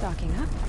Stocking up.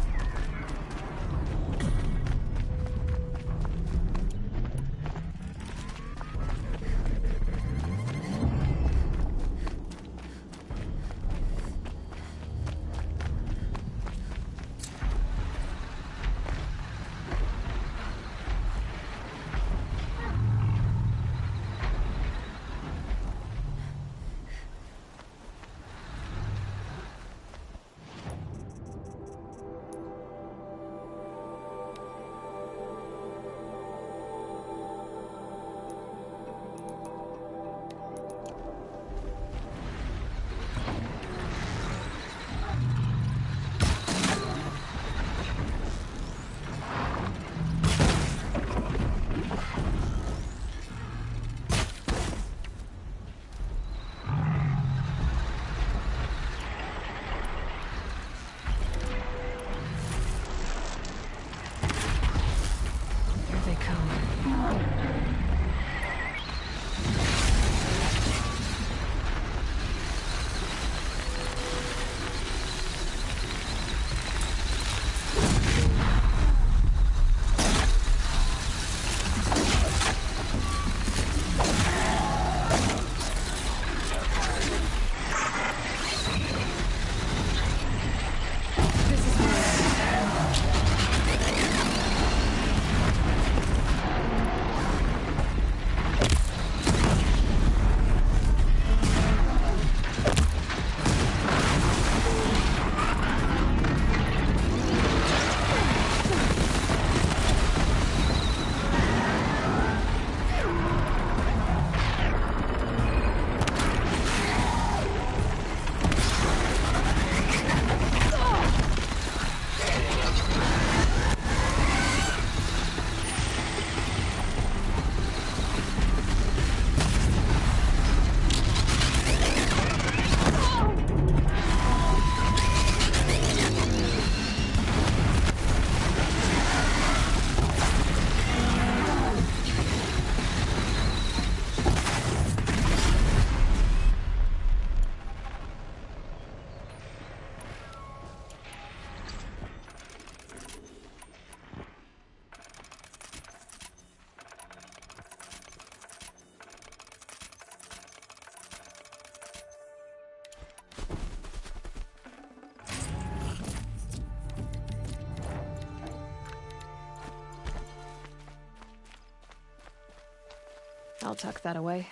I'll tuck that away.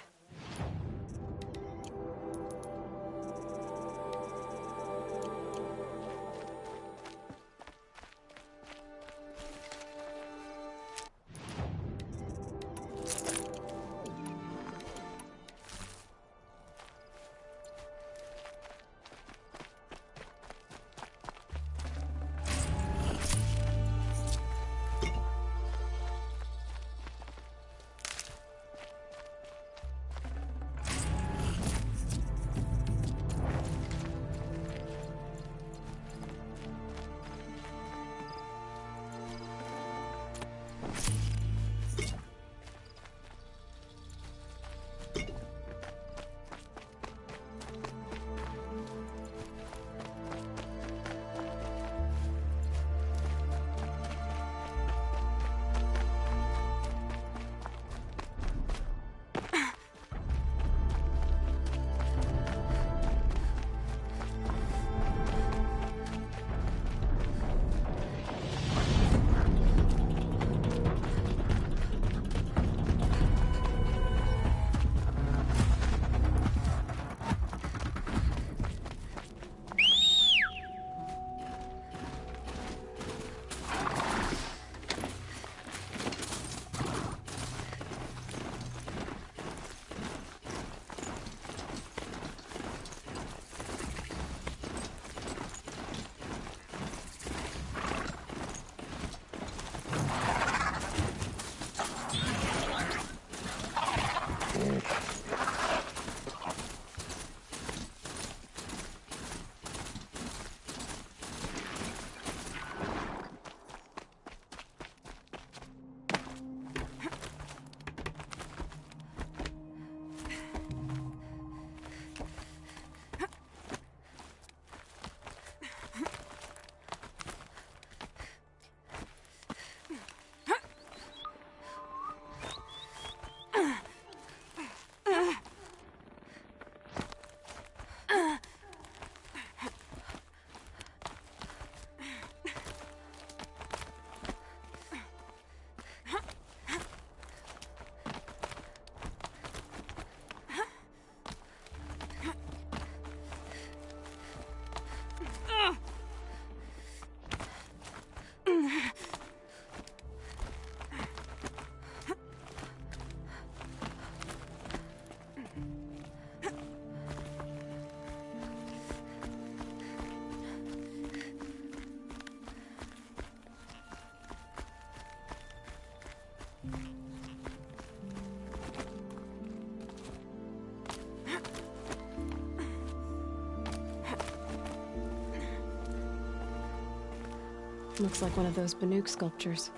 Looks like one of those Banuk sculptures.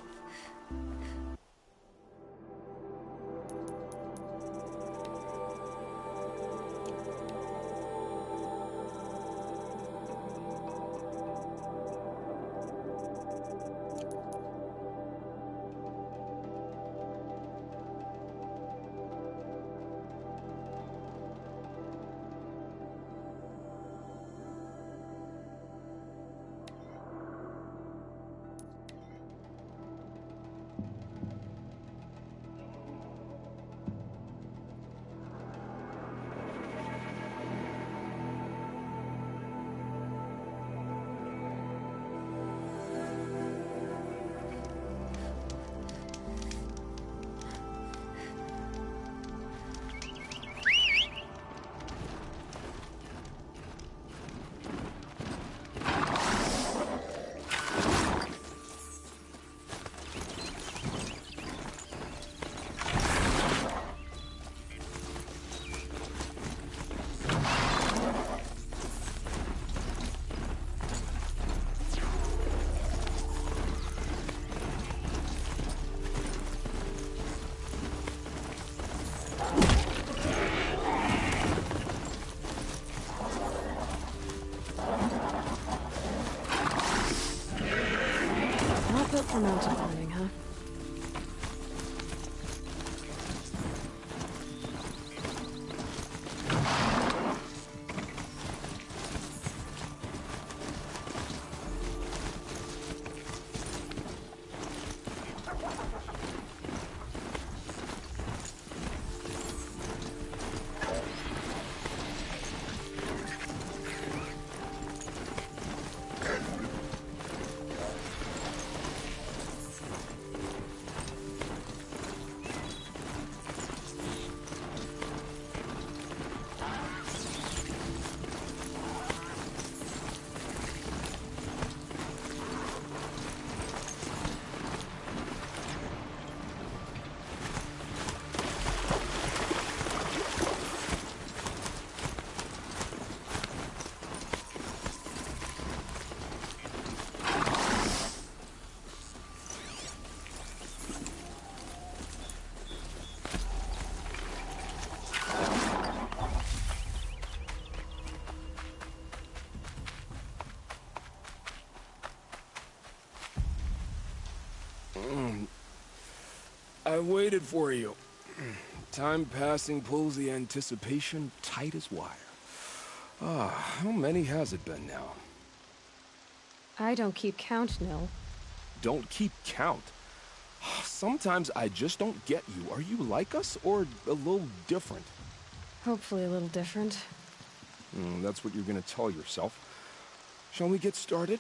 For mountain climbing, huh? I waited for you. Time passing pulls the anticipation tight as wire. How many has it been now? I don't keep count, Nil. Don't keep count. Sometimes I just don't get you. Are you like us, or a little different? Hopefully a little different. That's what you're gonna tell yourself. Shall we get started?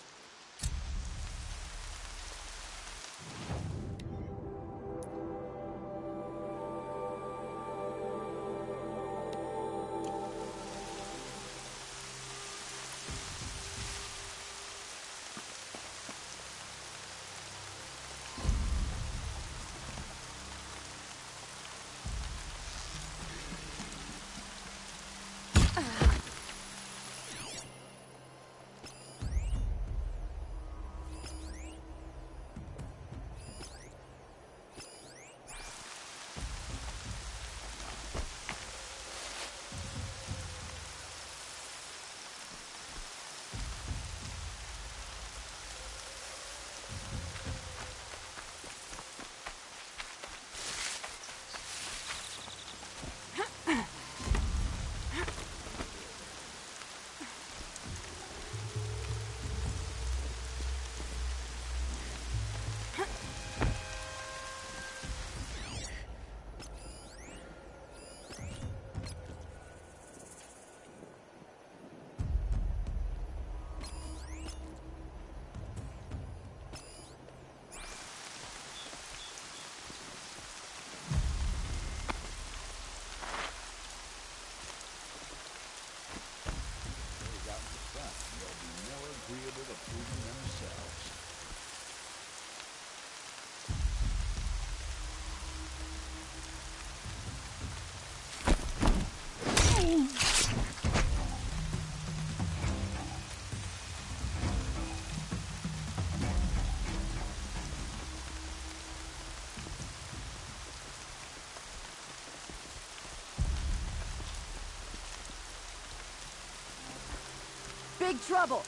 big trouble.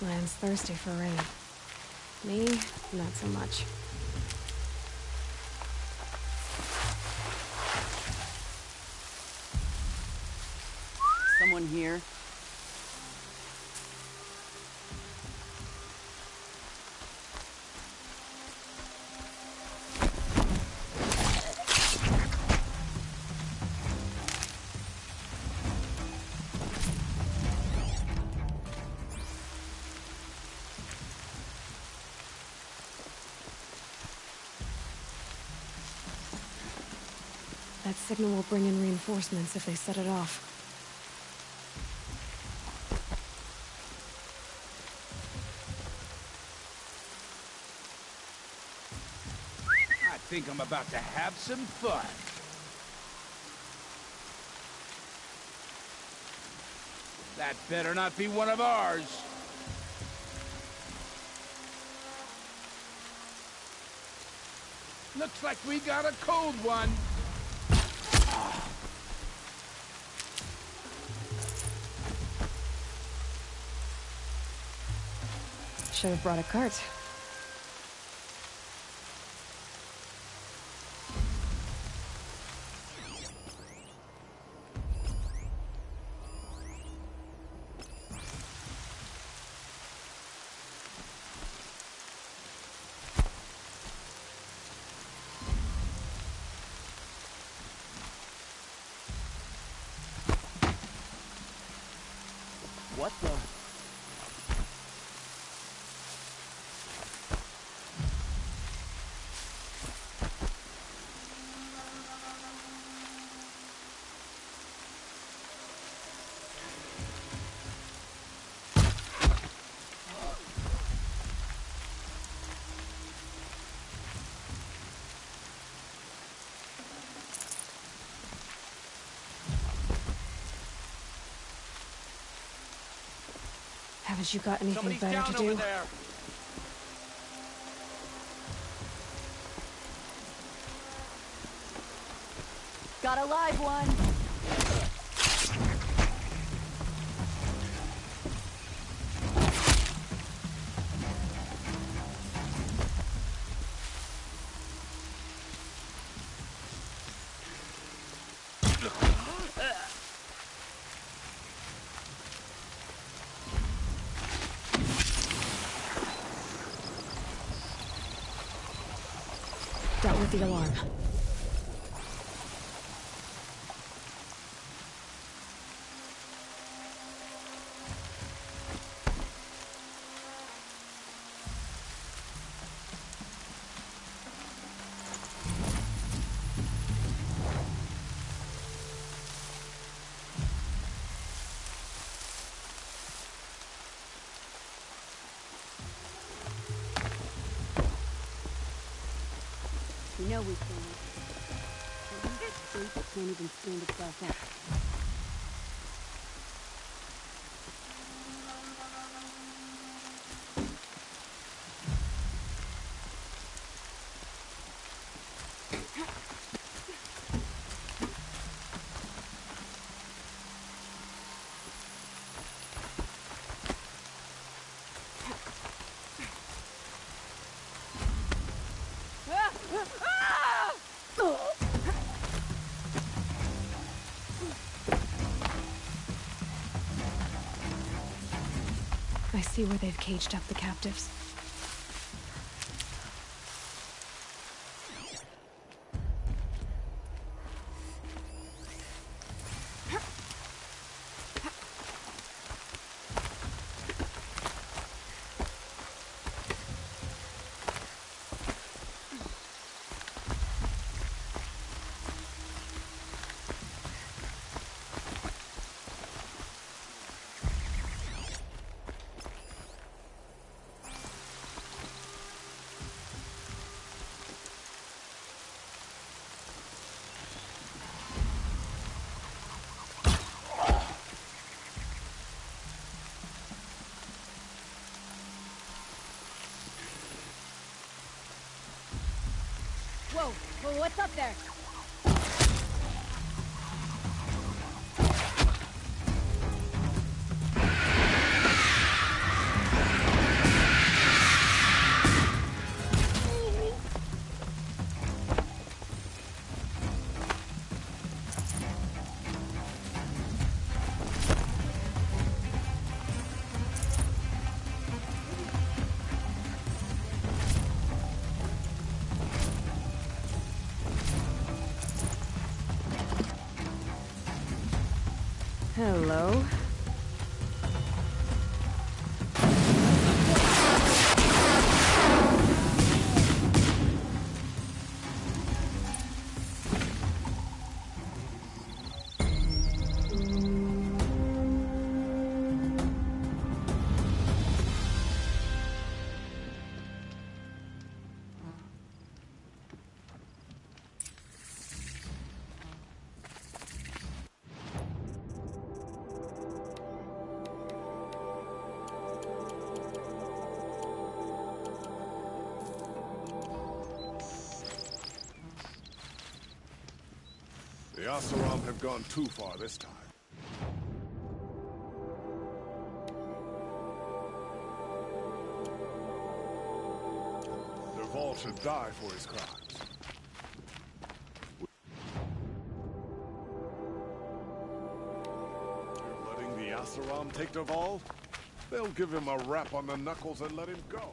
Land's thirsty for rain. Me, not so much. Someone here? That signal will bring in reinforcements if they set it off. I think I'm about to have some fun. That better not be one of ours. Looks like we got a cold one. Should have brought a cart. What the? Haven't you got anything Somebody's better down to do? over there. Got a live one. Dealt with the alarm. You know we can't. It can't even stand itself out. I see where they've caged up the captives. Whoa, whoa, what's up there? Hello. The Oseram have gone too far this time. Dervahl should die for his crimes. You're letting the Oseram take Dervahl? They'll give him a rap on the knuckles and let him go.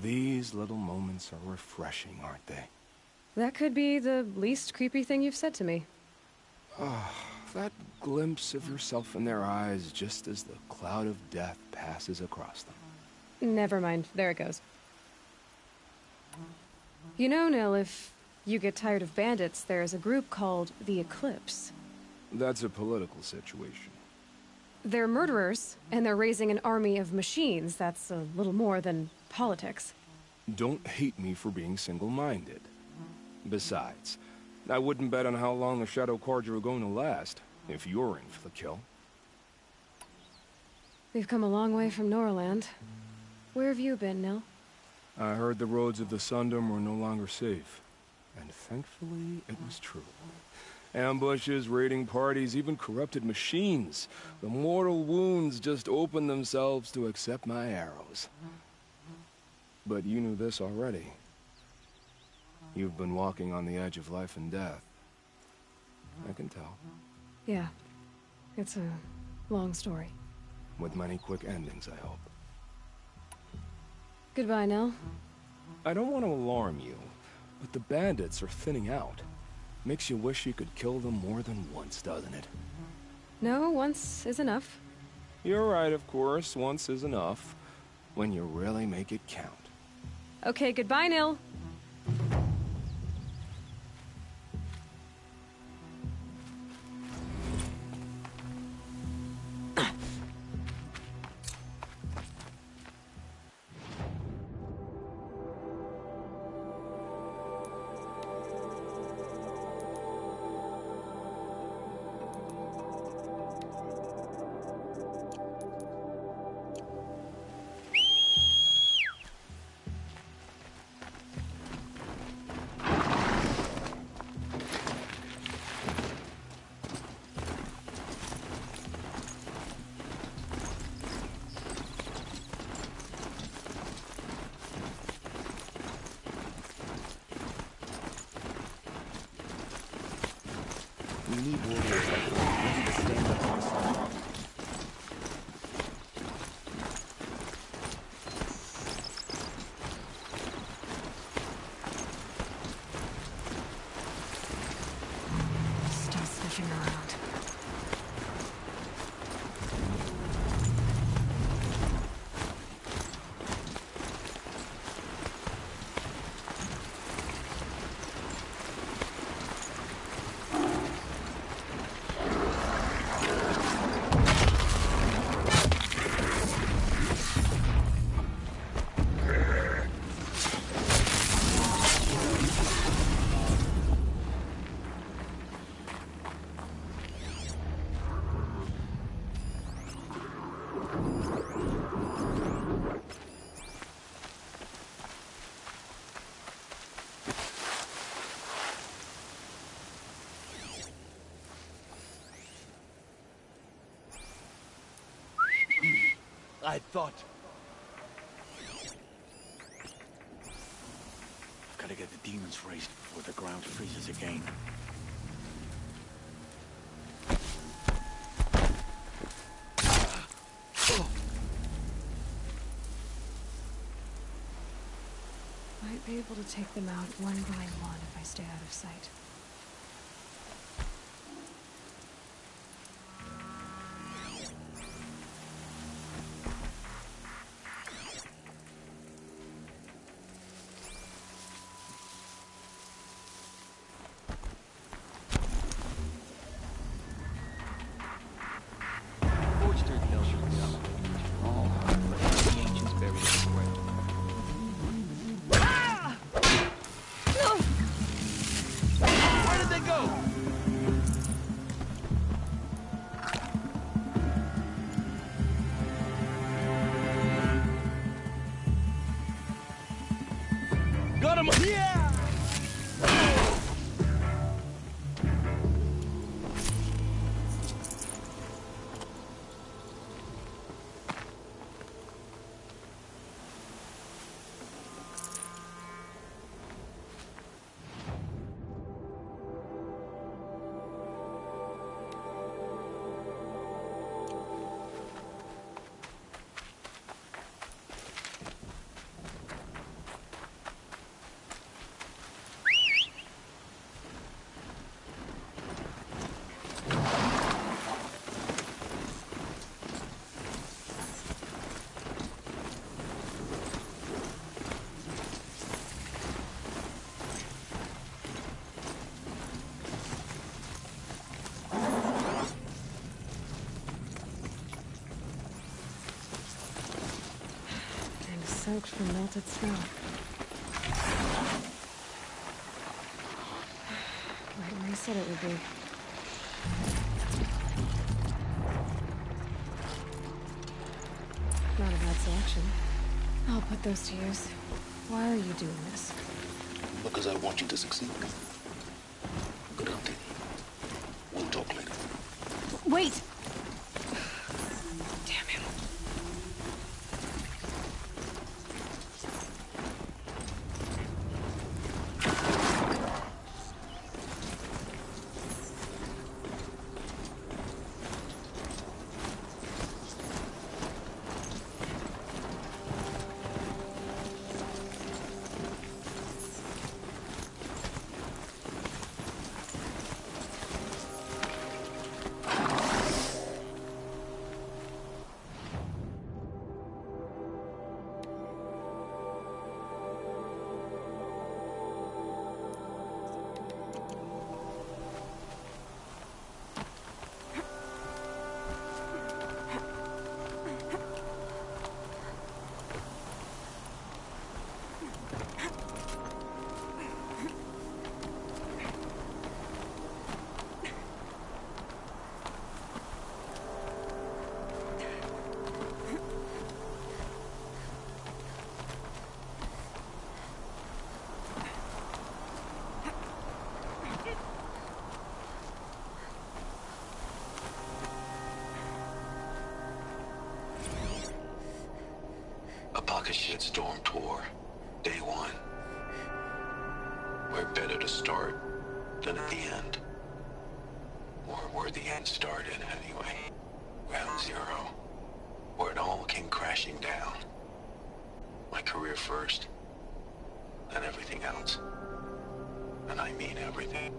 These little moments are refreshing, aren't they? That could be the least creepy thing you've said to me. That glimpse of yourself in their eyes just as the cloud of death passes across them. Never mind. There it goes. You know, Nil, if you get tired of bandits, there's a group called the Eclipse. That's a political situation. They're murderers, and they're raising an army of machines. That's a little more than politics. Don't hate me for being single-minded. Besides, I wouldn't bet on how long the Shadow Carja are going to last, if you're in for the kill. We've come a long way from Norland. Where have you been, Nil? I heard the roads of the Sundom were no longer safe. And thankfully, it was true. Ambushes, raiding parties, even corrupted machines. The mortal wounds just opened themselves to accept my arrows. But you knew this already. You've been walking on the edge of life and death. I can tell. Yeah. It's a long story. With many quick endings, I hope. Goodbye, Nell. I don't want to alarm you, but the bandits are thinning out. Makes you wish you could kill them more than once, doesn't it? No, once is enough. You're right, of course. Once is enough. When you really make it count. Okay, goodbye, Nil. We need warriors like that, ready to stand up for us. Still sniffing around. I thought... I've got to get the demons raised before the ground freezes again. Might be able to take them out one by one if I stay out of sight. Forged dirt hills should be up. All hard, but the ancients buried it away. Where did they go? Got him! Yeah! Soaked from melted snow. Right where I said it would be. Not a bad selection. I'll put those to use. Why are you doing this? Because I want you to succeed. Good hunting. We'll talk later. Wait! Damn him. a shitstorm tour. Day one. Where better to start than at the end. Or where the end started, anyway. Ground zero. Where it all came crashing down. My career first. Then everything else. And I mean everything.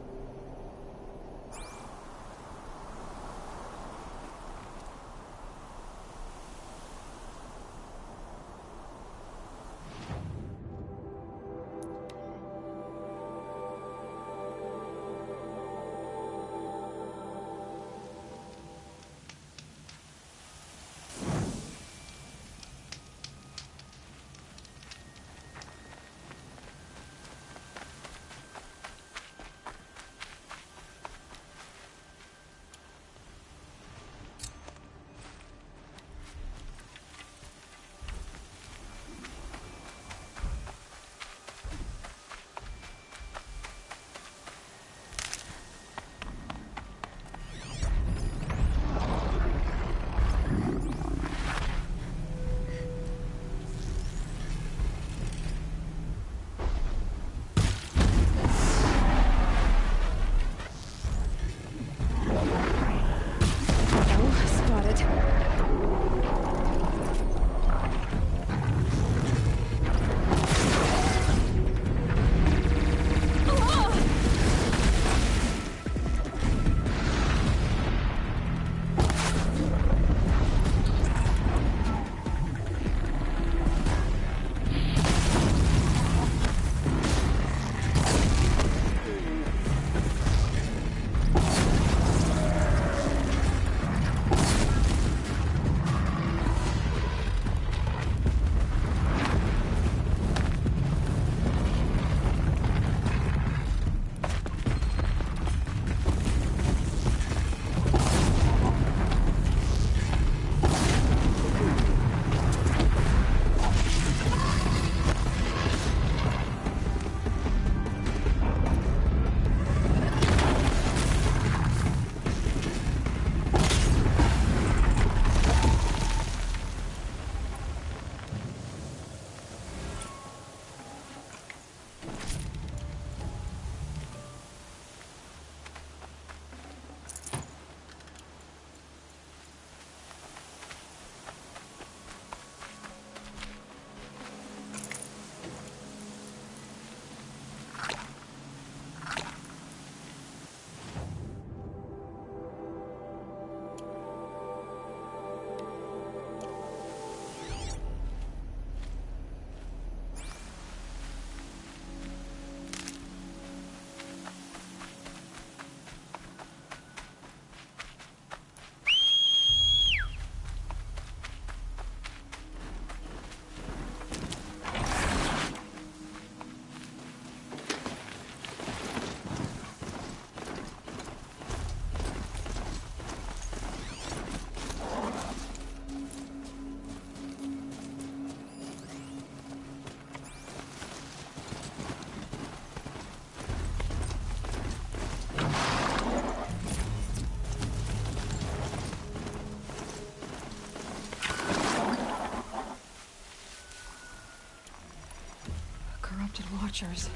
Watchers.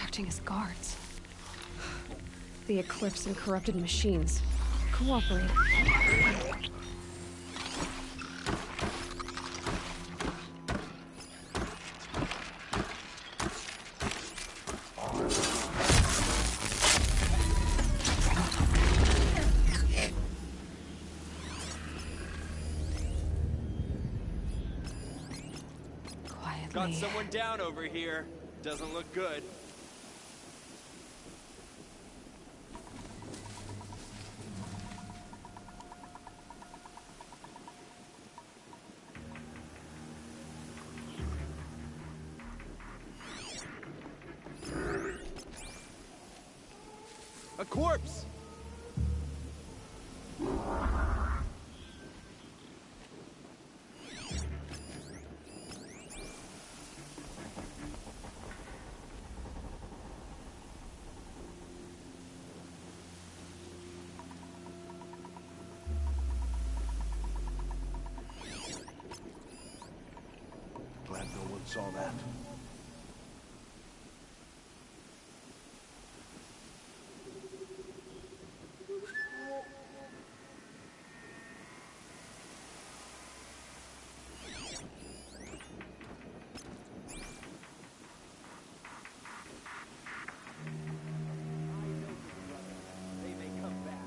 Acting as guards. The Eclipse and corrupted machines. Cooperate. Got someone down over here. Doesn't look good. A corpse! saw that. They may come back.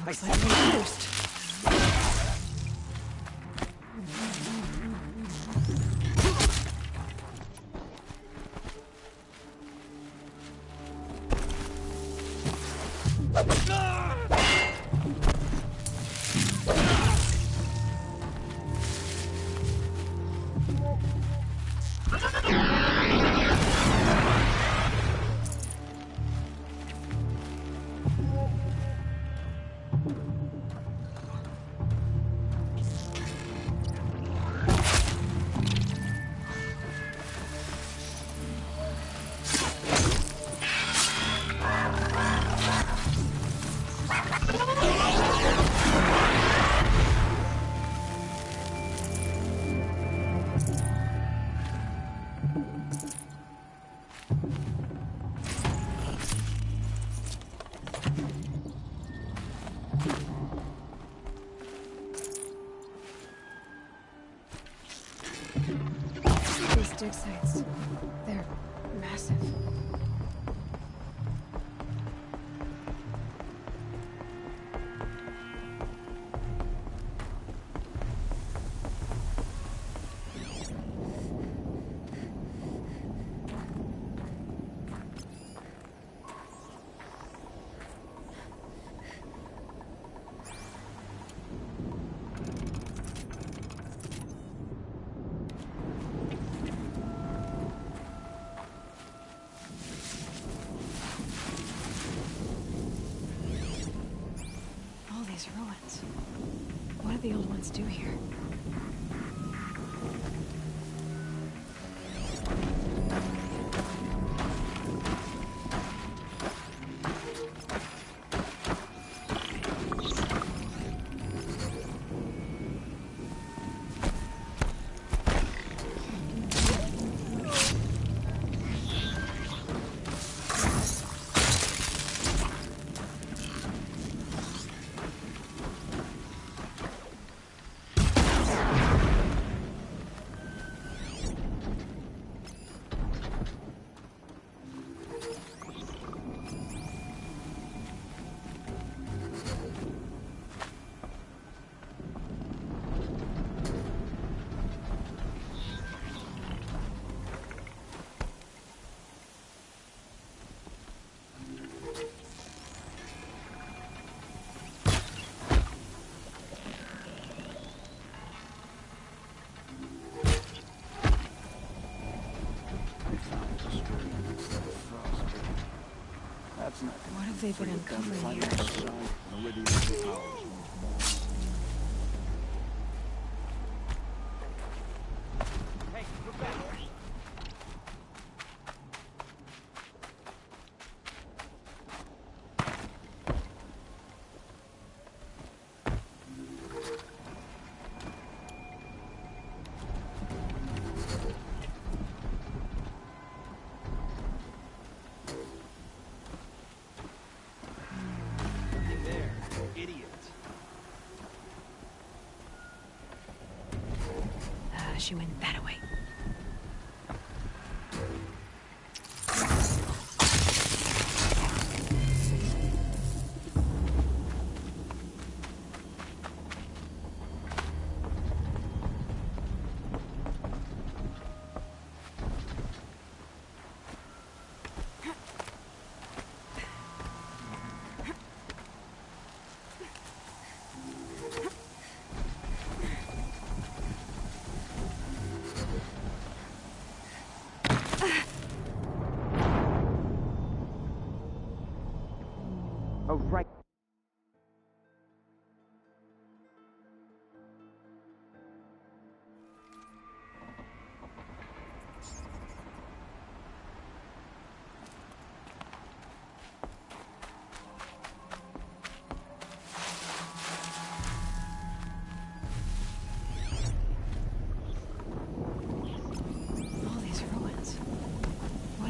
Looks like we're first. These dig sites, they're massive. All these ruins. What did the old ones do here? That's not What have they been uncovering here? Hey, look back. There, idiot. She went that way.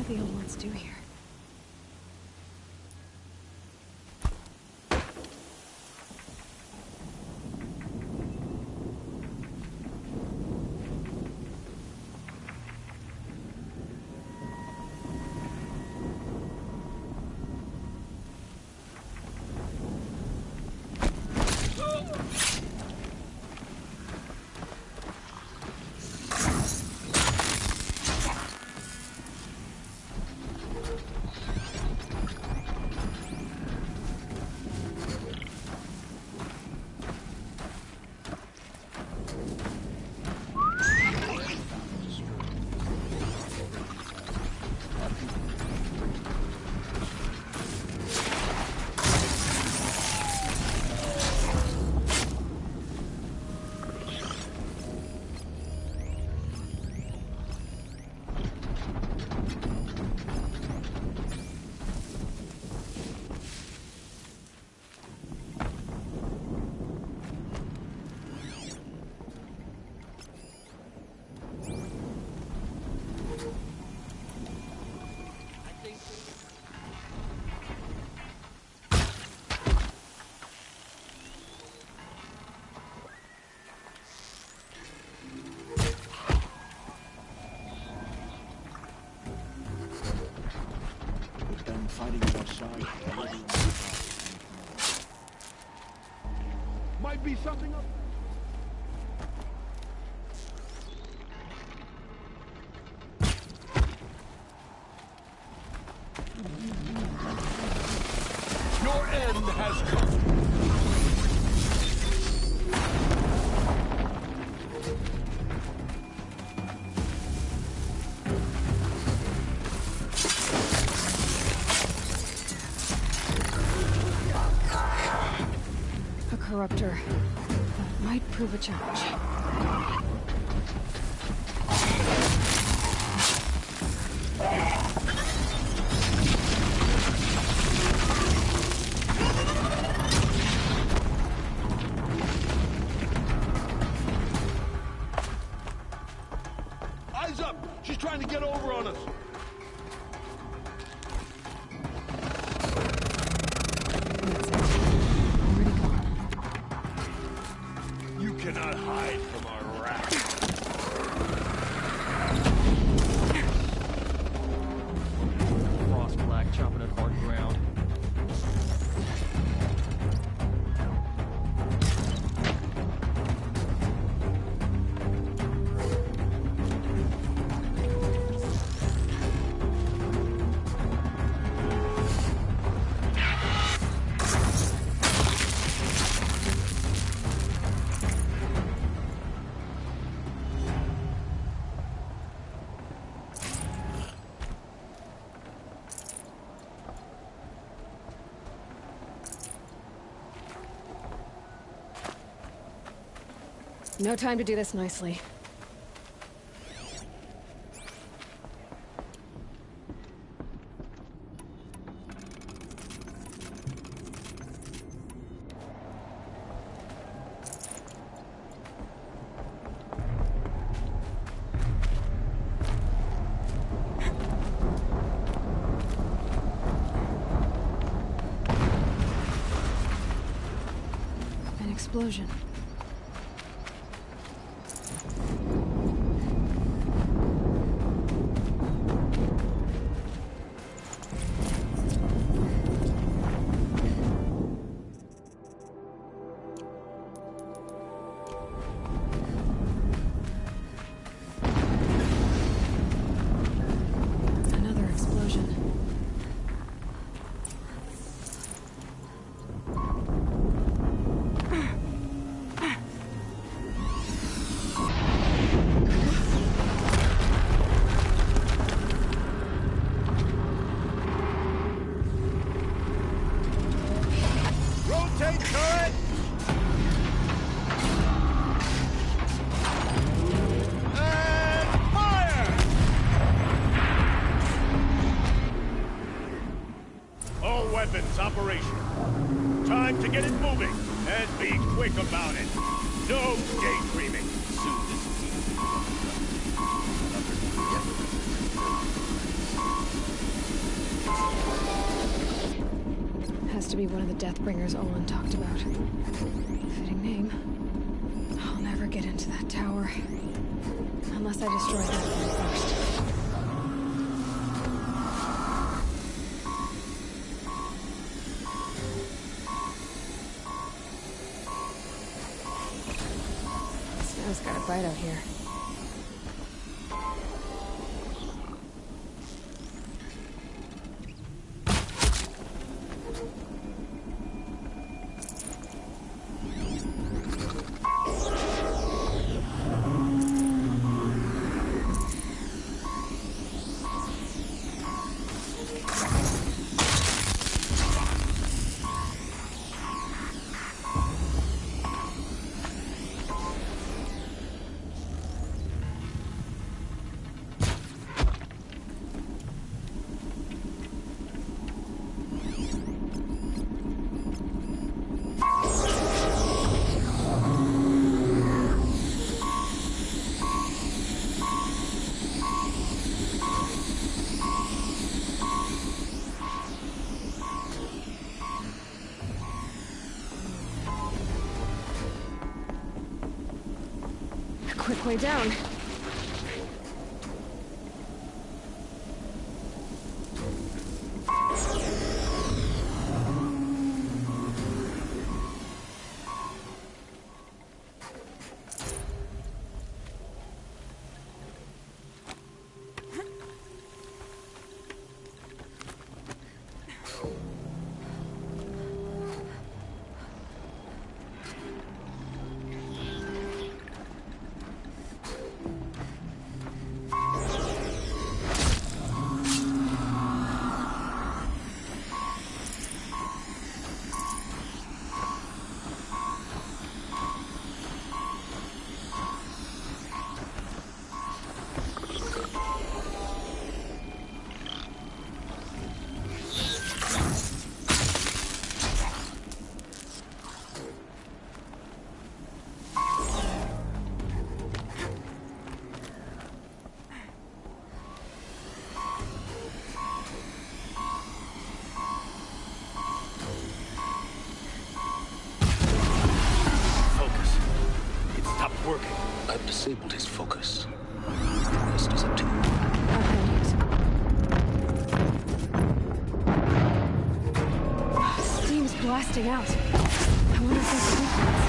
do the old ones do here? Fighting on our side. Might be something up. Your end has come. Corruptor. That might prove a challenge. Eyes up! She's trying to get over on us! Cannot hide from our wrath. Frost black chopping at hard ground. No time to do this nicely. An explosion. weapons operational. Time to get it moving, and be quick about it. No daydreaming. Soon this will be to be one of the Deathbringers Olin talked about. Fitting name. I'll never get into that tower. Unless I destroy that one first. Snow's got it bright out here. Quick way down. I've disabled his focus. The rest is up to you. Steam's blasting out. I wonder if there's a weakness.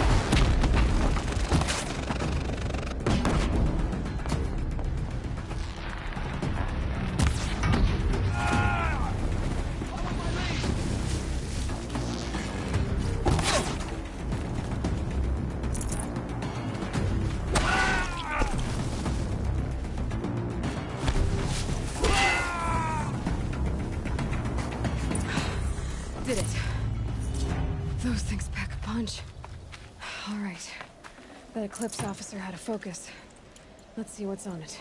Did it. Those things pack a punch. All right. That Eclipse officer had a focus. Let's see what's on it.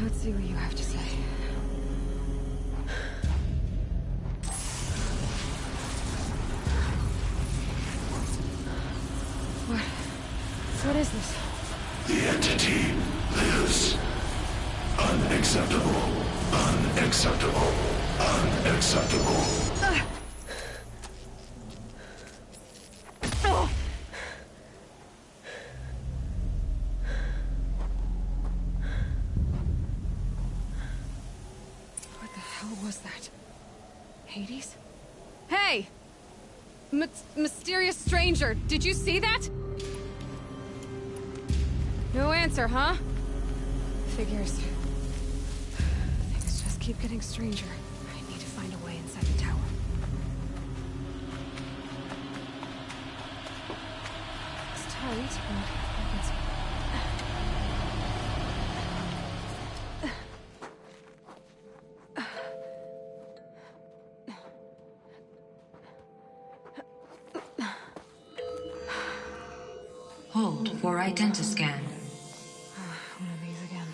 Let's see what you have to say. What is this? The entity lives. Unacceptable. Unacceptable. Unacceptable. What was that? Hades? Hey! Mysterious stranger, did you see that? No answer, huh? Figures. Things just keep getting stranger. I need to find a way inside the tower. It's tight, but it's... disabled for identiscan. One of these again.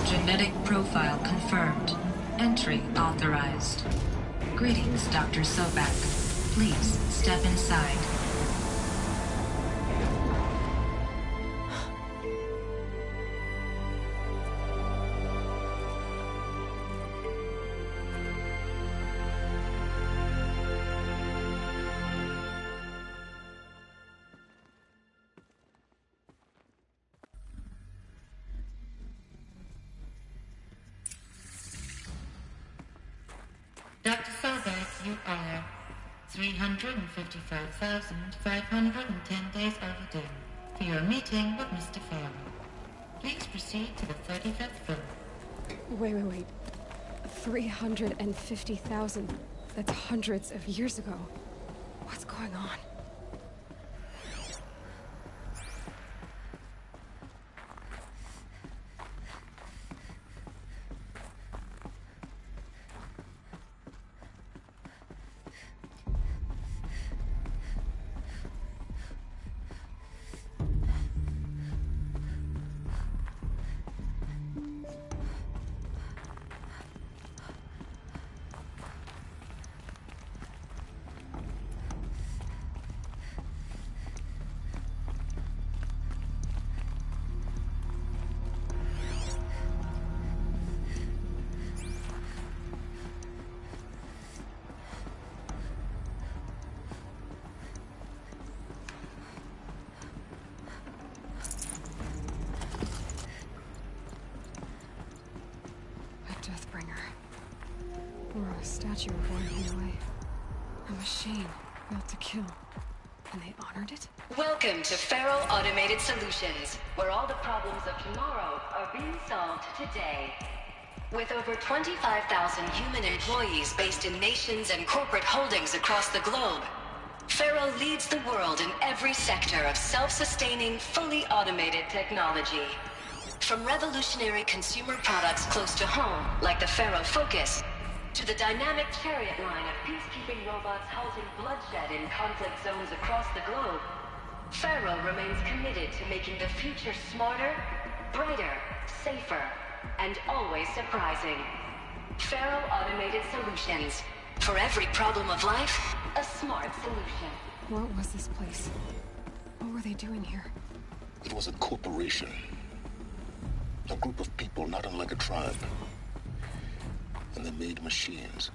Genetic profile confirmed. Entry authorized. Greetings, Dr. Sobek. Please step inside. Dr. Sobek, you are 355,510 days overdue for your meeting with Mr. Farrell. Please proceed to the 35th floor. Wait. 350,000. That's hundreds of years ago. What's going on? Deathbringer. Or a statue of one anyway. A machine built to kill. And they honored it? Welcome to Farrell Automated Solutions, where all the problems of tomorrow are being solved today. With over 25,000 human employees based in nations and corporate holdings across the globe, Farrell leads the world in every sector of self-sustaining, fully automated technology. From revolutionary consumer products close to home, like the Farrell Focus, to the dynamic chariot line of peacekeeping robots housing bloodshed in conflict zones across the globe, Farrell remains committed to making the future smarter, brighter, safer, and always surprising. Farrell Automated Solutions. For every problem of life, a smart solution. What was this place? What were they doing here? It was a corporation. A group of people not unlike a tribe. And they made machines.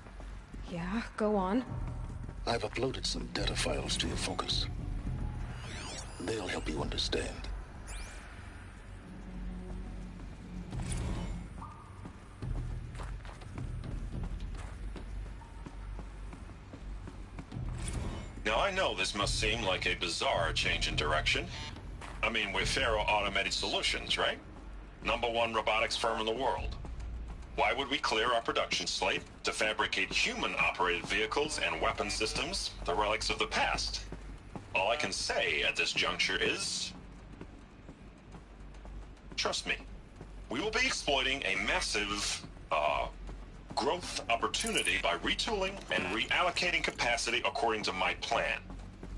Yeah, go on. I've uploaded some data files to your Focus. They'll help you understand. Now I know this must seem like a bizarre change in direction. I mean, we're Farrell Automated Solutions, right? #1 robotics firm in the world. Why would we clear our production slate to fabricate human-operated vehicles and weapon systems, the relics of the past? All I can say at this juncture is... trust me. We will be exploiting a massive, growth opportunity by retooling and reallocating capacity according to my plan.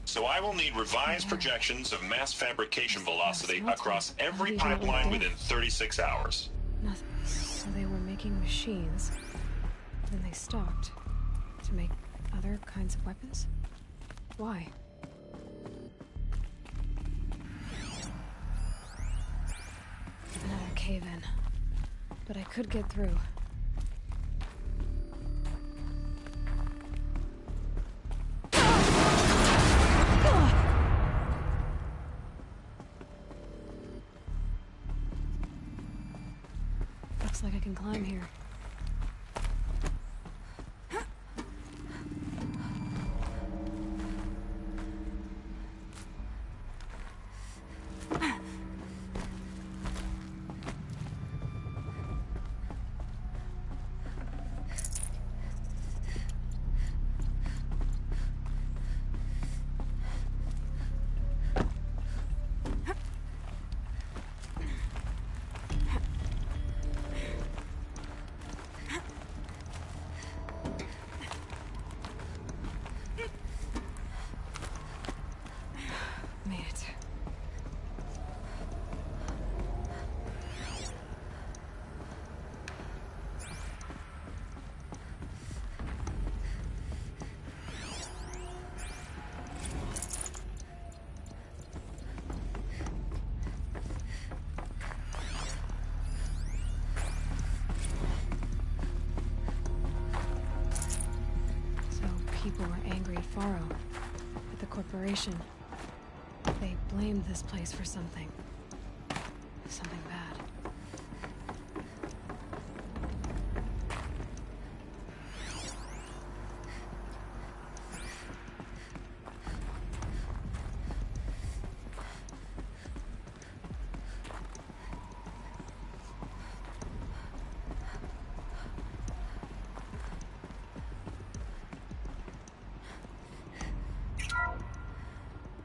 So I will need revised projections of mass fabrication velocity across every pipeline within 36 hours. Nothing. So they were making machines, then they stopped to make other kinds of weapons? Why? Another cave-in. But I could get through. Looks like I can climb here. people were angry at Faro, at the corporation. They blamed this place for something. Something bad.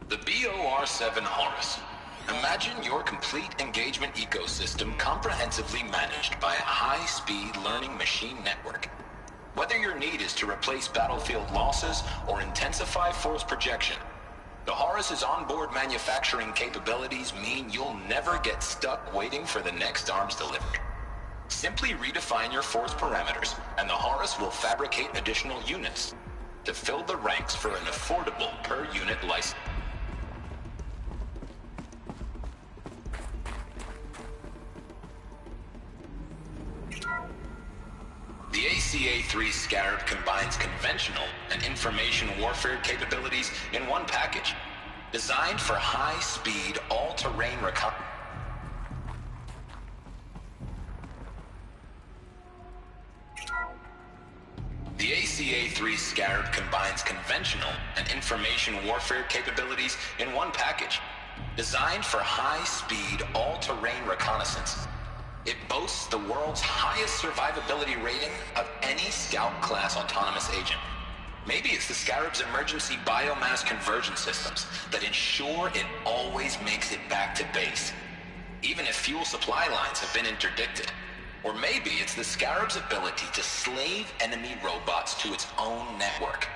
The BOR-7 Horus. Imagine your complete engagement ecosystem comprehensively managed by a high-speed learning machine network. Whether your need is to replace battlefield losses or intensify force projection, the Horus's onboard manufacturing capabilities mean you'll never get stuck waiting for the next arms delivery. Simply redefine your force parameters, and the Horus will fabricate additional units to fill the ranks for an affordable per-unit license. The ACA-3 Scarab combines conventional and information warfare capabilities in one package, designed for high-speed, all-terrain reconnaissance. The ACA-3 Scarab combines conventional and information warfare capabilities in one package, designed for high-speed, all-terrain reconnaissance. It boasts the world's highest survivability rating of any Scout-class autonomous agent. Maybe it's the Scarab's emergency biomass conversion systems that ensure it always makes it back to base, even if fuel supply lines have been interdicted. Or maybe it's the Scarab's ability to slave enemy robots to its own network.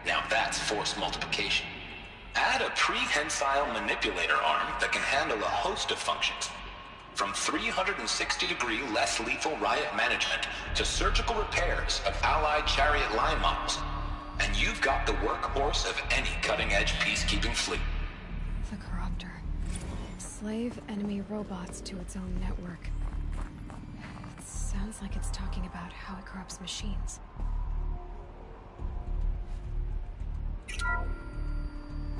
Now that's force multiplication. Add a prehensile manipulator arm that can handle a host of functions, from 360-degree less lethal riot management to surgical repairs of Allied chariot line models. And you've got the workhorse of any cutting-edge peacekeeping fleet. The Corruptor. Slave enemy robots to its own network. It sounds like it's talking about how it corrupts machines.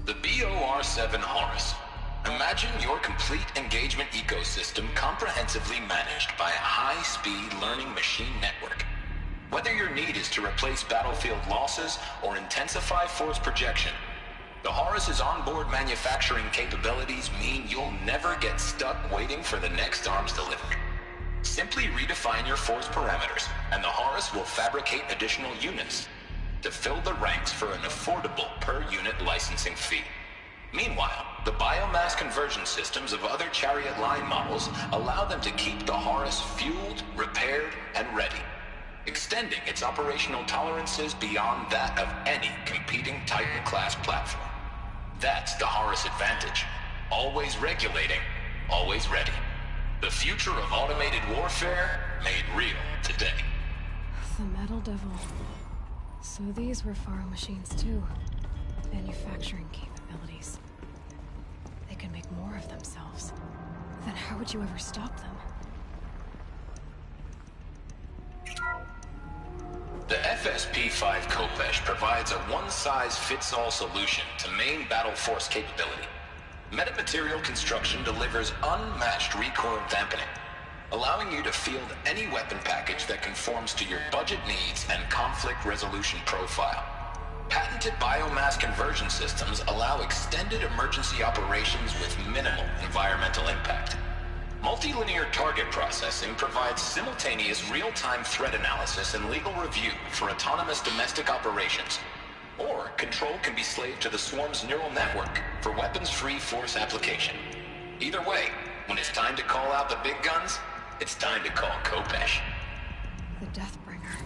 The BOR-7 Horus. Imagine your complete engagement ecosystem comprehensively managed by a high-speed learning machine network. Whether your need is to replace battlefield losses or intensify force projection, the Horus's onboard manufacturing capabilities mean you'll never get stuck waiting for the next arms delivery. Simply redefine your force parameters, and the Horus will fabricate additional units to fill the ranks for an affordable per-unit licensing fee. Meanwhile, the biomass conversion systems of other chariot line models allow them to keep the Horus fueled, repaired, and ready, extending its operational tolerances beyond that of any competing Titan-class platform. That's the Horus advantage. Always regulating, always ready. The future of automated warfare made real today. The Metal Devil. So these were Faro machines too. Manufacturing capabilities. They can make more of themselves. Then how would you ever stop them? The FSP-5 Khopesh provides a one-size-fits-all solution to main battle force capability. Metamaterial construction delivers unmatched recoil dampening, allowing you to field any weapon package that conforms to your budget needs and conflict resolution profile. Patented biomass conversion systems allow extended emergency operations with minimal environmental impact. Multilinear target processing provides simultaneous real-time threat analysis and legal review for autonomous domestic operations. Or control can be slaved to the Swarm's neural network for weapons-free force application. Either way, when it's time to call out the big guns, it's time to call Khopesh. The Deathbringer.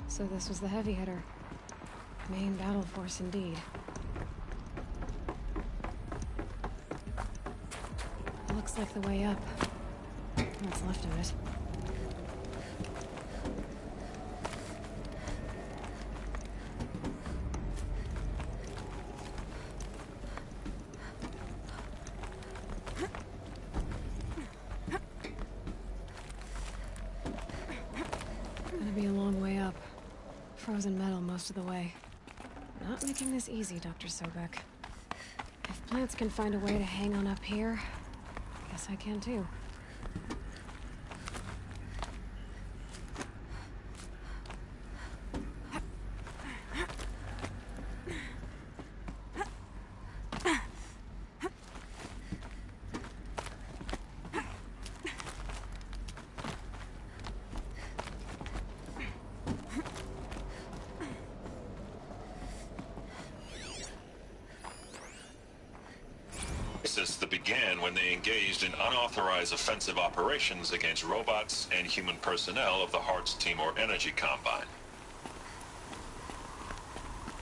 So this was the heavy hitter. Main battle force indeed. Looks like the way up. What's left of it. Gonna be a long way up. Frozen metal most of the way. not making this easy, Dr. Sobek. If plants can find a way to hang on up here, guess I can too. That began when they engaged in unauthorized offensive operations against robots and human personnel of the Hearts Timor Energy Combine.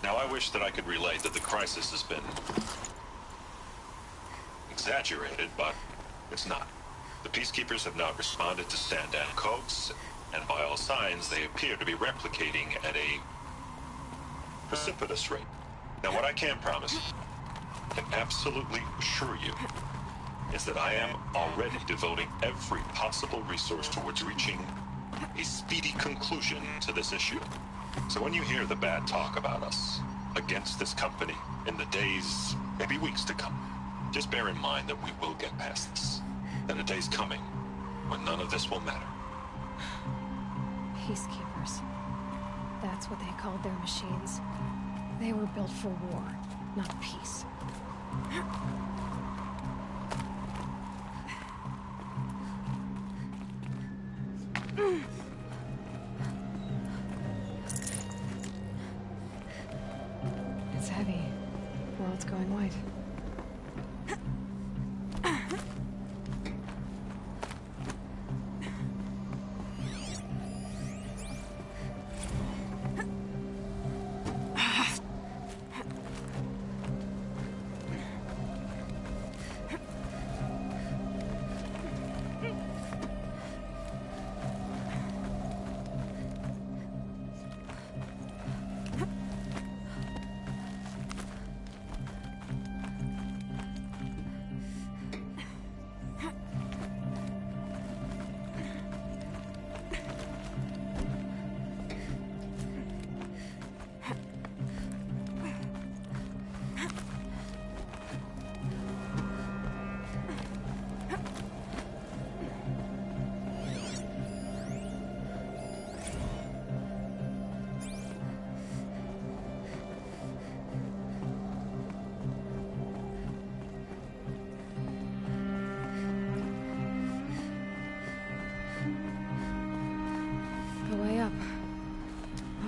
Now, I wish that I could relate that the crisis has been exaggerated, but it's not. The Peacekeepers have now responded to stand-down codes, and by all signs, they appear to be replicating at a precipitous rate. Now, what I can promise, can absolutely assure you, is that I am already devoting every possible resource towards reaching a speedy conclusion to this issue. So when you hear the bad talk about us against this company in the days, maybe weeks to come, just bear in mind that we will get past this. And a day's coming when none of this will matter. Peacekeepers. That's what they called their machines. They were built for war, not peace. It's heavy. World's going white.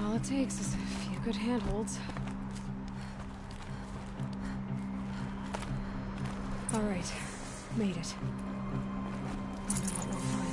All it takes is a few good handholds. All right, made it. Wonder what we'll find.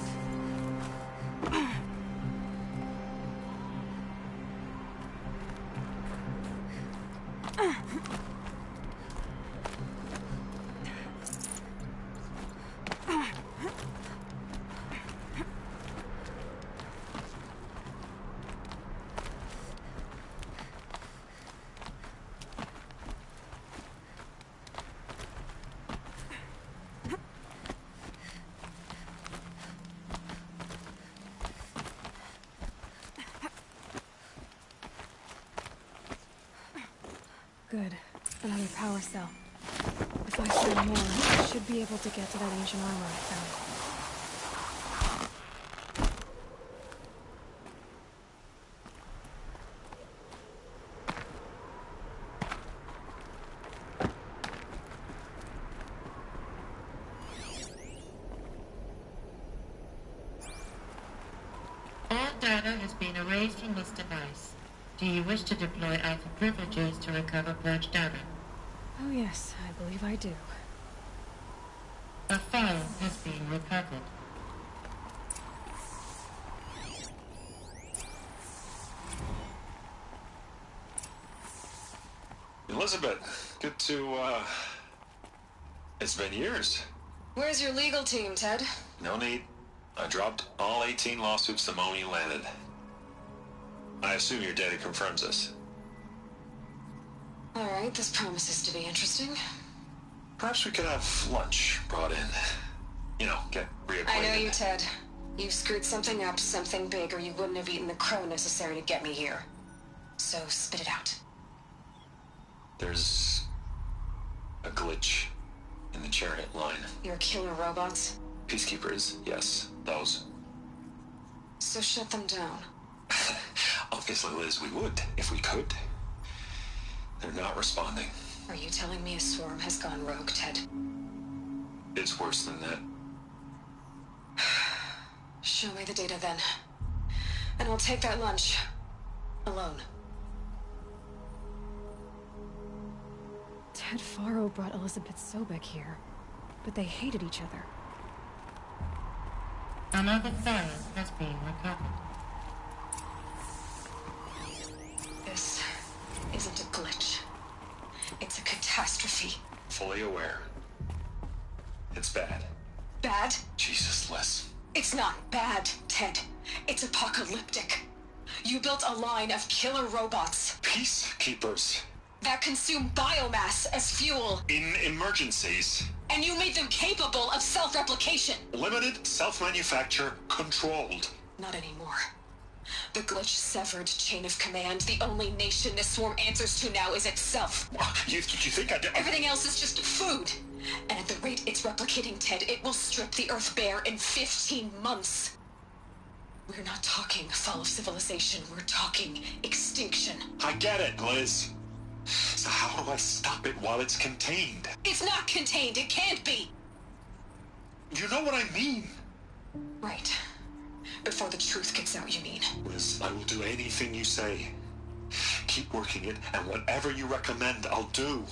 Good. Another power cell. If I find more, I should be able to get to that ancient armor I found. All data has been erased from this device. Do you wish to deploy Alpha privileges to recover purged data? Oh yes, I believe I do. A file has been recovered. Elizabeth, good to, it's been years. Where's your legal team, Ted? No need. I dropped all 18 lawsuits the moment you landed. I assume your data confirms this. All right, this promises to be interesting. Perhaps we could have lunch brought in. You know, get reacquainted. I know you, Ted. You screwed something up, something big, or you wouldn't have eaten the crow necessary to get me here. So spit it out. There's a glitch in the chariot line. Your killer robots? Peacekeepers, yes, those. So shut them down. Obviously, Liz, we would, if we could. They're not responding. Are you telling me a swarm has gone rogue, Ted? It's worse than that. Show me the data then. And I'll take that lunch. Alone. Ted Faro brought Elizabeth Sobek here, but they hated each other. Another phone has been recovered. This isn't a glitch. It's a catastrophe. Fully aware. It's bad. Bad? Jesus, Liz. It's not bad, Ted. It's apocalyptic. You built a line of killer robots. Peacekeepers. That consume biomass as fuel. In emergencies. And you made them capable of self-replication. Limited, self-manufacture, controlled. Not anymore. The glitch severed chain of command. The only nation this swarm answers to now is itself. You think I did? Everything else is just food. And at the rate it's replicating, Ted, it will strip the Earth bare in 15 months. We're not talking fall of civilization. We're talking extinction. I get it, Liz. So how do I stop it while it's contained? It's not contained. It can't be. You know what I mean. Right. Before the truth gets out, you mean? Liz, I will do anything you say. Keep working it, and whatever you recommend, I'll do.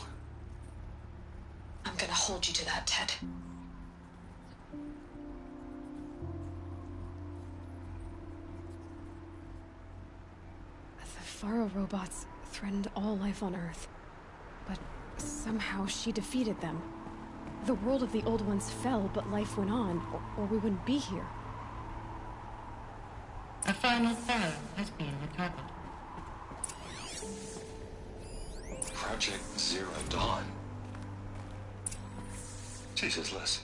I'm gonna hold you to that, Ted. The Faro robots threatened all life on Earth, but somehow she defeated them. The world of the old ones fell, but life went on, or we wouldn't be here. A final phone has been recovered. Project Zero Dawn. Jesus, Liz.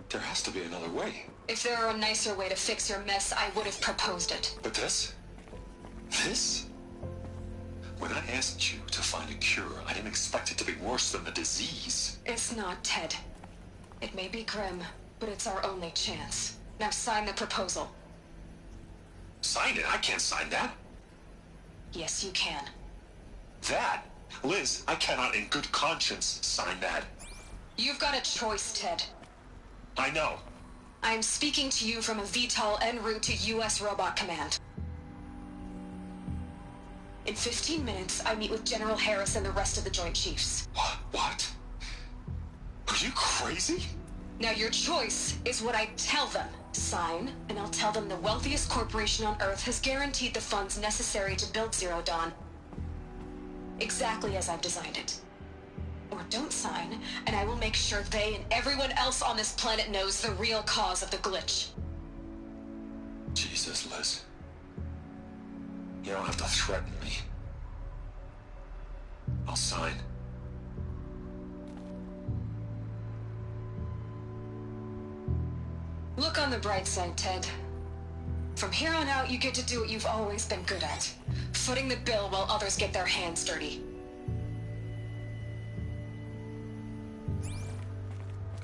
There has to be another way. If there were a nicer way to fix your mess, I would have proposed it. But this? This? When I asked you to find a cure, I didn't expect it to be worse than the disease. It's not, Ted. It may be grim, but it's our only chance. Now sign the proposal. Sign it? I can't sign that. Yes, you can. That? Liz, I cannot in good conscience sign that. You've got a choice, Ted. I know. I'm speaking to you from a VTOL en route to U.S. Robot Command. In 15 minutes, I meet with General Harris and the rest of the Joint Chiefs. What? Are you crazy? Now your choice is what I tell them. Sign, and I'll tell them the wealthiest corporation on Earth has guaranteed the funds necessary to build Zero Dawn. Exactly as I've designed it. Or don't sign, and I will make sure they and everyone else on this planet knows the real cause of the glitch. Jesus, Liz. You don't have to threaten me. I'll sign. Look on the bright side, Ted. From here on out, you get to do what you've always been good at. Footing the bill while others get their hands dirty.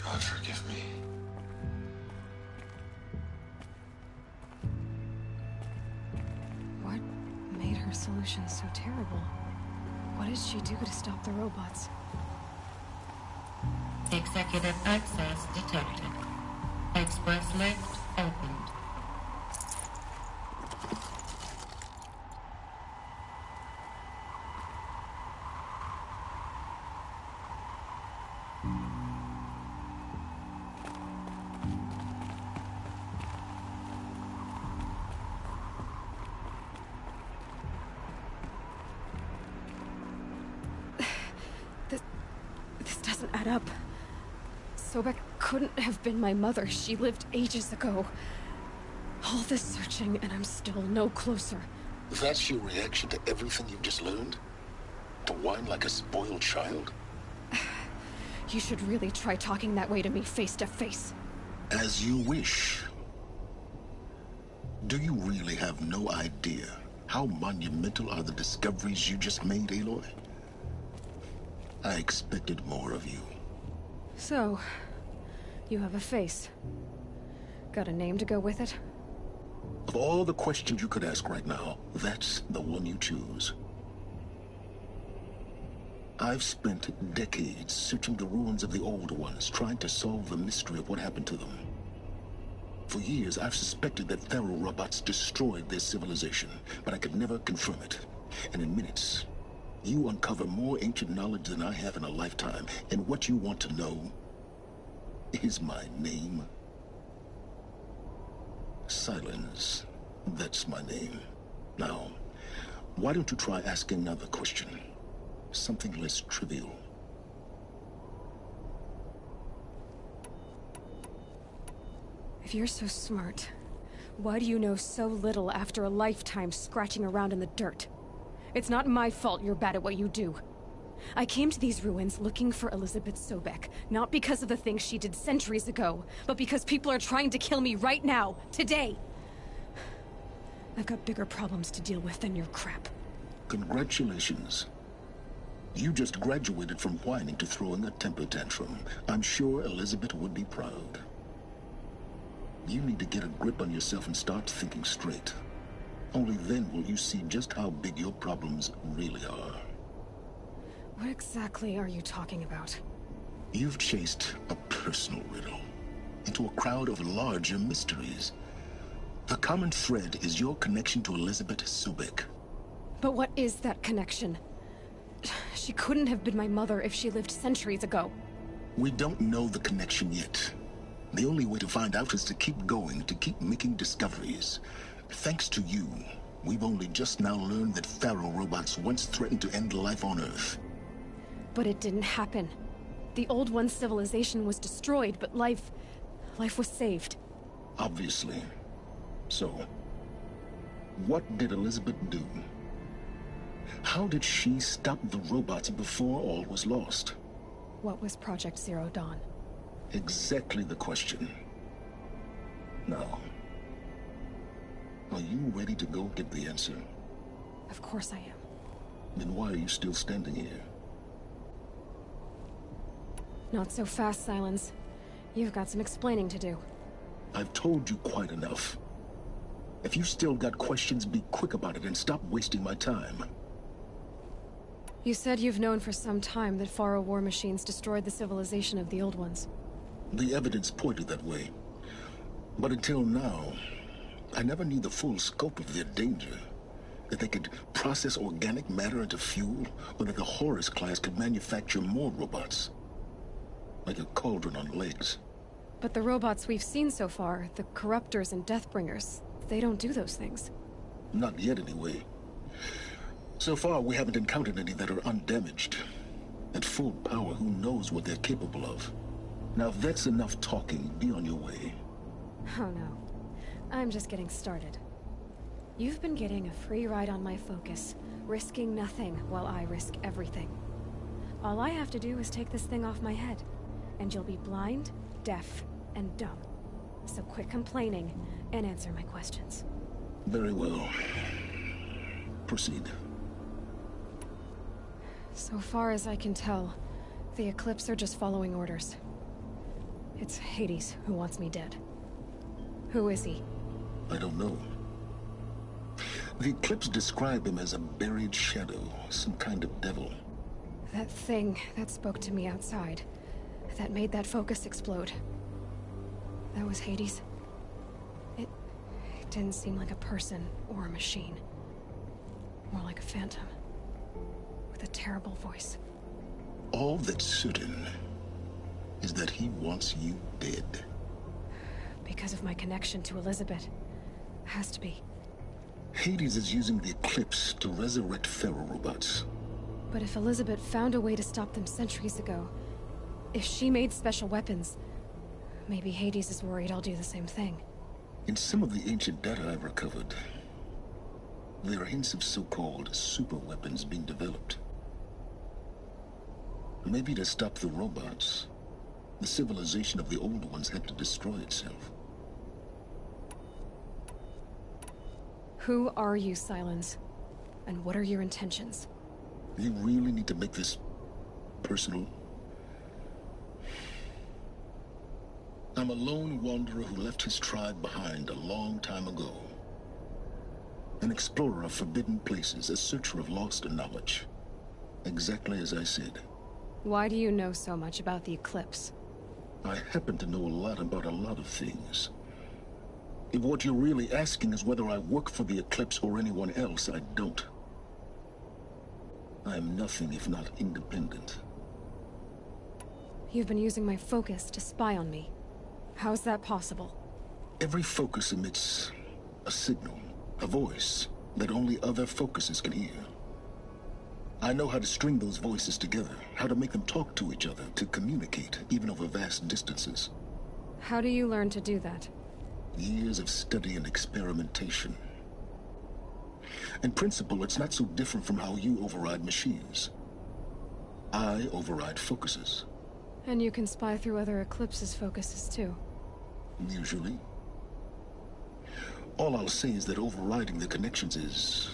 God forgive me. What made her solution so terrible? What did she do to stop the robots? Executive access detected. Express lift opened. This doesn't add up. Sobek couldn't have been my mother. She lived ages ago. All this searching, and I'm still no closer. That's your reaction to everything you've just learned? To whine like a spoiled child? You should really try talking that way to me face to face. As you wish. Do you really have no idea how monumental are the discoveries you just made, Aloy? I expected more of you. So, you have a face. Got a name to go with it? Of all the questions you could ask right now, that's the one you choose. I've spent decades searching the ruins of the old ones, trying to solve the mystery of what happened to them. For years, I've suspected that Faro robots destroyed their civilization, but I could never confirm it. And in minutes, you uncover more ancient knowledge than I have in a lifetime, and what you want to know is my name. Silence. That's my name. Now, why don't you try asking another question? Something less trivial. If you're so smart, why do you know so little after a lifetime scratching around in the dirt? It's not my fault you're bad at what you do. I came to these ruins looking for Elizabeth Sobek, not because of the things she did centuries ago, but because people are trying to kill me right now, today. I've got bigger problems to deal with than your crap. Congratulations. You just graduated from whining to throwing a temper tantrum. I'm sure Elizabeth would be proud. You need to get a grip on yourself and start thinking straight. Only then will you see just how big your problems really are. What exactly are you talking about? You've chased a personal riddle into a crowd of larger mysteries. The common thread is your connection to Elizabeth Sobek. But what is that connection? She couldn't have been my mother if she lived centuries ago. We don't know the connection yet. The only way to find out is to keep going, to keep making discoveries. Thanks to you, we've only just now learned that Faro robots once threatened to end life on Earth. But it didn't happen. The Old One's civilization was destroyed, but life was saved. Obviously. So, what did Elizabeth do? How did she stop the robots before all was lost? What was Project Zero Dawn? Exactly the question. Now, are you ready to go get the answer? Of course I am. Then why are you still standing here? Not so fast, Silence. You've got some explaining to do. I've told you quite enough. If you still got questions, be quick about it and stop wasting my time. You said you've known for some time that Faro war machines destroyed the civilization of the Old Ones. The evidence pointed that way. But until now, I never knew the full scope of their danger. That they could process organic matter into fuel, or that the Horus class could manufacture more robots. Like a cauldron on legs. But the robots we've seen so far, the Corruptors and Deathbringers, they don't do those things. Not yet, anyway. So far, we haven't encountered any that are undamaged. At full power, who knows what they're capable of? Now, if that's enough talking, be on your way. Oh no. I'm just getting started. You've been getting a free ride on my focus, risking nothing while I risk everything. All I have to do is take this thing off my head, and you'll be blind, deaf, and dumb. So quit complaining and answer my questions. Very well. Proceed. So far as I can tell, the Eclipse are just following orders. It's Hades who wants me dead. Who is he? I don't know. The Eclipse describe him as a buried shadow, some kind of devil. That thing that spoke to me outside, that made that focus explode. That was Hades. It didn't seem like a person or a machine. More like a phantom. With a terrible voice. All that's certain is that he wants you dead. Because of my connection to Elizabeth. Has to be. Hades is using the Eclipse to resurrect Faro robots. But if Elizabeth found a way to stop them centuries ago, if she made special weapons, maybe Hades is worried I'll do the same thing. In some of the ancient data I've recovered, there are hints of so-called super weapons being developed. Maybe to stop the robots, the civilization of the old ones had to destroy itself. Who are you, Silence? And what are your intentions? You really need to make this personal. I'm a lone wanderer who left his tribe behind a long time ago. An explorer of forbidden places, a searcher of lost knowledge. Exactly as I said. Why do you know so much about the Eclipse? I happen to know a lot about a lot of things. If what you're really asking is whether I work for the Eclipse or anyone else, I don't. I am nothing if not independent. You've been using my focus to spy on me. How's that possible? Every focus emits a signal, a voice that only other focuses can hear. I know how to string those voices together, how to make them talk to each other, to communicate, even over vast distances. How do you learn to do that? Years of study and experimentation. In principle, it's not so different from how you override machines. I override focuses. And you can spy through other Eclipse's focuses too? Usually. All I'll say is that overriding the connections is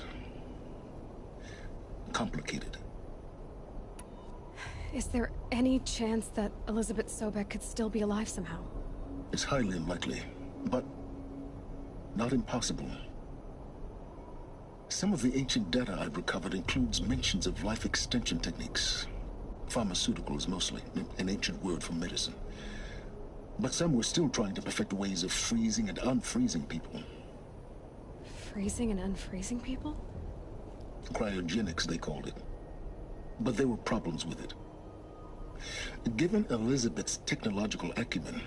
complicated. Is there any chance that Elizabeth Sobek could still be alive somehow? It's highly unlikely, but not impossible. Some of the ancient data I've recovered includes mentions of life extension techniques. Pharmaceuticals, mostly, an ancient word for medicine. But some were still trying to perfect ways of freezing and unfreezing people. Freezing and unfreezing people? Cryogenics, they called it. But there were problems with it. Given Elizabeth's technological acumen,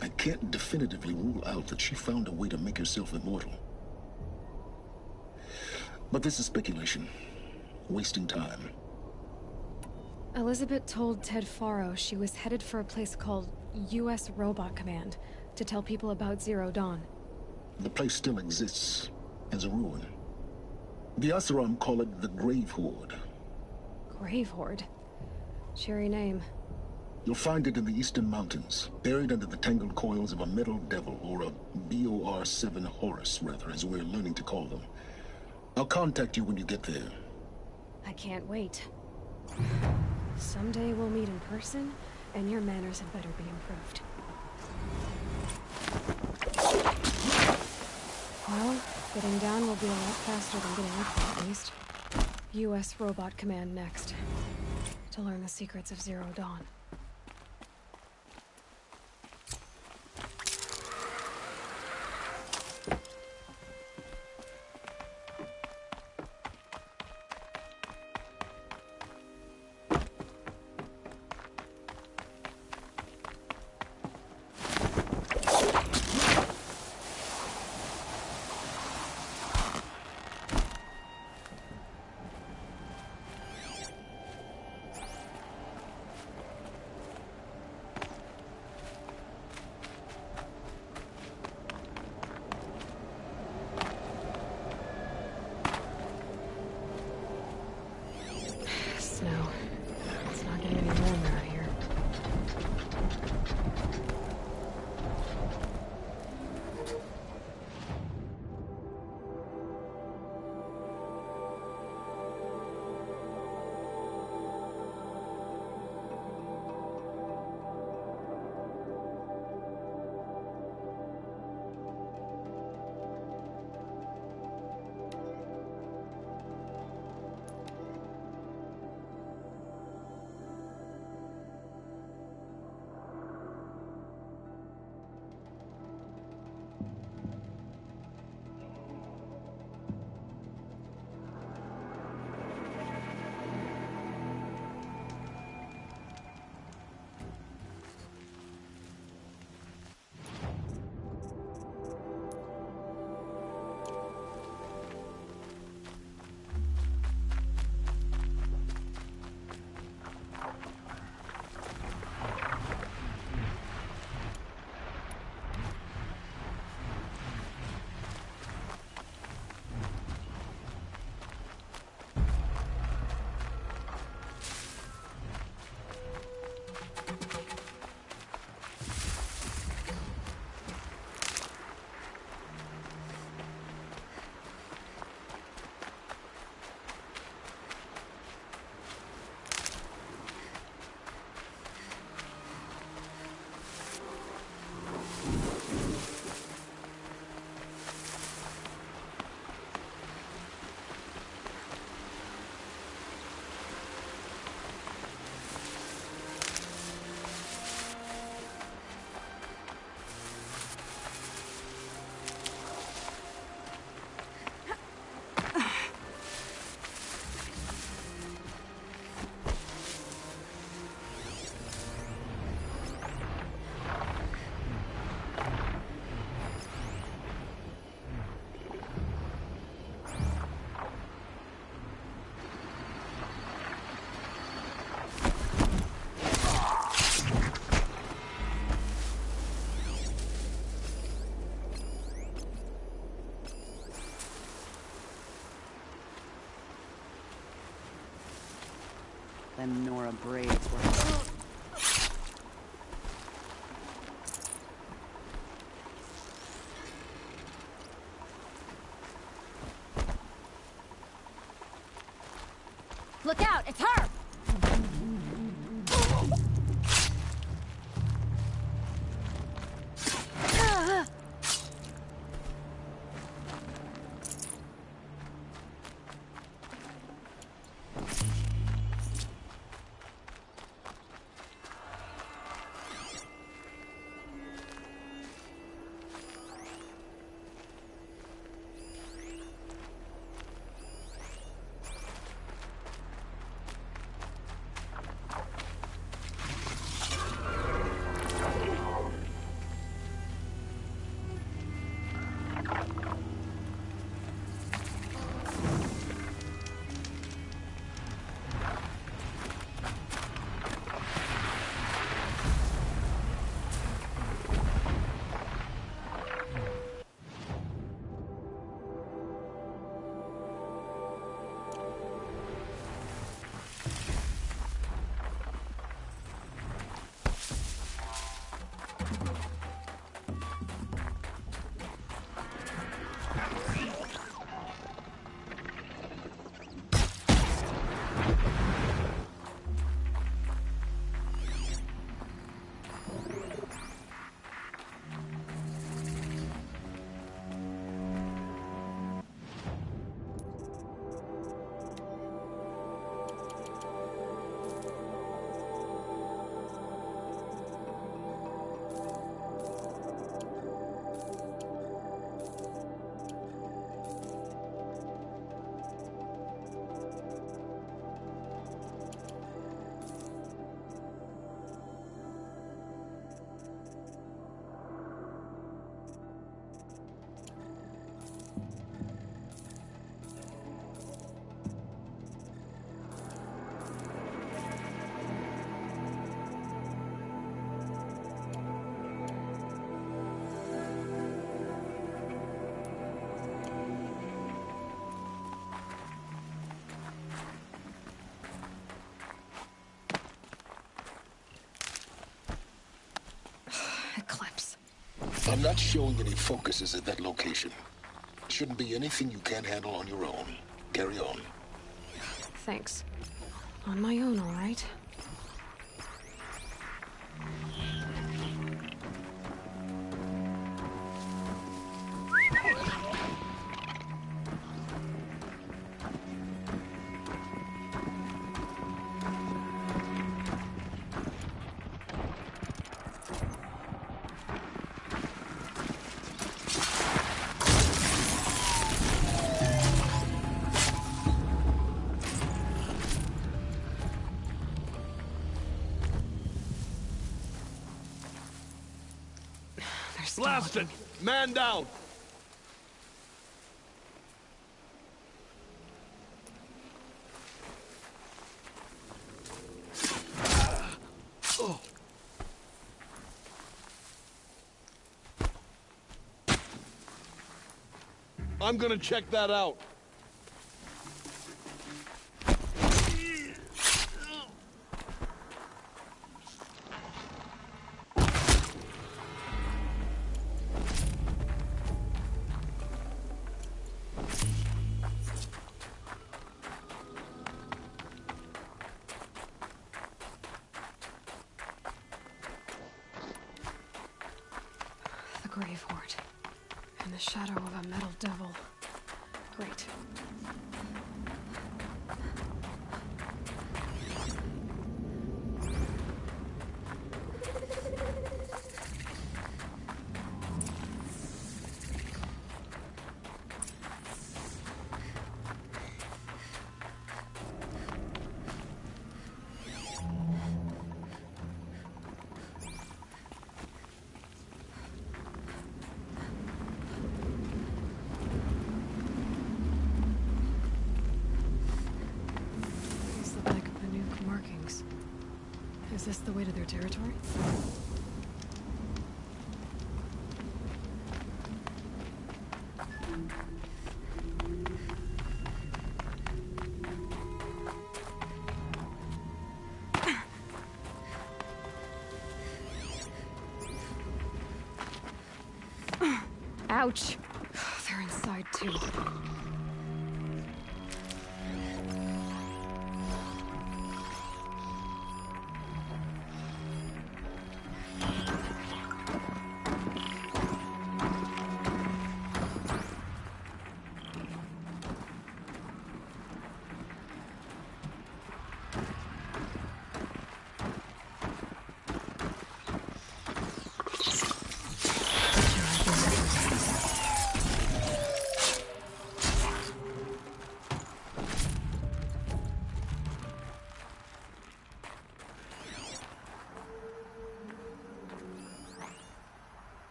I can't definitively rule out that she found a way to make herself immortal. But this is speculation. Wasting time. Elizabeth told Ted Faro she was headed for a place called U.S. Robot Command to tell people about Zero Dawn. The place still exists as a ruin. The Oseram call it the Grave Horde. Grave Horde? Cheery name. You'll find it in the Eastern Mountains, buried under the tangled coils of a Metal Devil, or a BOR-7 Horus, rather, as we're learning to call them. I'll contact you when you get there. I can't wait. Someday we'll meet in person, and your manners had better be improved. Well, getting down will be a lot faster than getting up, at least. U.S. Robot Command next. To learn the secrets of Zero Dawn. Them Nora braids were... Look out! It's her! I'm not showing any focuses at that location. Shouldn't be anything you can't handle on your own. Carry on. Thanks. On my own, all right? Blasted! Man down! I'm gonna check that out. Grave hoard. In the shadow of a metal devil. Great. Is this the way to their territory? Ouch. They're inside, too.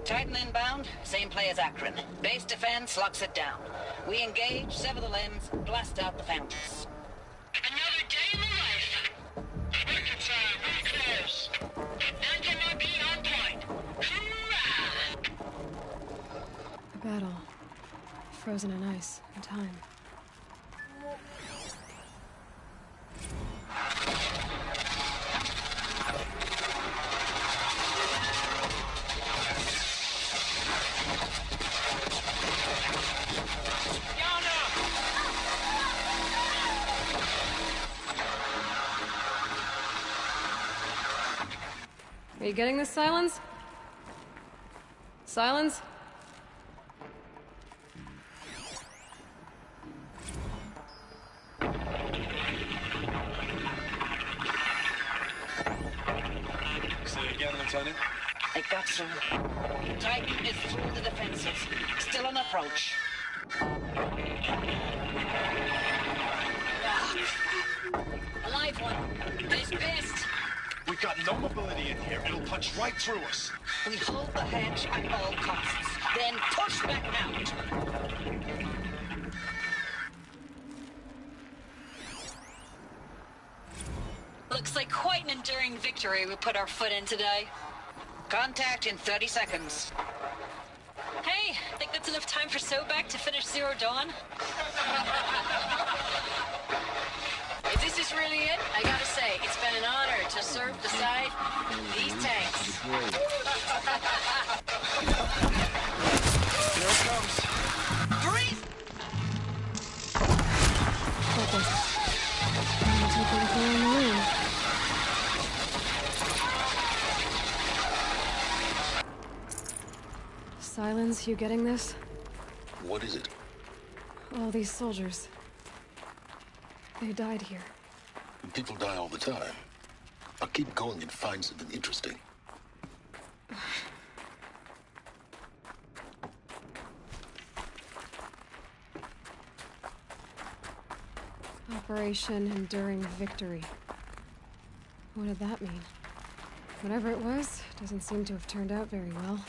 Titan inbound, same play as Akron. Base defense locks it down. We engage, sever the limbs, blast out the fountains. Another day in the life. Reconcile, very close. Anti-MRP on point. Hoorah! A battle. Frozen in ice and time. Are you getting this, Silence? Silence? Say again, Lieutenant. I got you. Titan is through the defenses. Still on approach. A live one. He's pissed. We've got no mobility in here. It'll punch right through us. We hold the hedge at all costs, then push back out. Looks like quite an enduring victory we put our foot in today. Contact in 30 seconds. Hey, think that's enough time for Sobek to finish Zero Dawn? If this is really it, I gotta say, it's been an honor to serve beside these tanks. Here it comes. Breathe! Focus. I'm taking a in the room. Silence, you getting this? What is it? All these soldiers. They died here. People die all the time. I'll keep going and find something interesting. Operation Enduring Victory. What did that mean? Whatever it was, doesn't seem to have turned out very well.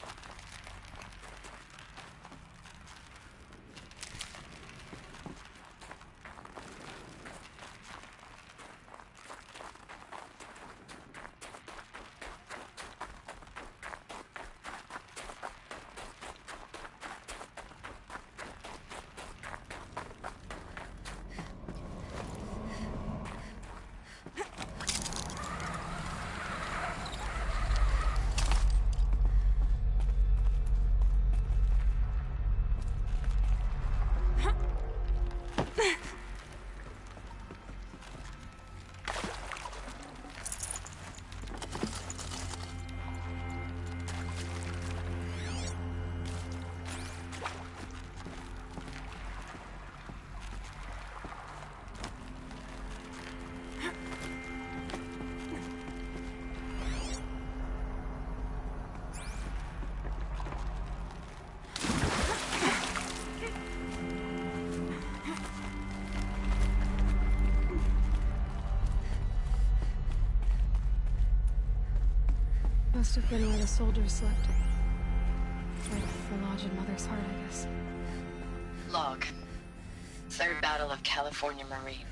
Must have been where the soldiers slept. Like the lodge in Mother's Heart, I guess. Log. Third Battle of California Marine.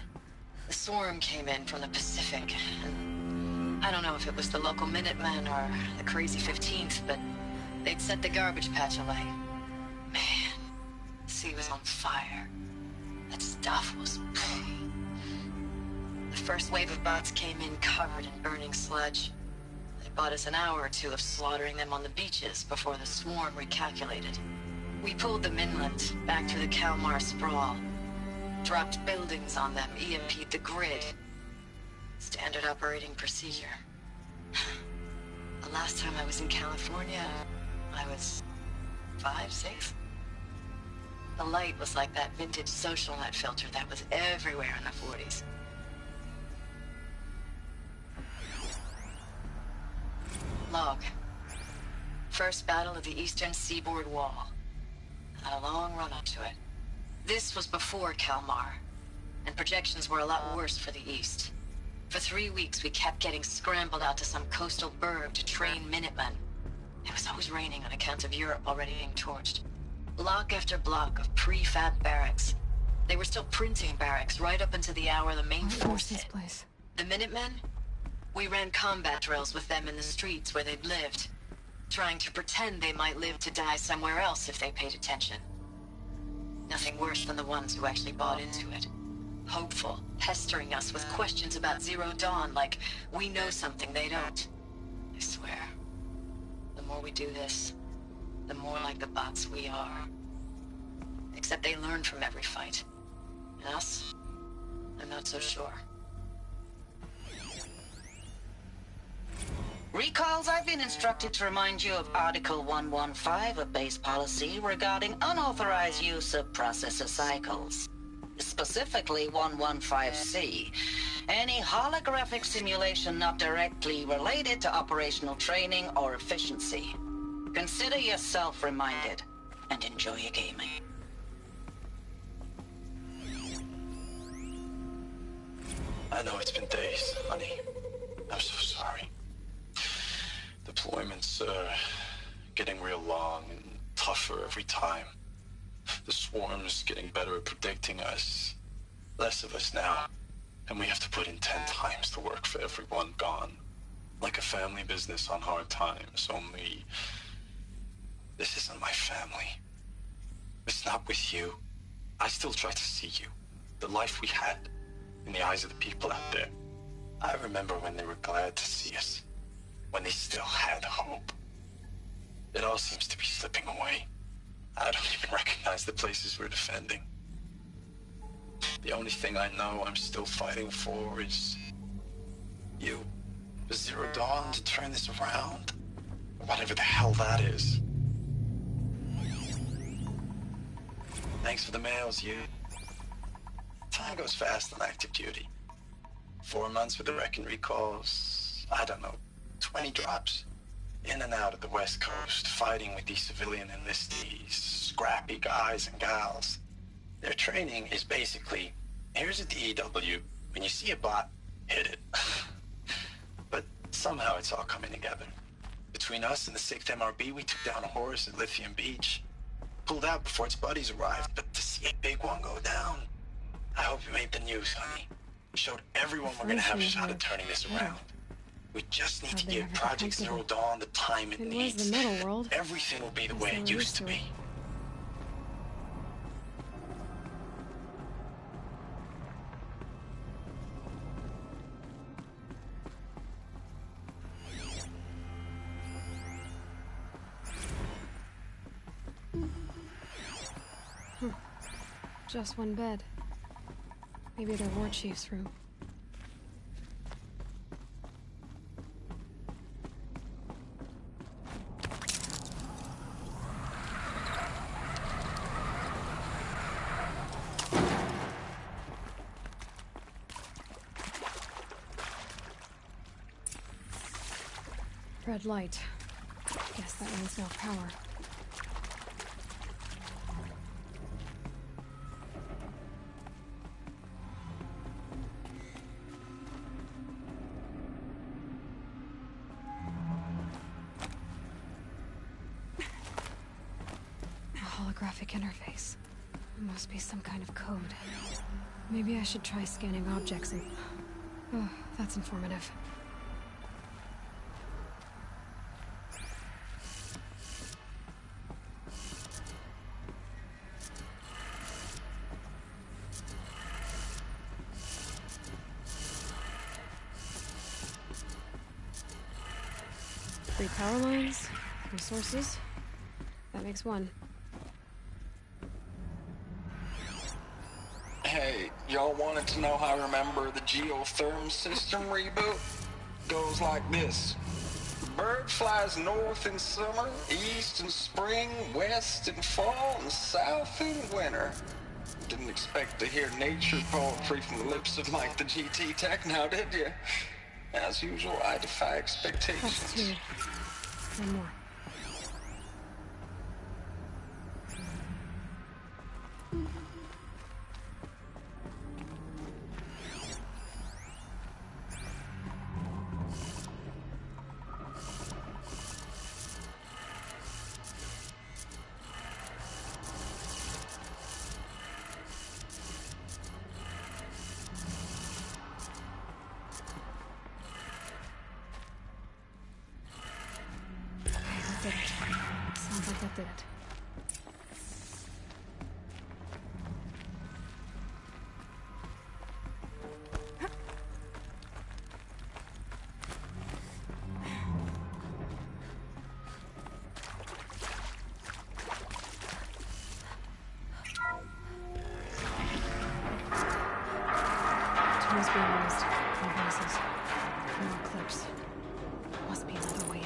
The swarm came in from the Pacific, and I don't know if it was the local Minutemen or the crazy 15th, but they'd set the garbage patch away. Man, the sea was on fire. That stuff was... The first wave of bots came in covered in burning sludge. They bought us an hour or two of slaughtering them on the beaches before the swarm recalculated. We pulled them inland, back through the Kalmar sprawl. Dropped buildings on them, EMP'd the grid. Standard operating procedure. The last time I was in California, I was 5, 6? The light was like that vintage social net filter that was everywhere in the 40s. Log. First battle of the eastern seaboard wall. Had a long run up to it. This was before Kalmar, and projections were a lot worse for the east. For 3 weeks, we kept getting scrambled out to some coastal burg to train Minutemen. It was always raining on account of Europe already being torched. Block after block of prefab barracks. They were still printing barracks right up until the hour the main force hit. The Minutemen? We ran combat drills with them in the streets where they'd lived, trying to pretend they might live to die somewhere else if they paid attention. Nothing worse than the ones who actually bought into it. Hopeful, pestering us with questions about Zero Dawn like we know something they don't. I swear, the more we do this, the more like the bots we are. Except they learn from every fight. And us? I'm not so sure. Recalls, I've been instructed to remind you of Article 115 of base policy regarding unauthorized use of processor cycles. Specifically 115C. Any holographic simulation not directly related to operational training or efficiency. Consider yourself reminded, and enjoy your gaming. I know it's been days, honey. I'm so sorry. Deployments are getting real long and tougher every time. The swarm's getting better at predicting us. Less of us now, and we have to put in 10 times the work for everyone gone. Like a family business on hard times, only... this isn't my family. It's not with you. I still try to see you. The life we had, in the eyes of the people out there. I remember when they were glad to see us. When they still had hope. It all seems to be slipping away. I don't even recognize the places we're defending. The only thing I know I'm still fighting for is... you. Zero Dawn to turn this around. Whatever the hell that is. Thanks for the mails, you. Time goes fast on active duty. 4 months with the Reckon recalls, I don't know, 20 drops. In and out of the West Coast, fighting with these civilian enlistees, scrappy guys and gals. Their training is basically, here's a DEW, when you see a bot, hit it. But somehow it's all coming together. Between us and the 6th MRB, we took down a horse at Lithium Beach. Pulled out before its buddies arrived, but to see a big one go down, I hope you made the news, honey. Showed everyone we're gonna have a shot at turning this around. We just need to give Project Zero Dawn the time it needs. The metal world. Everything will be the way it used to be. Just one bed. Maybe their war chief's room. Red light. Guess that means no power. Holographic interface. It must be some kind of code. Maybe I should try scanning objects and... oh, that's informative. 3 power lines, 3 sources. That makes 1. Hey, y'all wanted to know how I remember the geotherm system reboot? Goes like this. Bird flies north in summer, east in spring, west in fall, and south in winter. Didn't expect to hear nature poetry from the lips of Mike the GT Tech now, did you? As usual, I defy expectations. That's 2. 1 more. Sounds like that did it. Tools being used. No voices. No clips. Must be another way in.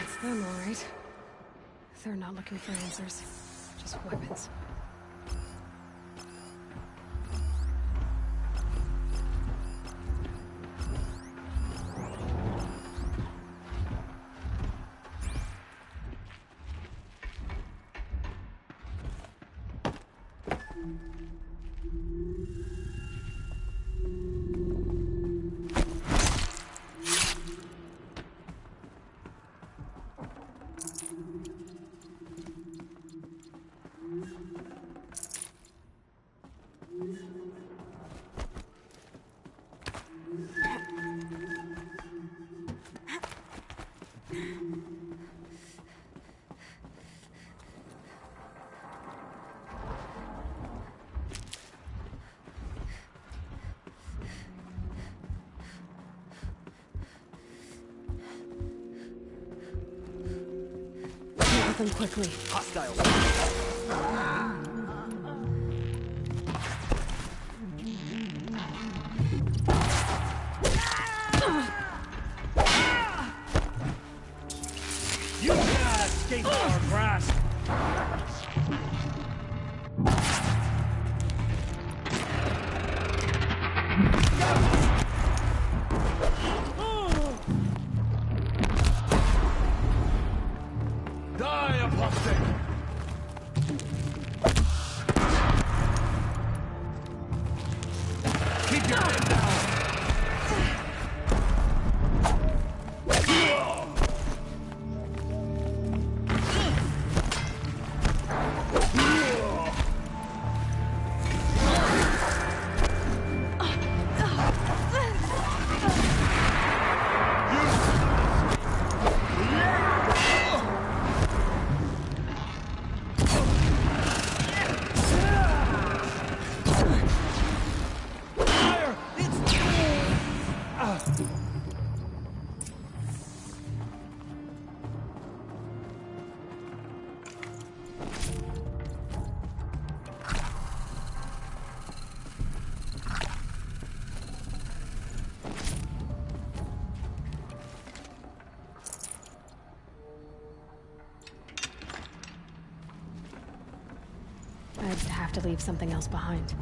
It's them, all right. They're not looking for answers, just weapons. Them quickly. Hostiles. You cannot escape our grasp. Die, apostate! Keep your head down! I'd have to leave something else behind.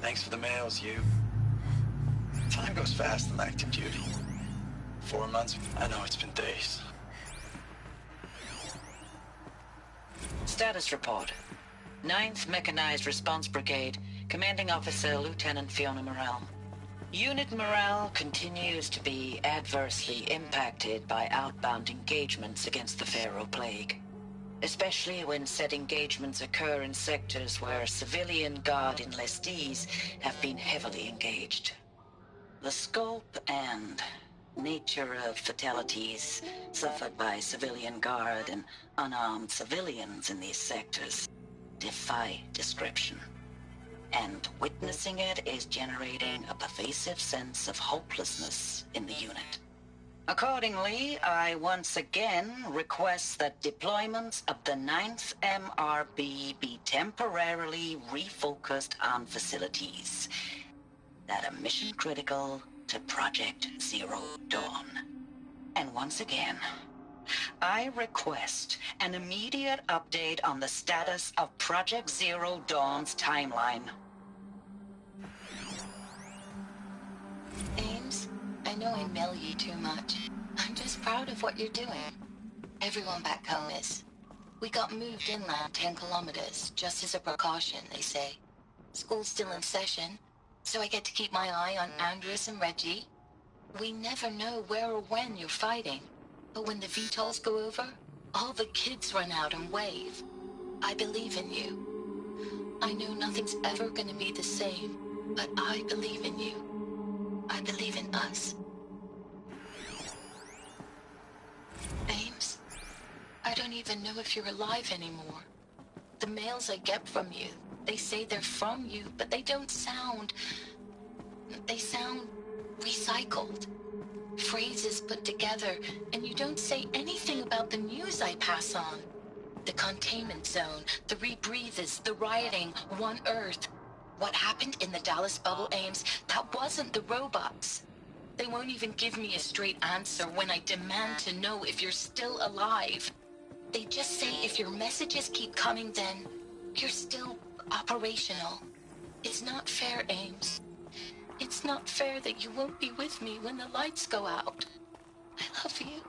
Thanks for the mails, you. Time goes fast in active duty. 4 months, I know it's been days. Status report. 9th Mechanized Response Brigade, Commanding Officer Lieutenant Fiona Morell. Unit morale continues to be adversely impacted by outbound engagements against the Pharaoh Plague, especially when said engagements occur in sectors where civilian guard enlistees have been heavily engaged. The scope and nature of fatalities suffered by civilian guard and unarmed civilians in these sectors defy description. And witnessing it is generating a pervasive sense of hopelessness in the unit. Accordingly, I once again request that deployments of the 9th MRB be temporarily refocused on facilities that are mission critical to Project Zero Dawn. And once again, I request an immediate update on the status of Project Zero Dawn's timeline. Ames, I know I mail you too much. I'm just proud of what you're doing. Everyone back home is. We got moved inland 10 kilometers, just as a precaution, they say. School's still in session, so I get to keep my eye on Andres and Reggie. We never know where or when you're fighting, but when the VTOLs go over, all the kids run out and wave. I believe in you. I know nothing's ever gonna be the same, but I believe in you. I believe in us. Ames, I don't even know if you're alive anymore. The mails I get from you, they say they're from you, but they don't sound... They sound recycled. Phrases put together, and you don't say anything about the news I pass on. The containment zone, the rebreathers, the rioting, One Earth. What happened in the Dallas bubble, Ames, that wasn't the robots. They won't even give me a straight answer when I demand to know if you're still alive. They just say if your messages keep coming, then you're still operational. It's not fair, Ames. It's not fair that you won't be with me when the lights go out. I love you.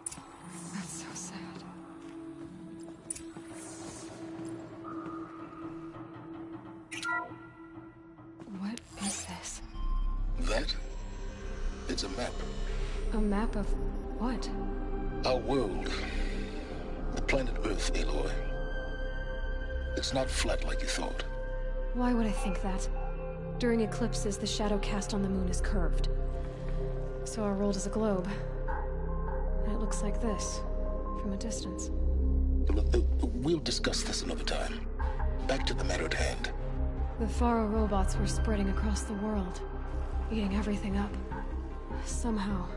That's so sad. What is this? That? It's a map. A map of what? Our world. The planet Earth, Aloy. It's not flat like you thought. Why would I think that? During eclipses, the shadow cast on the moon is curved. So our world is a globe. And it looks like this, from a distance. We'll discuss this another time. Back to the matter at hand. The Faro robots were spreading across the world, eating everything up. Somehow,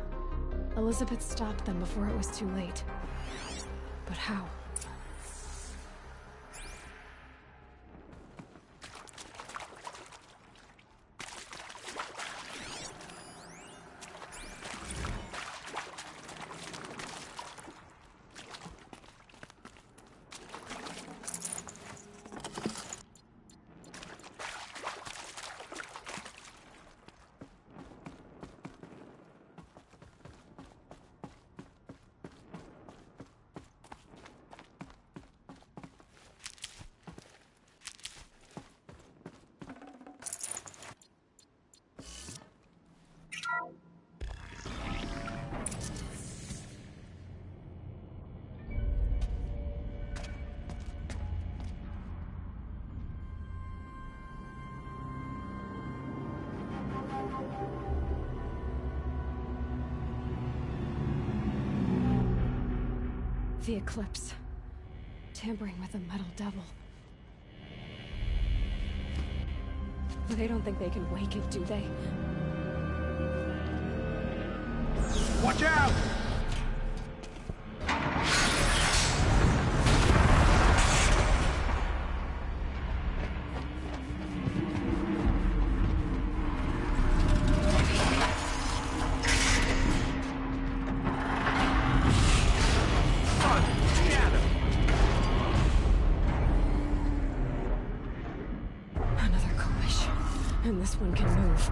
Elizabeth stopped them before it was too late. But how? The eclipse. Tampering with the metal devil. They don't think they can wake it, do they? Watch out! Another collision. and this one can move.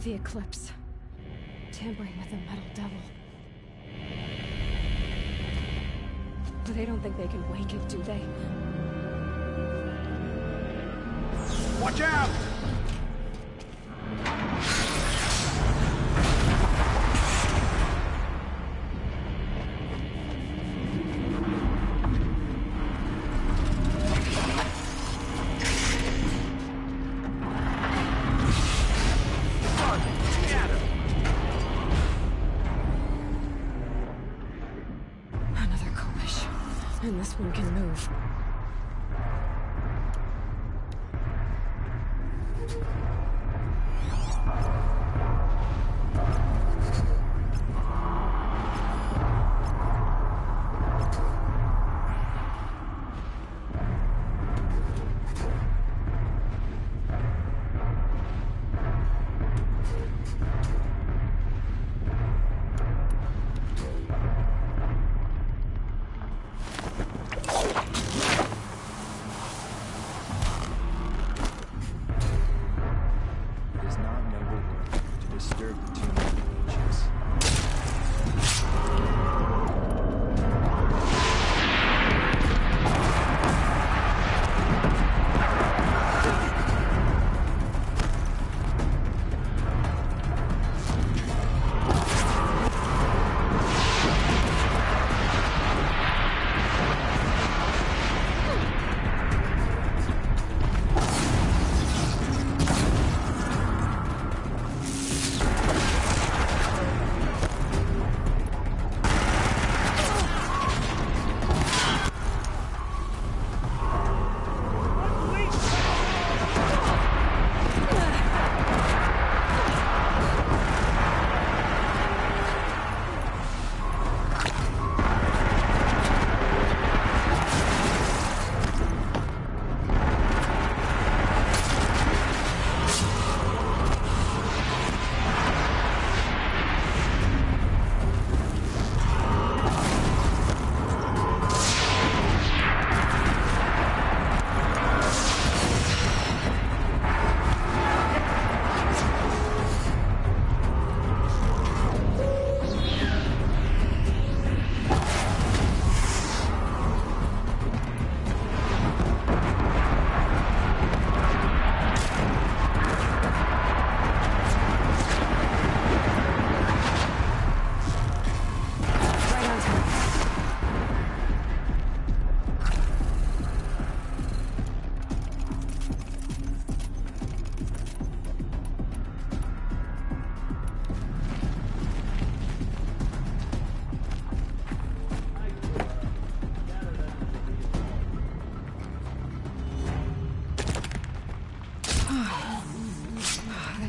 The Eclipse. Tampering with the Metal Devil. But they don't think they can wake it, do they? Watch out! And this one can move.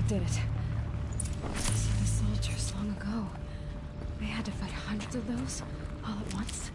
Did it. So the soldiers long ago, they had to fight hundreds of those all at once?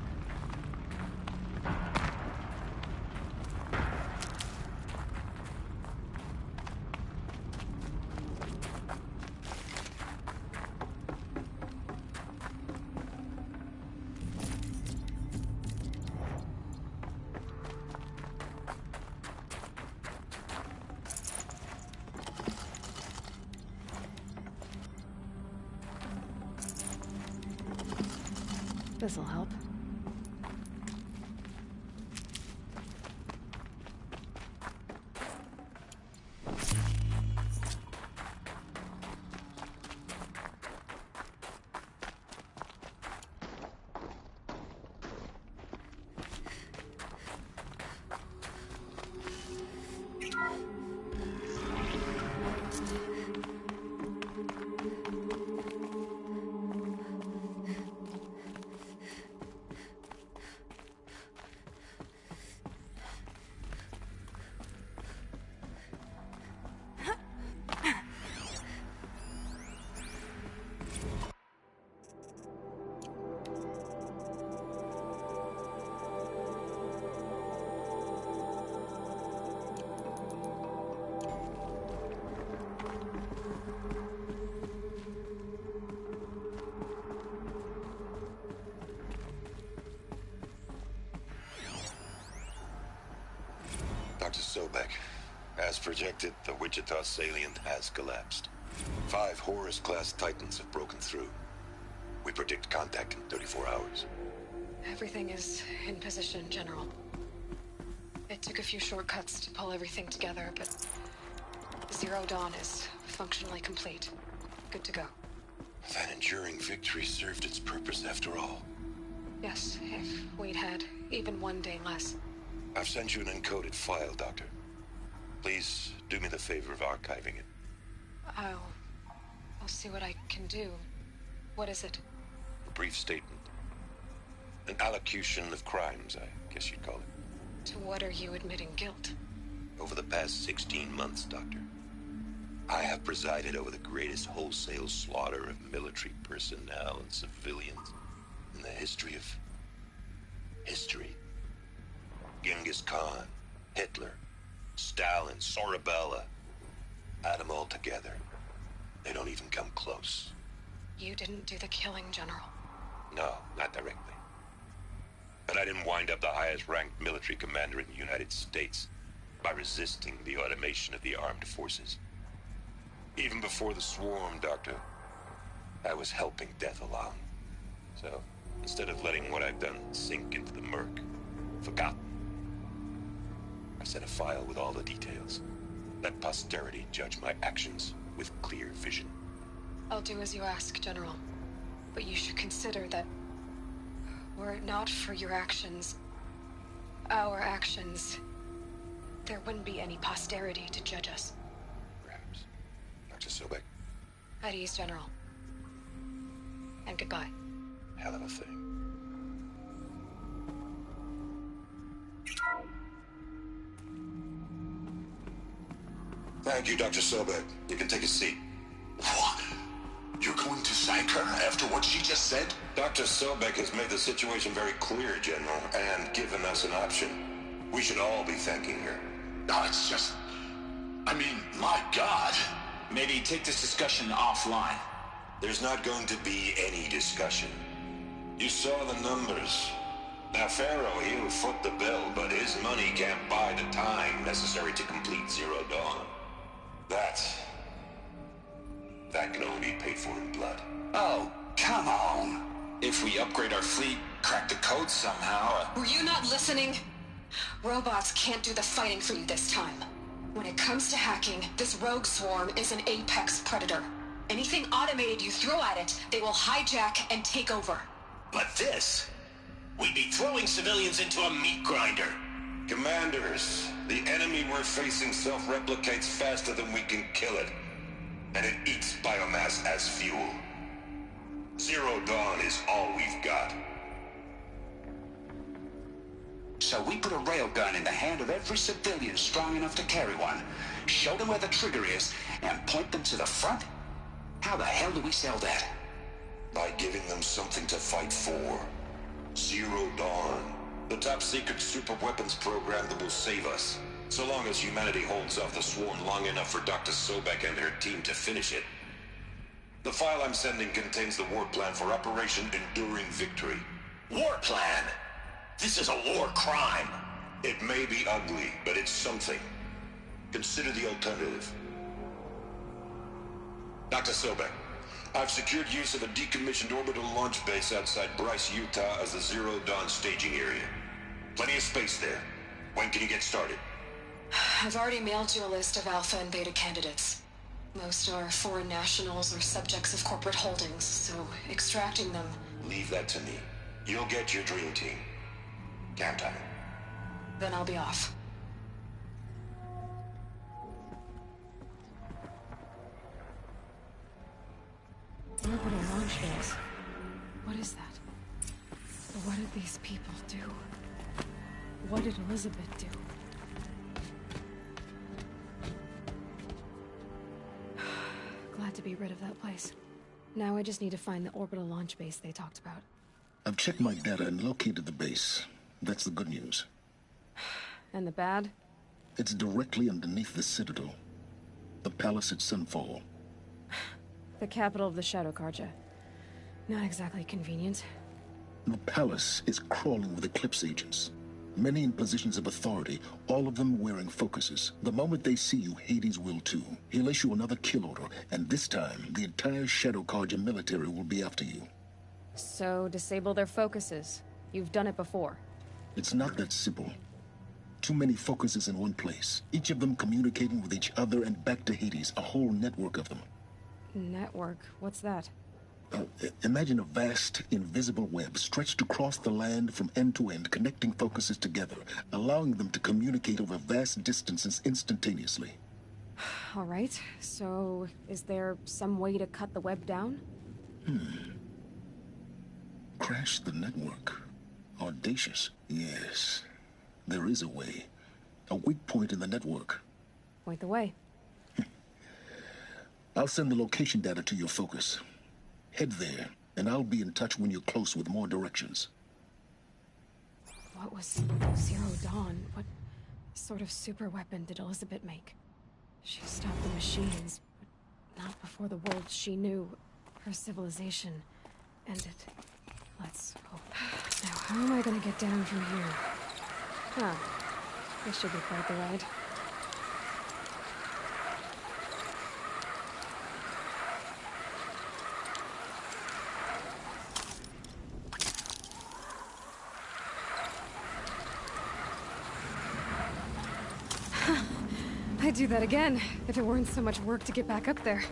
This'll help. Dr. Sobek, as projected, the Wichita salient has collapsed. 5 Horus-class Titans have broken through. We predict contact in 34 hours. Everything is in position, General. It took a few shortcuts to pull everything together, but Zero Dawn is functionally complete. Good to go. That enduring victory served its purpose after all. Yes, if we'd had even one day less. I've sent you an encoded file, Doctor. Please do me the favor of archiving it. I'll see what I can do. What is it? A brief statement. An allocution of crimes, I guess you'd call it. To what are you admitting guilt? Over the past 16 months, Doctor, I have presided over the greatest wholesale slaughter of military personnel and civilians in the history of history. Genghis Khan, Hitler, Stalin, Sorabella. Add them all together. They don't even come close. You didn't do the killing, General. No, not directly. But I didn't wind up the highest-ranked military commander in the United States by resisting the automation of the armed forces. Even before the swarm, Doctor, I was helping death along. So, instead of letting what I've done sink into the murk, forgotten, I sent a file with all the details. Let posterity judge my actions with clear vision. I'll do as you ask, General. But you should consider that were it not for your actions, our actions, there wouldn't be any posterity to judge us. Perhaps. Dr. Sobek. At ease, General. And goodbye. Hell of a thing. Thank you, Dr. Sobek. You can take a seat. What? You're going to thank her after what she just said? Dr. Sobek has made the situation very clear, General, and given us an option. We should all be thanking her. No, it's just... I mean, my God. Maybe take this discussion offline. There's not going to be any discussion. You saw the numbers. Now, Pharaoh, he'll foot the bill, but his money can't buy the time necessary to complete Zero Dawn. That can only be paid for in blood. Oh, come on. If we upgrade our fleet, crack the code somehow... Were you not listening? Robots can't do the fighting for you this time. When it comes to hacking, this rogue swarm is an apex predator. Anything automated you throw at it, they will hijack and take over. But this... we'd be throwing civilians into a meat grinder. Commanders, the enemy we're facing self-replicates faster than we can kill it. And it eats biomass as fuel. Zero Dawn is all we've got. So we put a railgun in the hand of every civilian strong enough to carry one, show them where the trigger is, and point them to the front? How the hell do we sell that? By giving them something to fight for. Zero Dawn. The top-secret super-weapons program that will save us. So long as humanity holds off the swarm long enough for Dr. Sobek and her team to finish it. The file I'm sending contains the war plan for Operation Enduring Victory. War plan? This is a war crime. It may be ugly, but it's something. Consider the alternative. Dr. Sobek, I've secured use of a decommissioned orbital launch base outside Bryce, Utah as the Zero Dawn staging area. Plenty of space there. When can you get started? I've already mailed you a list of Alpha and Beta candidates. Most are foreign nationals or subjects of corporate holdings, so extracting them... Leave that to me. You'll get your dream team. Count on it. Then I'll be off. Orbital launch base. What is that? What did these people do? What did Elizabeth do? Glad to be rid of that place. Now I just need to find the orbital launch base they talked about. I've checked my data and located the base. That's the good news. And the bad? It's directly underneath the Citadel. The palace at Sunfall. The capital of the Shadow Carja. Not exactly convenient. The palace is crawling with Eclipse agents. Many in positions of authority, all of them wearing focuses. The moment they see you, Hades will too. He'll issue another kill order, and this time, the entire Shadow Carja military will be after you. So, disable their focuses. You've done it before. It's not that simple. Too many focuses in one place, each of them communicating with each other and back to Hades, a whole network of them. Network? What's that? Imagine a vast, invisible web stretched across the land from end to end, connecting focuses together, allowing them to communicate over vast distances instantaneously. All right, so is there some way to cut the web down? Crash the network. Audacious. Yes, there is a way. A weak point in the network. Point the way. I'll send the location data to your focus. Head there, and I'll be in touch when you're close with more directions. What was Zero Dawn? What sort of super weapon did Elizabeth make? She stopped the machines, but not before the world she knew, her civilization, ended. Let's hope. Now, how am I gonna get down from here? Huh. This should be quite the ride. I'd do that again, if it weren't so much work to get back up there.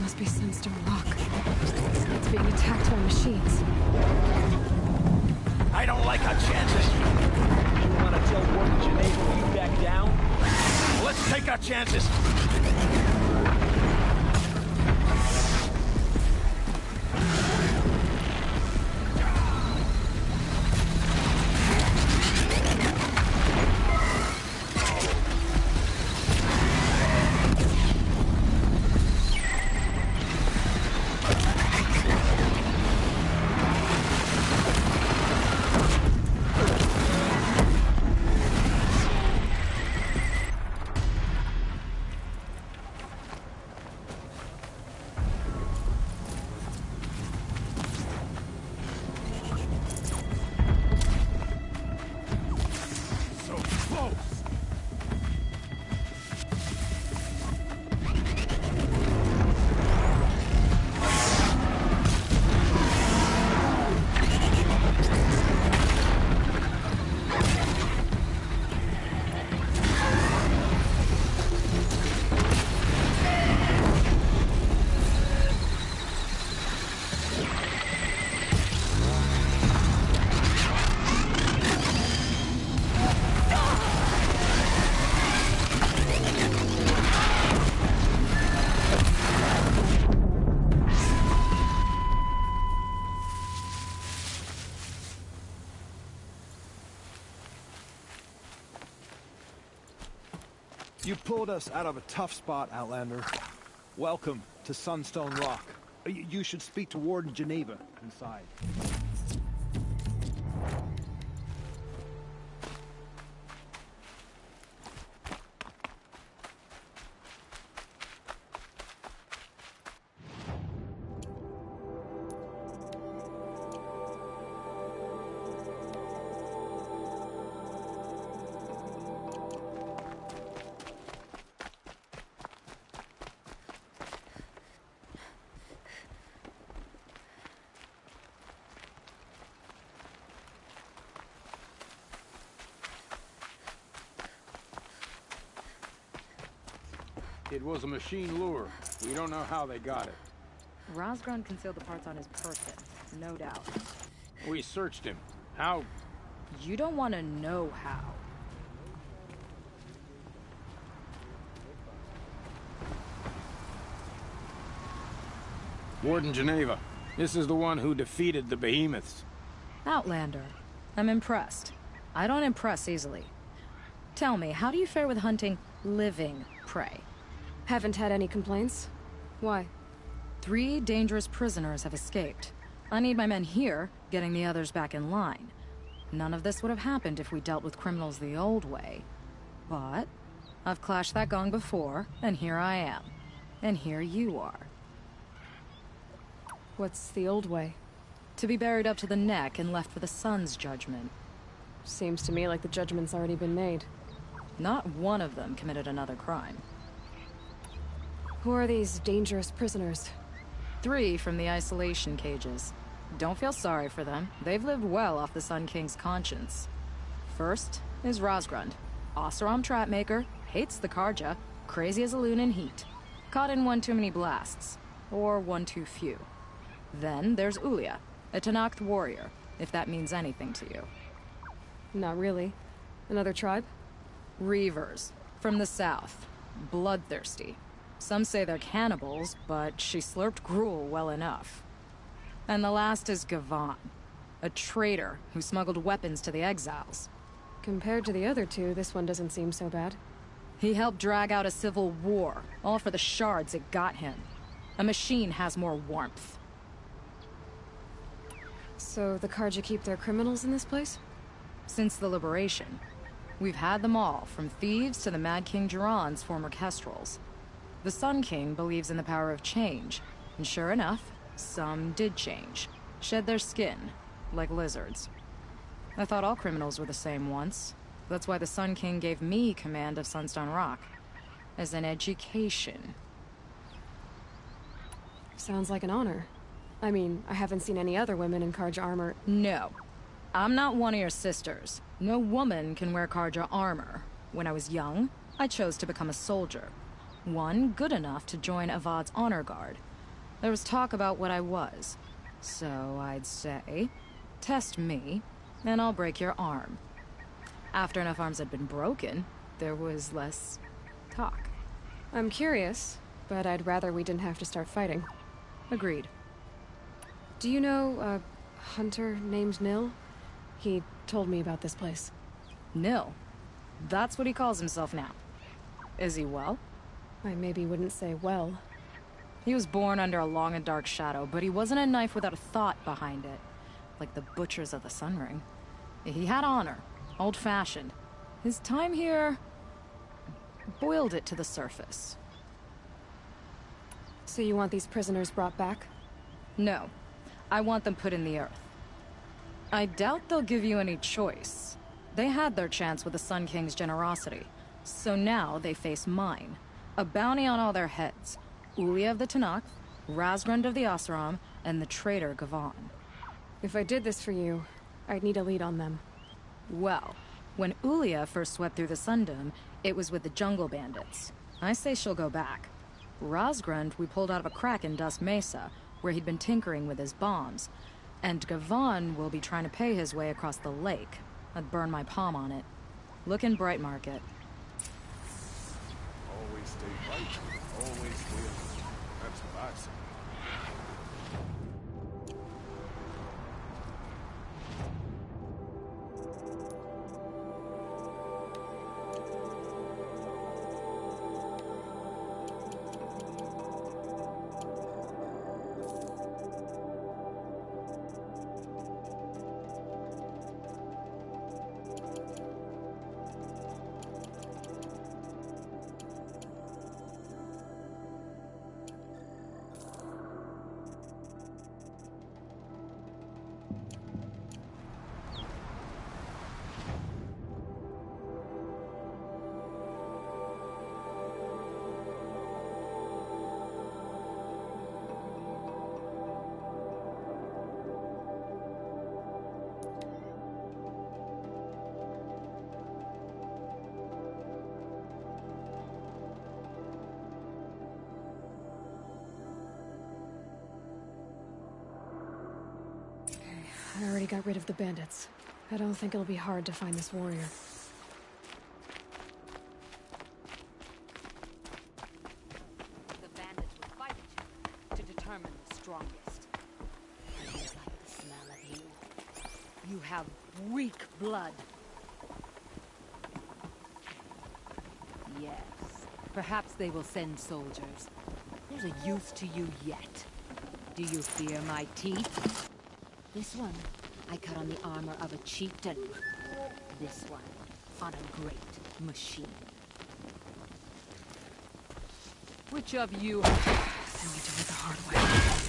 Must be Sunstone Rock. It's being attacked by machines. I don't like our chances. You want to tell Warden Geneva we back down? Let's take our chances. You pulled us out of a tough spot, Outlander. Welcome to Sunstone Rock. You should speak to Warden Geneva inside. It was a machine lure. We don't know how they got it. Rosgrund concealed the parts on his person, no doubt. We searched him. How? You don't want to know how. Warden Geneva. This is the one who defeated the behemoths. Outlander. I'm impressed. I don't impress easily. Tell me, how do you fare with hunting living prey? Haven't had any complaints. Why? 3 dangerous prisoners have escaped. I need my men here, getting the others back in line. None of this would have happened if we dealt with criminals the old way. But I've clashed that gong before, and here I am. And here you are. What's the old way? To be buried up to the neck and left for the sun's judgment. Seems to me like the judgment's already been made. Not one of them committed another crime. Who are these dangerous prisoners? 3 from the isolation cages. Don't feel sorry for them. They've lived well off the Sun King's conscience. First is Rosgrund. Oseram Trapmaker, hates the Karja, crazy as a loon in heat. Caught in one too many blasts. Or one too few. Then there's Ulia, a Tenakth warrior, if that means anything to you. Not really. Another tribe? Reavers, from the south. Bloodthirsty. Some say they're cannibals, but she slurped gruel well enough. And the last is Gavan, a traitor who smuggled weapons to the exiles. Compared to the other 2, this one doesn't seem so bad. He helped drag out a civil war, all for the shards it got him. A machine has more warmth. So the Karja keep their criminals in this place? Since the liberation. We've had them all, from thieves to the Mad King Jiran's former kestrels. The Sun King believes in the power of change, and sure enough, some did change. Shed their skin, like lizards. I thought all criminals were the same once. That's why the Sun King gave me command of Sunstone Rock. As an education. Sounds like an honor. I mean, I haven't seen any other women in Karja armor. No. I'm not one of your sisters. No woman can wear Karja armor. When I was young, I chose to become a soldier. One good enough to join Avad's honor guard. There was talk about what I was. So I'd say, test me, and I'll break your arm. After enough arms had been broken, there was less talk. I'm curious, but I'd rather we didn't have to start fighting. Agreed. Do you know a hunter named Nil? He told me about this place. Nil? That's what he calls himself now. Is he well? I maybe wouldn't say well. He was born under a long and dark shadow, but he wasn't a knife without a thought behind it. Like the butchers of the Sun Ring. He had honor, old-fashioned. His time here boiled it to the surface. So you want these prisoners brought back? No. I want them put in the earth. I doubt they'll give you any choice. They had their chance with the Sun King's generosity. So now they face mine. A bounty on all their heads. Ulia of the Tenakth, Razgrund of the Oseram, and the traitor Gavan. If I did this for you, I'd need a lead on them. Well, when Ulia first swept through the Sundom, it was with the jungle bandits. I say she'll go back. Razgrund we pulled out of a crack in Dusk Mesa, where he'd been tinkering with his bombs. And Gavan will be trying to pay his way across the lake. I'd burn my palm on it. Look in Bright Market. Always stay right. Always stay alert. That's what I say. I already got rid of the bandits. I don't think it'll be hard to find this warrior. The bandits will fight each other to determine the strongest. I dislike the smell of you. You have weak blood. Yes, perhaps they will send soldiers. There's a use to you yet. Do you fear my teeth? This one, I cut on the armor of a chieftain. This one, on a great machine. Which of you... I need to do it the hard way.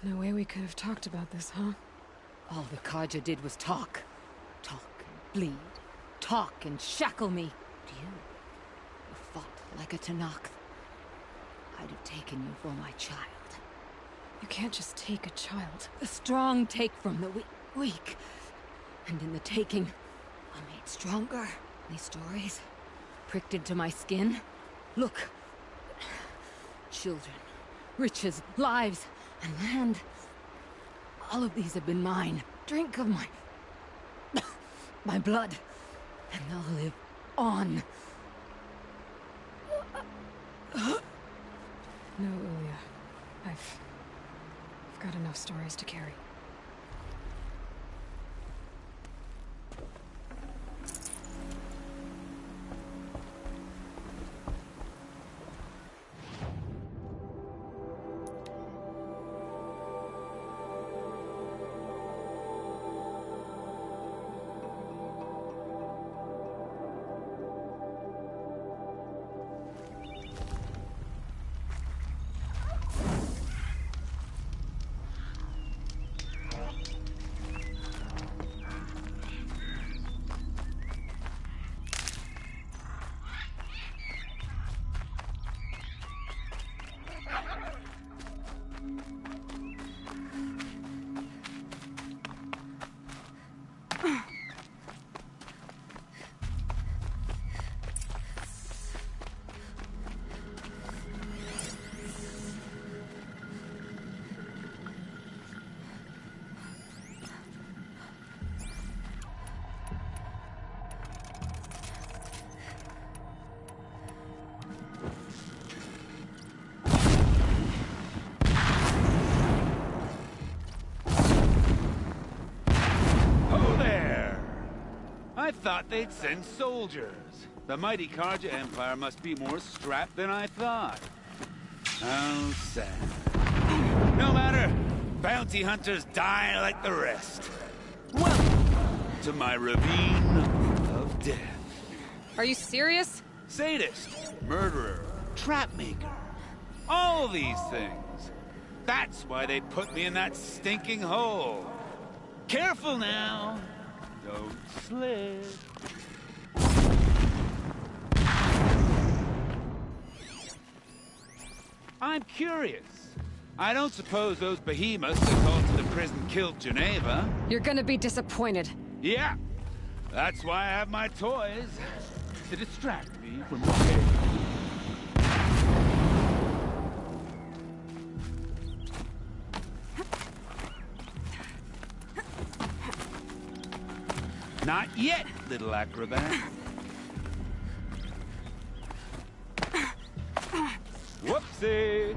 No way we could have talked about this, huh? All the Kaja did was talk. Talk and bleed. Talk and shackle me. You fought like a Tenakth. I'd have taken you for my child. You can't just take a child. The strong take from the weak. And in the taking, I'm made stronger. These stories, pricked into my skin. Look. Children, riches, lives, and land. All of these have been mine. Drink of my... my blood. And they'll live on. No, Ulia. I've got enough stories to carry. thought they'd send soldiers. The mighty Karja Empire must be more strapped than I thought. How sad. No matter. Bounty hunters die like the rest. Welcome to my ravine of death. Are you serious? Sadist, murderer, trapmaker. All these things. That's why they put me in that stinking hole. Careful now. Don't slip. I'm curious. I don't suppose those behemoths that called to the prison killed Geneva. You're gonna be disappointed. Yeah. That's why I have my toys. To distract me from the game. Not yet, little acrobat. Whoopsie!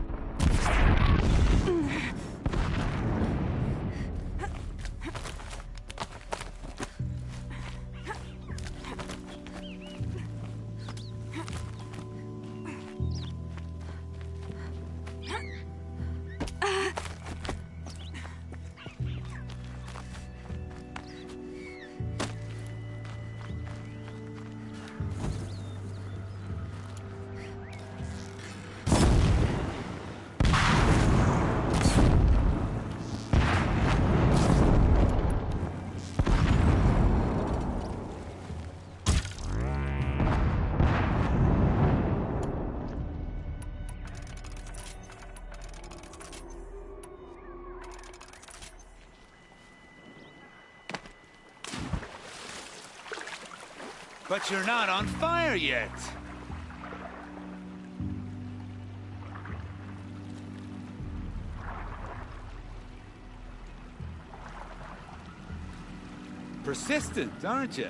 But you're not on fire yet. Persistent, aren't you?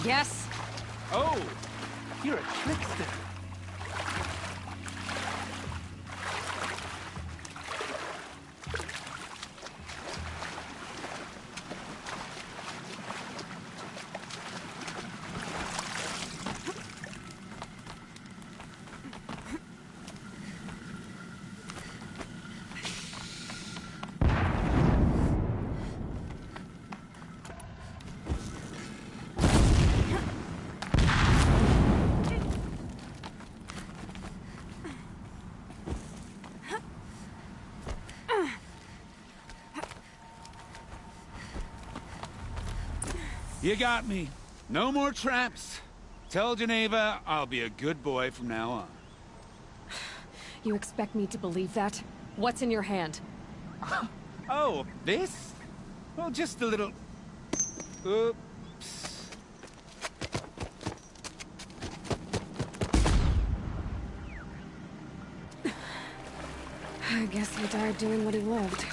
Yes? Oh, you're a trickster. You got me. No more traps. Tell Geneva I'll be a good boy from now on. You expect me to believe that? What's in your hand? Oh, this? Well, just a little... Oops. I guess he died doing what he loved.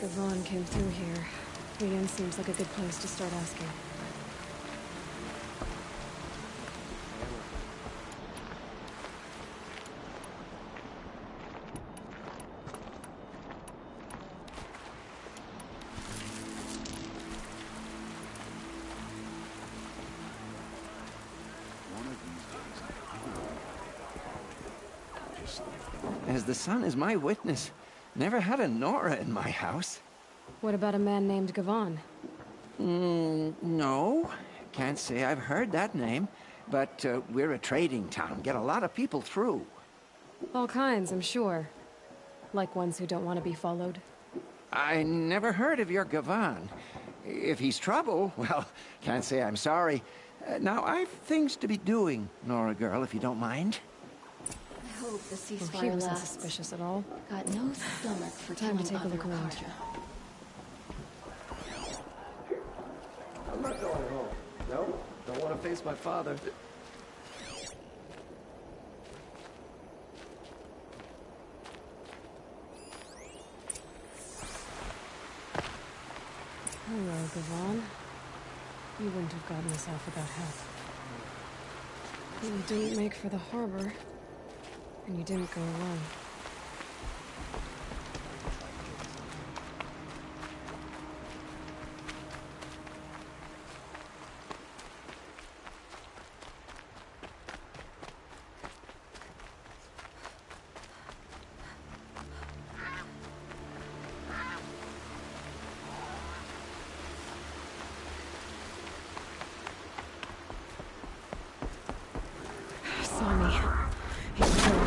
Gavon came through here. The inn seems like a good place to start asking. As the sun is my witness, never had a Nora in my house. What about a man named Gavon? No. Can't say I've heard that name. But we're a trading town. Get a lot of people through. All kinds, I'm sure. Like ones who don't want to be followed. I never heard of your Gavon. If he's trouble, well, can't say I'm sorry. Now, I've things to be doing, Nora girl, if you don't mind. I hope the He ceasefire wasn't lasts. suspicious at all. Got no stomach for Time to killing take a look other around. Carja. I'm not going home. No, don't want to face my father. Hello, Gavon. You wouldn't have gotten us off without help. You didn't make for the harbor, and you didn't go alone. Saw me. Here we go.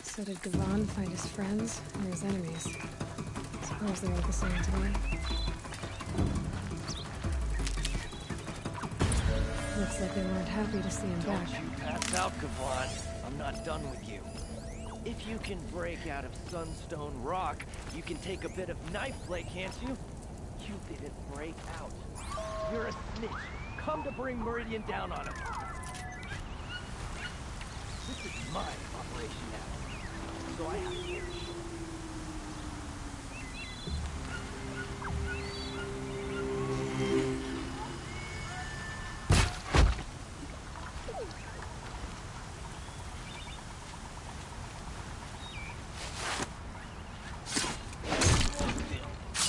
So did Gavon find his friends or his enemies? Suppose they were the same to me. Looks like they weren't happy to see him back. Don't you pass out, Gavon. I'm not done with you. If you can break out of Sunstone Rock, you can take a bit of knife blade, can't you? You didn't break out. You're a snitch. Come to bring Meridian down on him. This is my operation now, so I have to finish.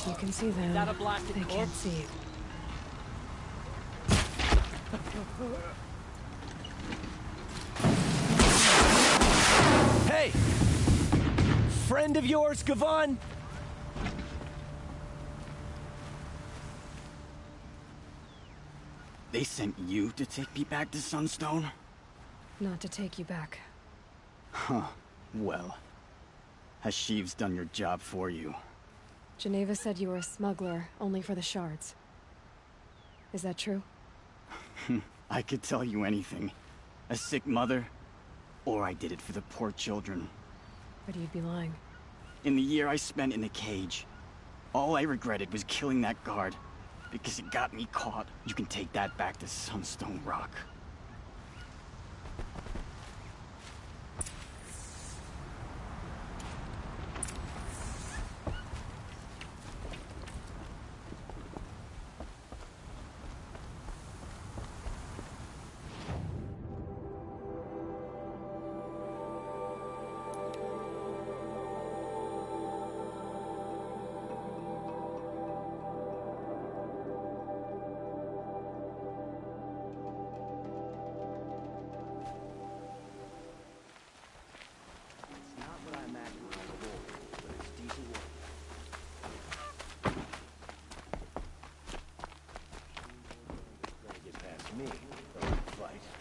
You can see them. that a blasted They can't corpse? see you. Hey! Friend of yours, Gavon? They sent you to take me back to Sunstone? Not to take you back. Huh. Well, has Sheeves done your job for you? Geneva said you were a smuggler, only for the shards. Is that true? I could tell you anything. A sick mother, or I did it for the poor children. But you'd be lying. In the year I spent in the cage, all I regretted was killing that guard, because it got me caught. You can take that back to Sunstone Rock.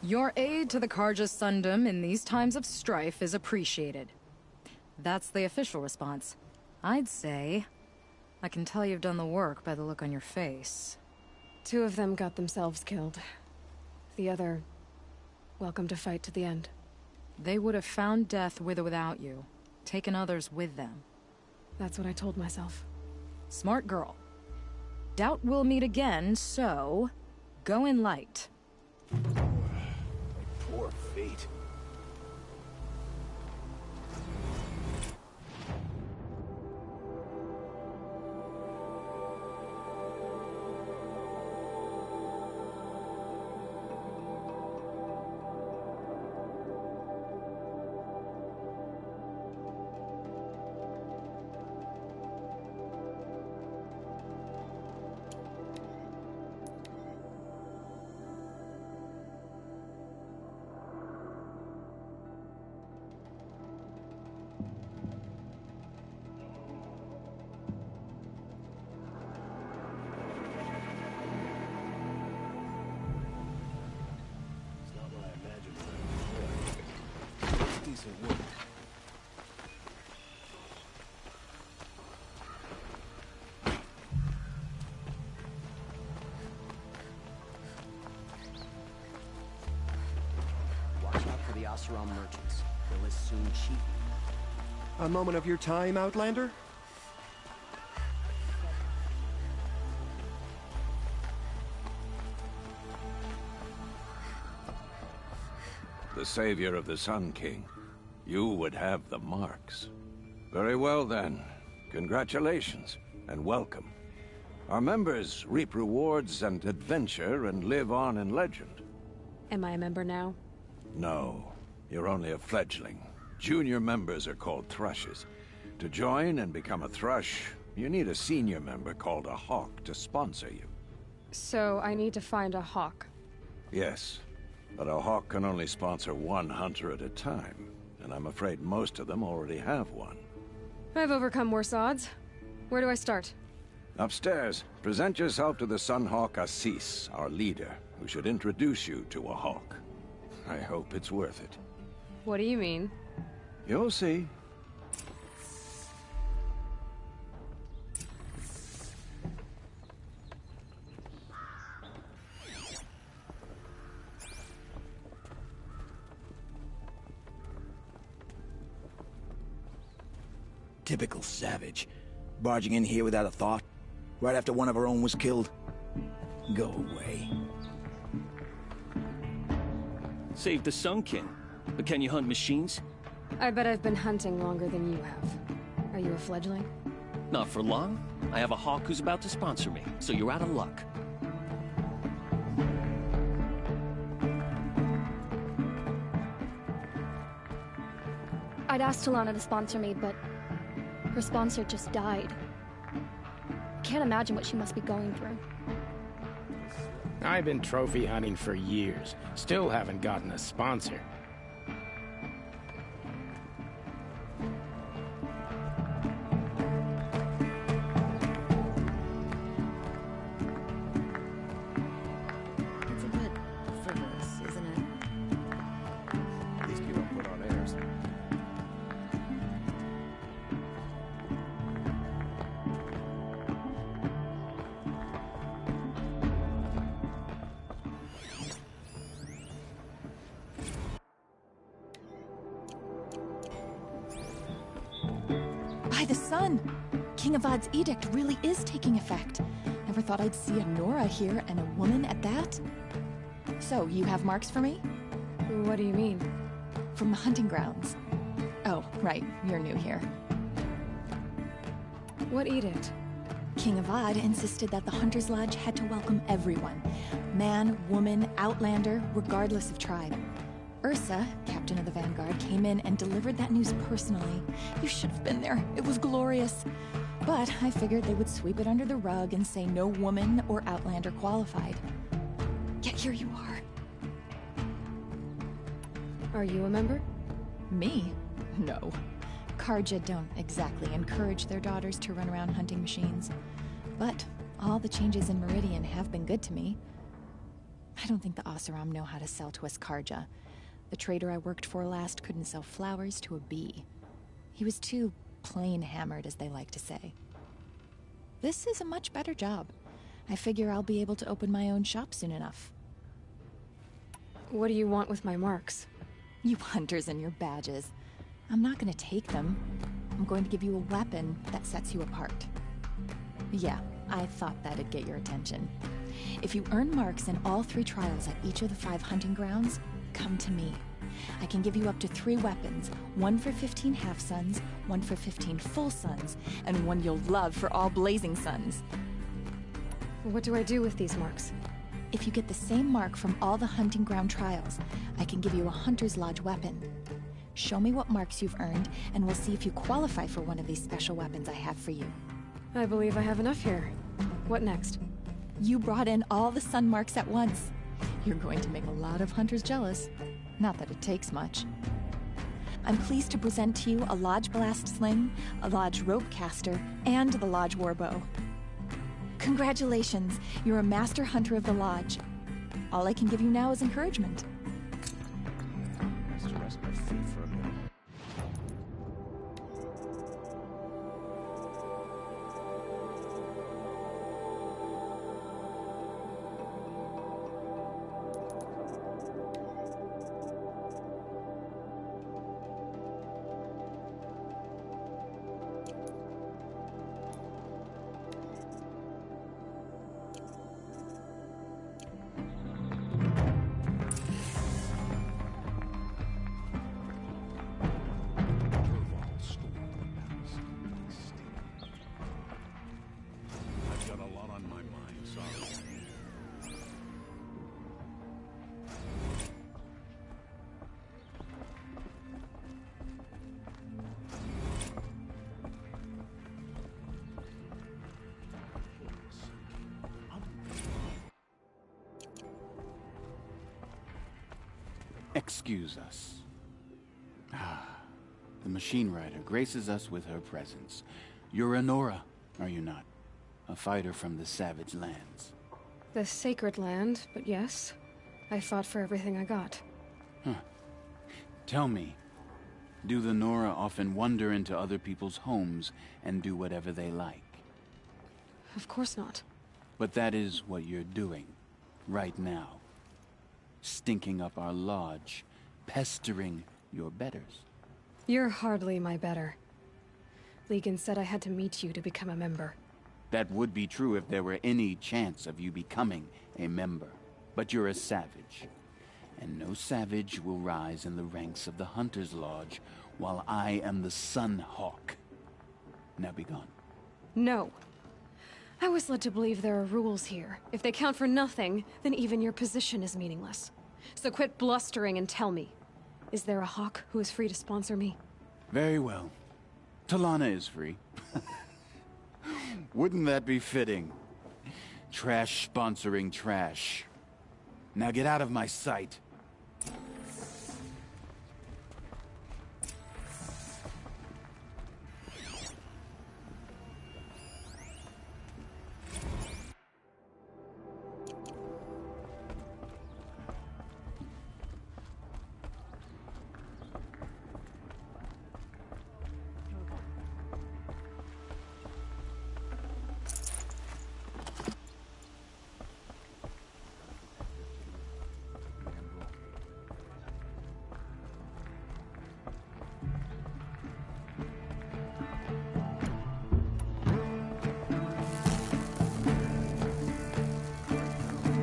Your aid to the Carja Sundom in these times of strife is appreciated. That's the official response. I'd say... I can tell you've done the work by the look on your face. 2 of them got themselves killed. The other... welcome to fight to the end. They would have found death with or without you. Taken others with them. That's what I told myself. Smart girl. Doubt we'll meet again, so... go in light. Poor fate. Decent work. Watch out for the Oseram merchants. They'll as soon cheat you. A moment of your time, Outlander? The savior of the Sun King. You would have the marks. Very well then. Congratulations, and welcome. Our members reap rewards and adventure and live on in legend. Am I a member now? No, you're only a fledgling. Junior members are called thrushes. To join and become a thrush, you need a senior member called a hawk to sponsor you. So I need to find a hawk. Yes, but a hawk can only sponsor one hunter at a time, and I'm afraid most of them already have one. I've overcome worse odds. Where do I start? Upstairs, present yourself to the Sunhawk Assis, our leader, who should introduce you to a hawk. I hope it's worth it. What do you mean? You'll see. Typical savage. Barging in here without a thought. Right after one of our own was killed. Go away. Saved the Sun King. But can you hunt machines? I bet I've been hunting longer than you have. Are you a fledgling? Not for long. I have a hawk who's about to sponsor me, so you're out of luck. I'd asked Talana to sponsor me, but her sponsor just died. Can't imagine what she must be going through. I've been trophy hunting for years. Still haven't gotten a sponsor. It's a bit frivolous, isn't it? At least you don't put on airs. By the sun! King Avad's edict really is taking effect. Never thought I'd see a Nora here, and a woman at that. So, you have marks for me? What do you mean? From the hunting grounds. Oh, right, you're new here. What edict? King Avad insisted that the Hunter's Lodge had to welcome everyone. Man, woman, outlander, regardless of tribe. Ursa, captain of the Vanguard, came in and delivered that news personally. You should have been there. It was glorious. But I figured they would sweep it under the rug and say no woman or outlander qualified. Yet here you are. Are you a member? Me? No. Carja don't exactly encourage their daughters to run around hunting machines. But all the changes in Meridian have been good to me. I don't think the Oseram know how to sell to us Karja. The trader I worked for last couldn't sell flowers to a bee. He was too plain hammered, as they like to say. This is a much better job. I figure I'll be able to open my own shop soon enough. What do you want with my marks? You hunters and your badges. I'm not gonna take them. I'm going to give you a weapon that sets you apart. Yeah, I thought that'd get your attention. If you earn marks in all 3 trials at each of the 5 hunting grounds, come to me. I can give you up to 3 weapons, 1 for 15 half-suns, 1 for 15 full suns, and 1 you'll love for all blazing suns. What do I do with these marks? If you get the same mark from all the hunting ground trials, I can give you a Hunter's Lodge weapon. Show me what marks you've earned, and we'll see if you qualify for one of these special weapons I have for you. I believe I have enough here. What next? You brought in all the sun marks at once. You're going to make a lot of hunters jealous. Not that it takes much. I'm pleased to present to you a Lodge Blast Sling, a Lodge Rope Caster, and the Lodge Warbow. Congratulations, you're a Master Hunter of the Lodge. All I can give you now is encouragement. Just rest my feet for a minute. Excuse us. The Machine Rider graces us with her presence. You're a Nora, are you not? A fighter from the Savage Lands. The Sacred Land, but yes. I fought for everything I got. Tell me, do the Nora often wander into other people's homes and do whatever they like? Of course not. But that is what you're doing, right now. Stinking up our lodge, pestering your betters. You're hardly my better. Legan said I had to meet you to become a member. That would be true if there were any chance of you becoming a member. But you're a savage. And no savage will rise in the ranks of the Hunter's Lodge while I am the Sun Hawk. Now be gone. No. I was led to believe there are rules here. If they count for nothing, then even your position is meaningless. So quit blustering and tell me. Is there a Hawk who is free to sponsor me? Very well. Talana is free. Wouldn't that be fitting? Trash sponsoring trash. Now get out of my sight.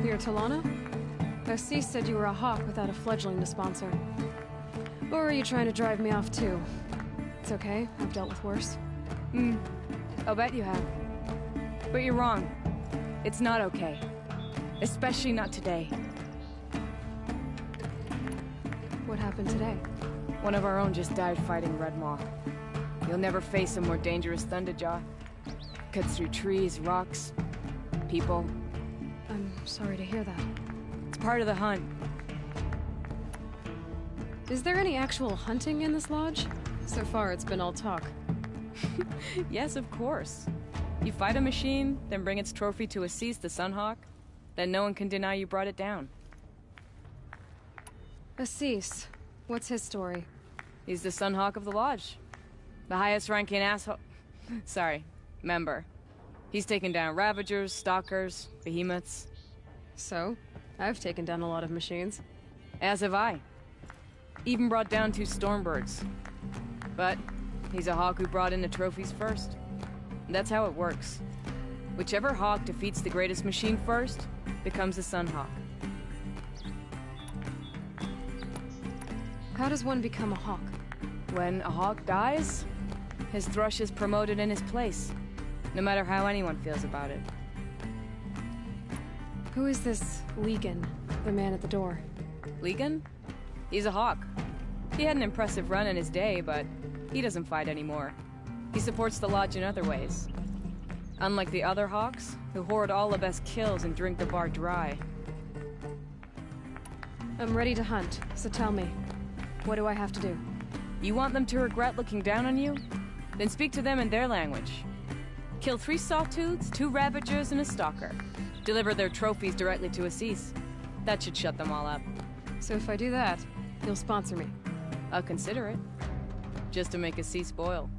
You're Talana? Osis said you were a Hawk without a fledgling to sponsor. Or are you trying to drive me off too? It's okay, I've dealt with worse. I'll bet you have. But you're wrong. It's not okay. Especially not today. What happened today? One of our own just died fighting Red Maw. You'll never face a more dangerous Thunderjaw. Cuts through trees, rocks, people. I'm sorry to hear that. It's part of the hunt. Is there any actual hunting in this lodge? So far, it's been all talk. Yes, of course. You fight a machine, then bring its trophy to Osis the Sunhawk, then no one can deny you brought it down. Assis. What's his story? He's the Sunhawk of the Lodge. The highest-ranking asshole... Sorry, member. He's taken down Ravagers, Stalkers, Behemoths. So? I've taken down a lot of machines. As have I. Even brought down 2 Stormbirds. But he's a Hawk who brought in the trophies first. That's how it works. Whichever Hawk defeats the greatest machine first, becomes a Sunhawk. How does one become a Hawk? When a Hawk dies, his Thrush is promoted in his place, no matter how anyone feels about it. Who is this Legan, the man at the door? Legan? He's a Hawk. He had an impressive run in his day, but he doesn't fight anymore. He supports the Lodge in other ways. Unlike the other Hawks, who hoard all the best kills and drink the bar dry. I'm ready to hunt, so tell me, what do I have to do? You want them to regret looking down on you? Then speak to them in their language. Kill 3 Sawtooths, 2 Ravagers, and a Stalker. Deliver their trophies directly to Assis. That should shut them all up. So if I do that, you'll sponsor me? I'll consider it. Just to make Assis spoil.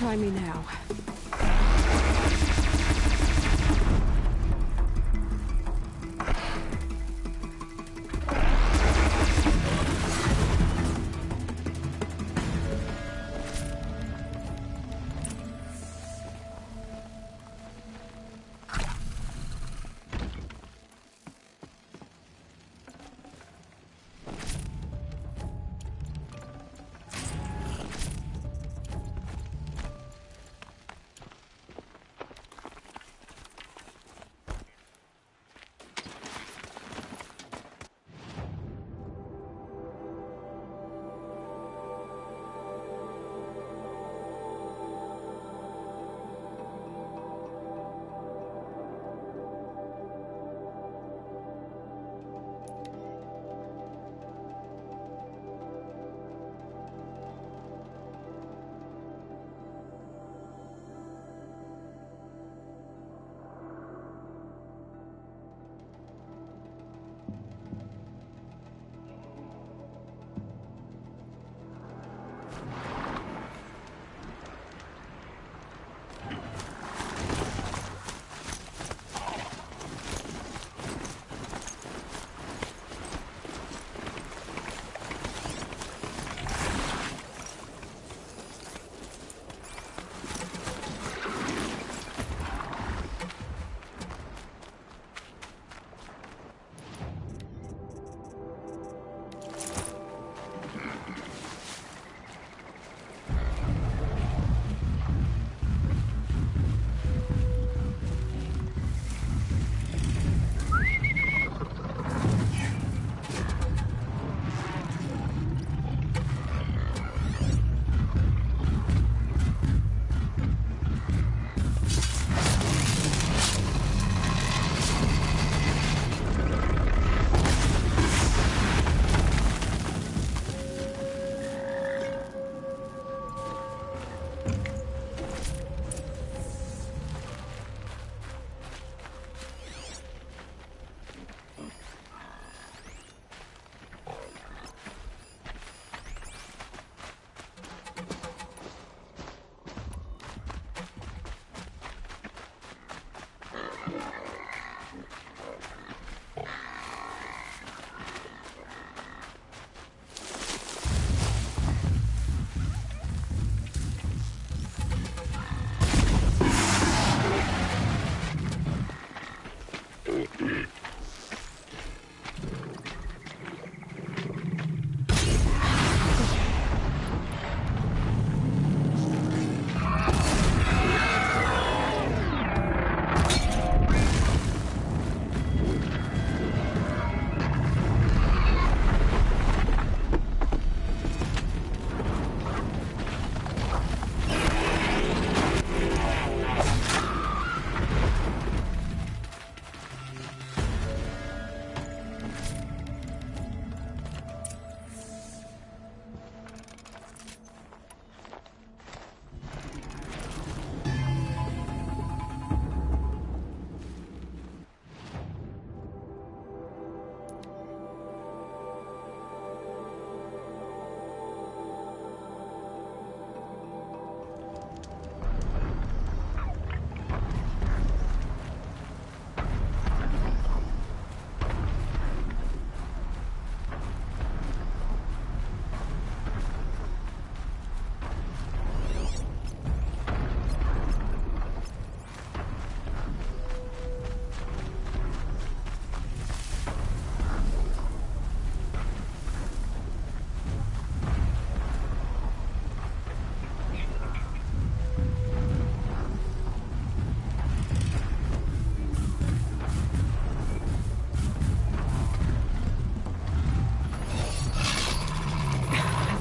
Try me now.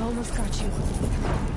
Almost got you.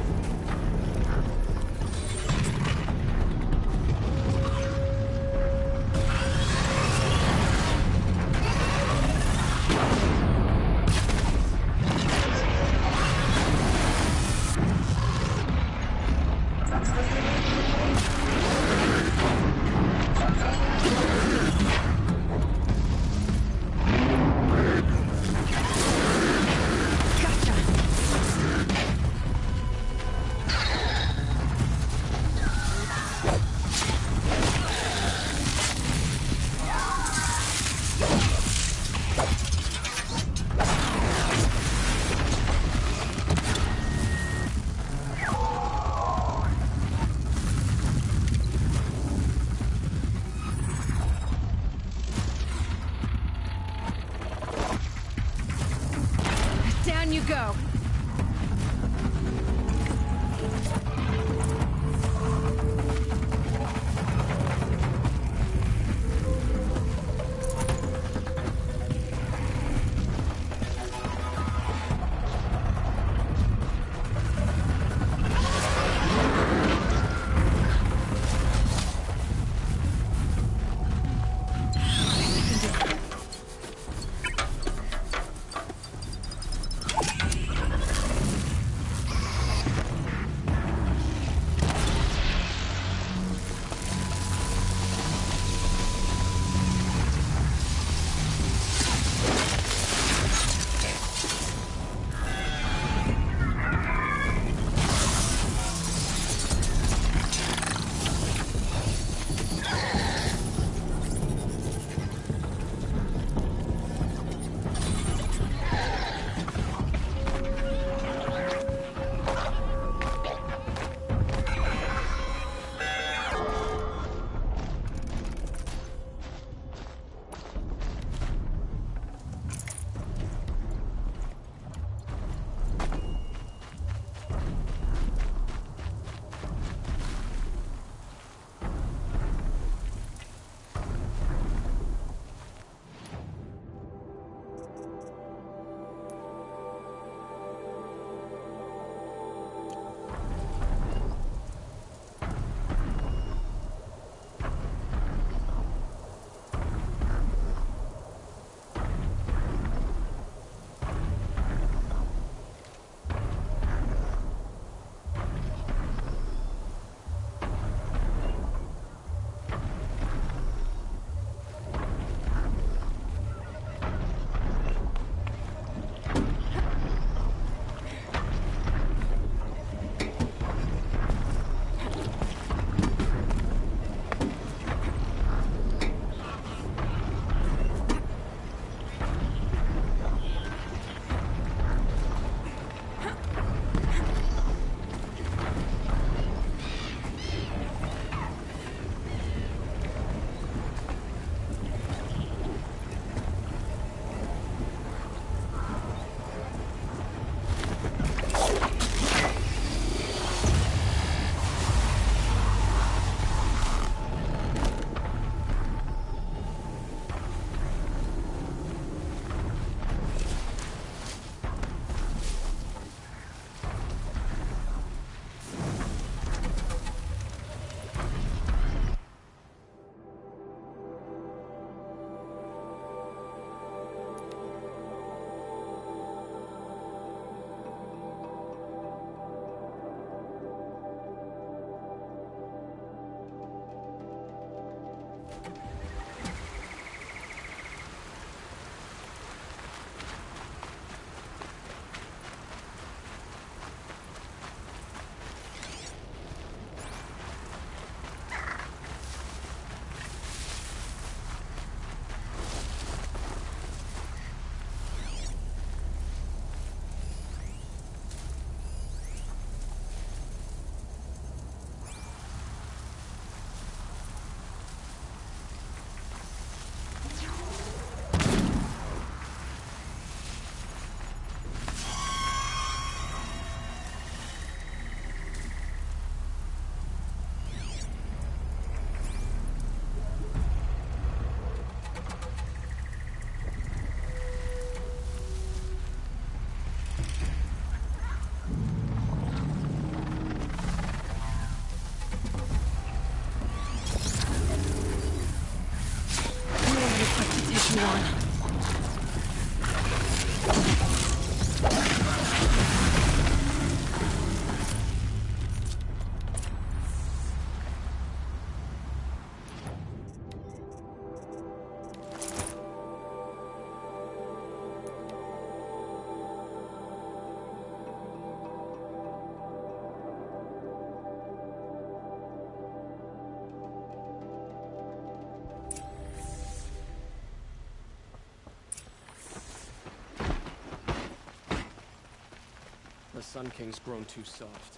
The Sun King's grown too soft.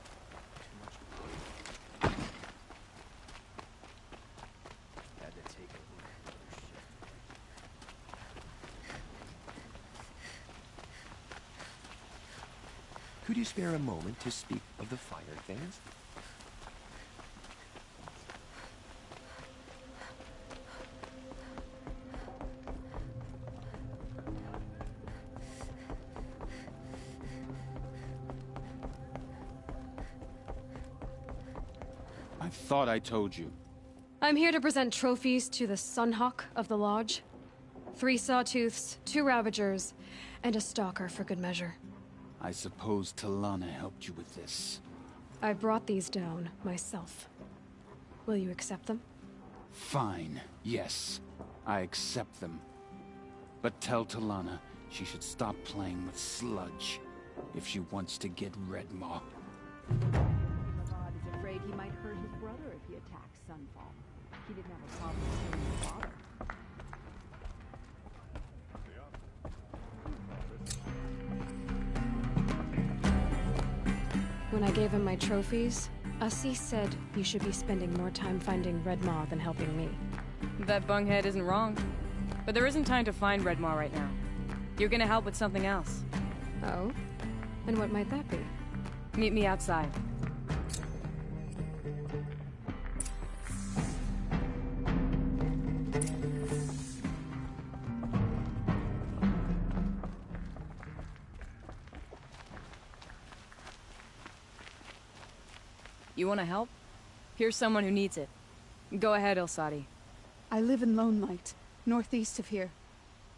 Had to take a look at other shit. Could you spare a moment to speak of the fire fans? I thought I told you. I'm here to present trophies to the Sunhawk of the Lodge. 3 Sawtooths, 2 Ravagers, and a Stalker for good measure. I suppose Talana helped you with this. I brought these down myself. Will you accept them? Fine, yes. I accept them. But tell Talana she should stop playing with sludge if she wants to get Redmaw. Mavad is afraid he might hurt his brother if he attacks Sunfall. He didn't have a problem killing his father. When I gave him my trophies, Assis said you should be spending more time finding Redmaw than helping me. That bunghead isn't wrong. But there isn't time to find Redmaw right now. You're gonna help with something else. Oh? And what might that be? Meet me outside. You want to help? Here's someone who needs it. Go ahead, Ilsati. I live in Lone Light, northeast of here.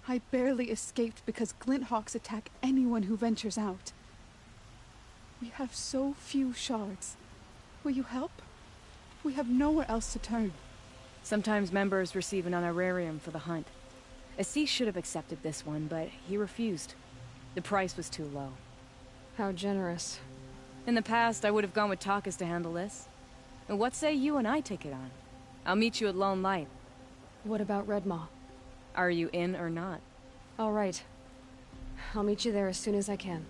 I barely escaped because Glinthawks attack anyone who ventures out. We have so few shards. Will you help? We have nowhere else to turn. Sometimes members receive an honorarium for the hunt. Assis should have accepted this one, but he refused. The price was too low. How generous. In the past, I would have gone with Takas to handle this. And what say you and I take it on? I'll meet you at Lone Light. What about Redmaw? Are you in or not? All right. I'll meet you there as soon as I can.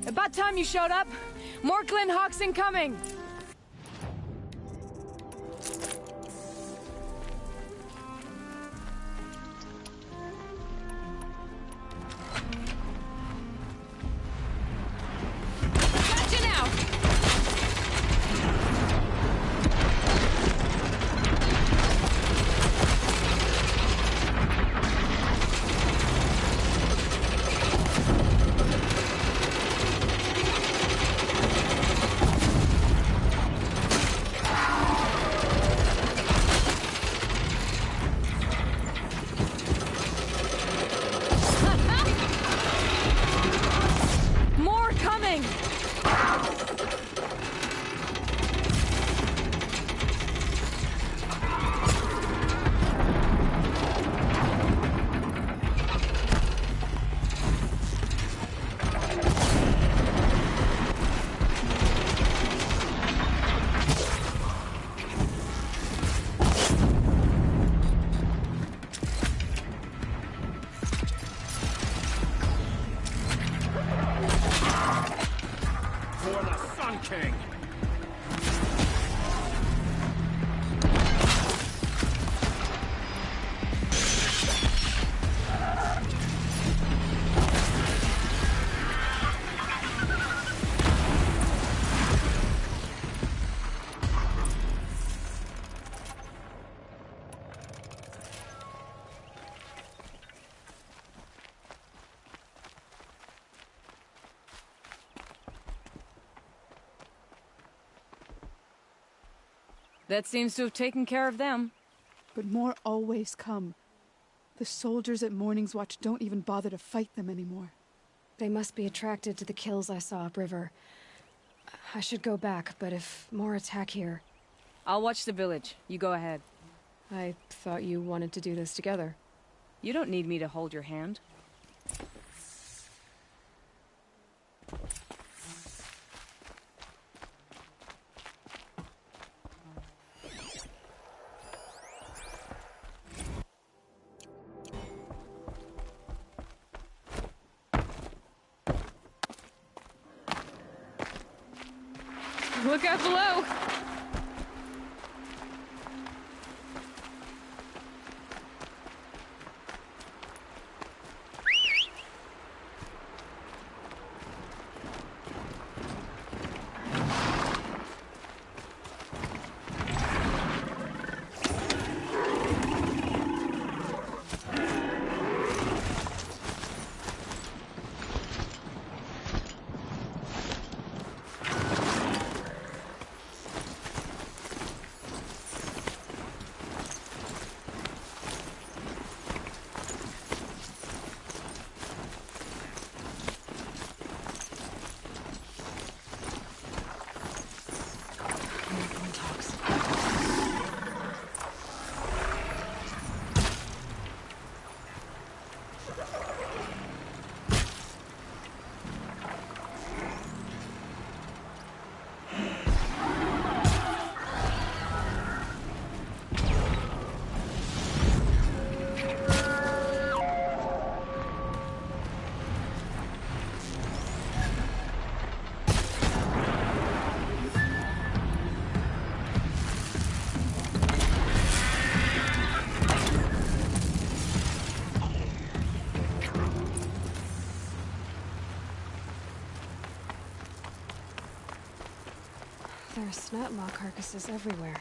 About time you showed up! More Glinthawks incoming! Gotcha now! That seems to have taken care of them. But more always come. The soldiers at Morning's Watch don't even bother to fight them anymore. They must be attracted to the kills I saw upriver. I should go back, but if more attack here... I'll watch the village. You go ahead. I thought you wanted to do this together. You don't need me to hold your hand. Look out below! There are snapmaw carcasses everywhere.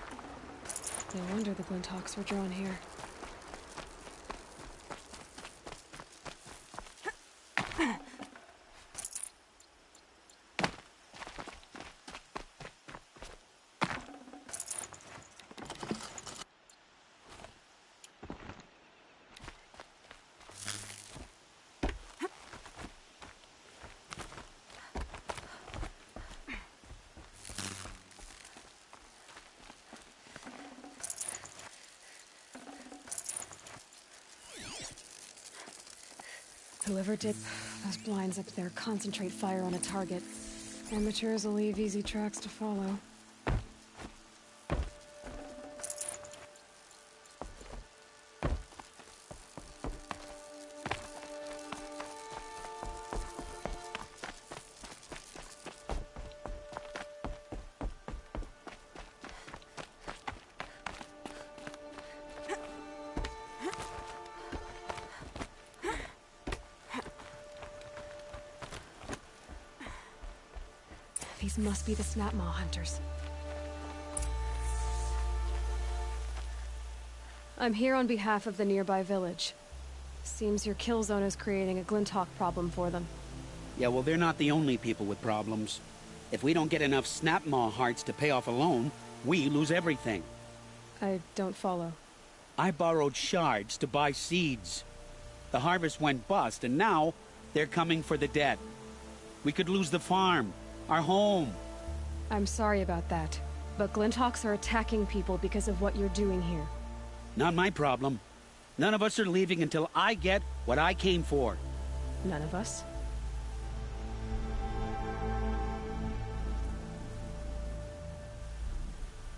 No wonder the Glinthawks were drawn here. Whoever did those blinds up there concentrate fire on a target. Amateurs will leave easy tracks to follow. These must be the Snapmaw hunters. I'm here on behalf of the nearby village. Seems your kill zone is creating a Glinthawk problem for them. Yeah, well, they're not the only people with problems. If we don't get enough Snapmaw hearts to pay off a loan, we lose everything. I don't follow. I borrowed shards to buy seeds. The harvest went bust, and now they're coming for the debt. We could lose the farm. Our home. I'm sorry about that, but Glinthawks are attacking people because of what you're doing here. Not my problem. None of us are leaving until I get what I came for. None of us?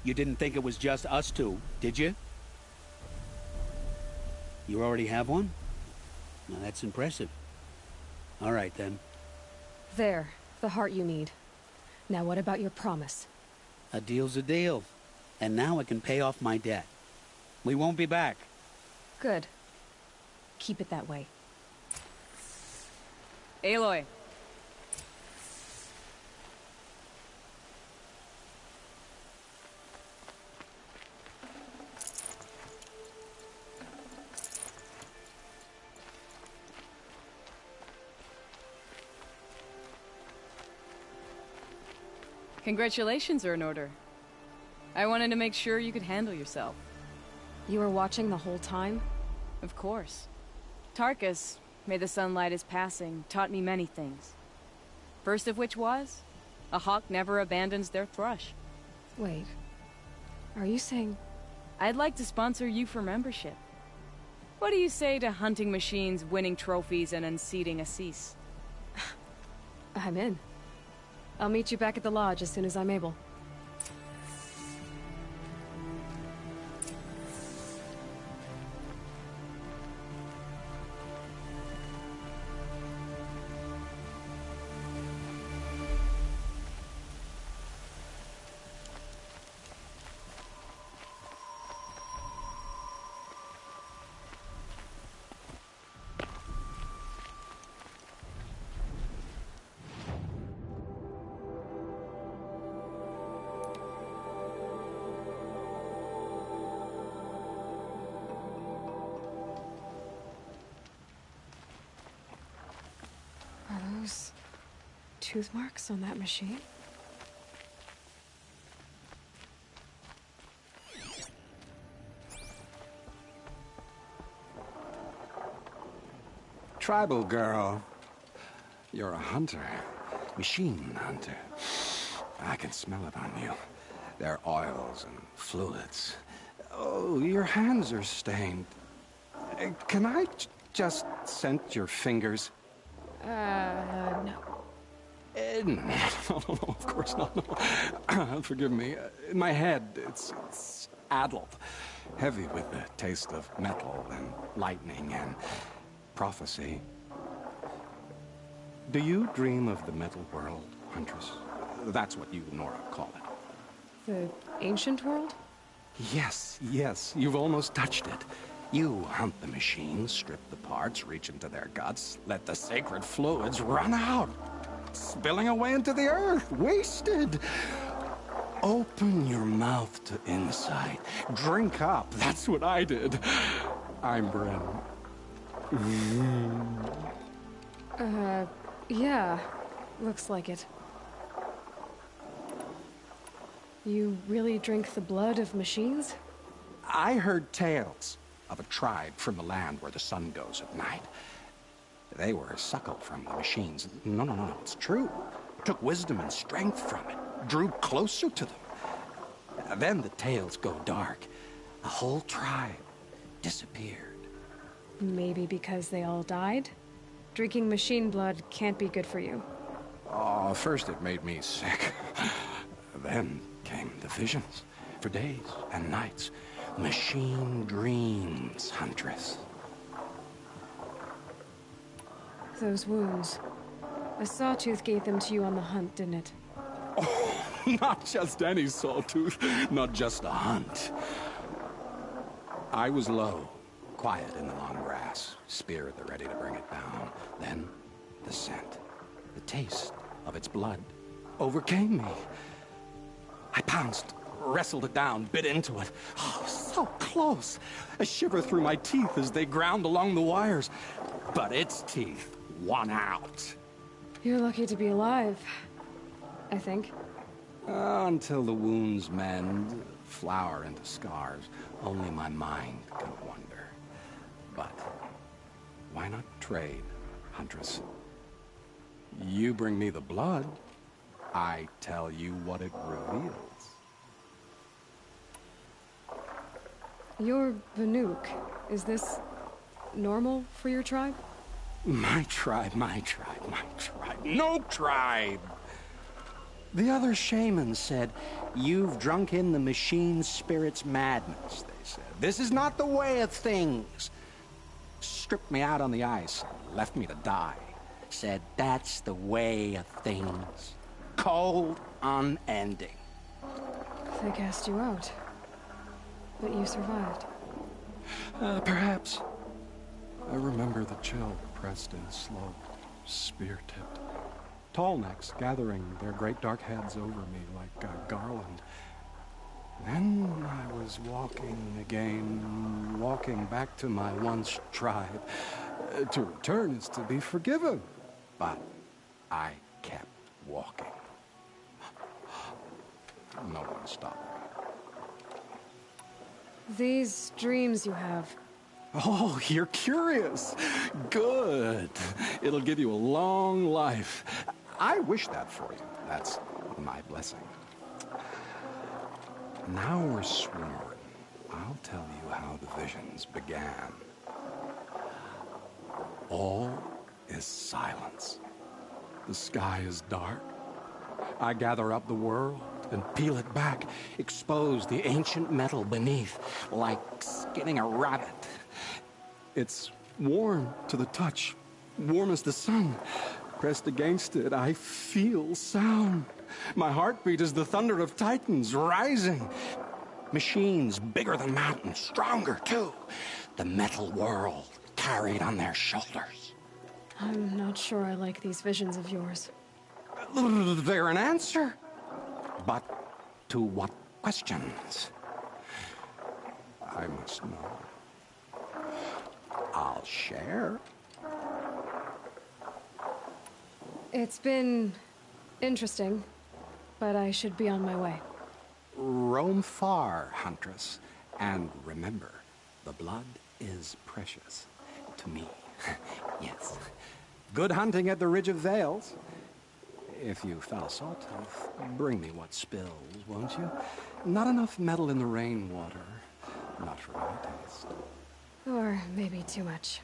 You didn't think it was just us two, did you? You already have one? Now that's impressive. All right, then. There. The heart you need. Now what about your promise? A deal's a deal. And now I can pay off my debt. We won't be back. Good. Keep it that way. Aloy. Congratulations are in order. I wanted to make sure you could handle yourself. You were watching the whole time? Of course. Tarkus, may the sunlight is passing, taught me many things. First of which was, a hawk never abandons their thrush. Wait. Are you saying... I'd like to sponsor you for membership. What do you say to hunting machines, winning trophies, and unseating Assis? I'm in. I'll meet you back at the lodge as soon as I'm able. Tooth marks on that machine? Tribal girl. You're a hunter. Machine hunter. I can smell it on you. Their oils and fluids. Oh, your hands are stained. Can I just scent your fingers? No. No, of course not. No. Forgive me. In my head, it's addled. Heavy with the taste of metal and lightning and prophecy. Do you dream of the metal world, Huntress? That's what you, Nora, call it. The ancient world? Yes, you've almost touched it. You hunt the machines, strip the parts, reach into their guts, let the sacred fluids run out, spilling away into the earth, wasted. Open your mouth to insight. Drink up. That's what I did. I'm Bren. Yeah. Looks like it. You really drink the blood of machines? I heard tales of a tribe from the land where the sun goes at night. They were suckled from the machines. No, it's true. Took wisdom and strength from it. Drew closer to them. Then the tales go dark. A whole tribe disappeared. Maybe because they all died? Drinking machine blood can't be good for you. Oh, first it made me sick. Then came the visions. For days and nights. Machine dreams, Huntress. Those wounds. A sawtooth gave them to you on the hunt, didn't it? Oh, not just any sawtooth. Not just a hunt. I was low, quiet in the long grass, spear at the ready to bring it down. Then, the scent, the taste of its blood overcame me. I pounced, wrestled it down, bit into it. Oh, so close. A shiver through my teeth as they ground along the wires. But its teeth won out. You're lucky to be alive, I think. Until the wounds mend, flower into scars, only my mind can wonder. But why not trade, Huntress? You bring me the blood, I tell you what it reveals. You're Vanook. Is this normal for your tribe? My tribe. No tribe! The other shamans said, you've drunk in the machine spirit's madness, they said. This is not the way of things. Stripped me out on the ice, left me to die. Said, that's the way of things. Cold, unending. They cast you out. But you survived. Perhaps. I remember the chill pressed in slow, spear-tipped. Tall necks gathering their great dark heads over me like a garland. Then I was walking again, walking back to my once tribe. To return is to be forgiven. But I kept walking. No one stopped me. These dreams you have. Oh, you're curious. Good. It'll give you a long life. I wish that for you. That's my blessing. Now we're sworn. I'll tell you how the visions began. All is silence. The sky is dark. I gather up the world and peel it back, expose the ancient metal beneath, like skinning a rabbit. It's warm to the touch, warm as the sun. Pressed against it, I feel sound. My heartbeat is the thunder of titans rising. Machines bigger than mountains, stronger too. The metal world carried on their shoulders. I'm not sure I like these visions of yours. They're an answer. But to what questions? I must know. I'll share. It's been interesting, but I should be on my way. Roam far, Huntress, and remember, the blood is precious to me. Yes. Good hunting at the Ridge of Vales. If you fell Sawtooth, bring me what spills, won't you? Not enough metal in the rainwater. Not for my taste. Or maybe too much.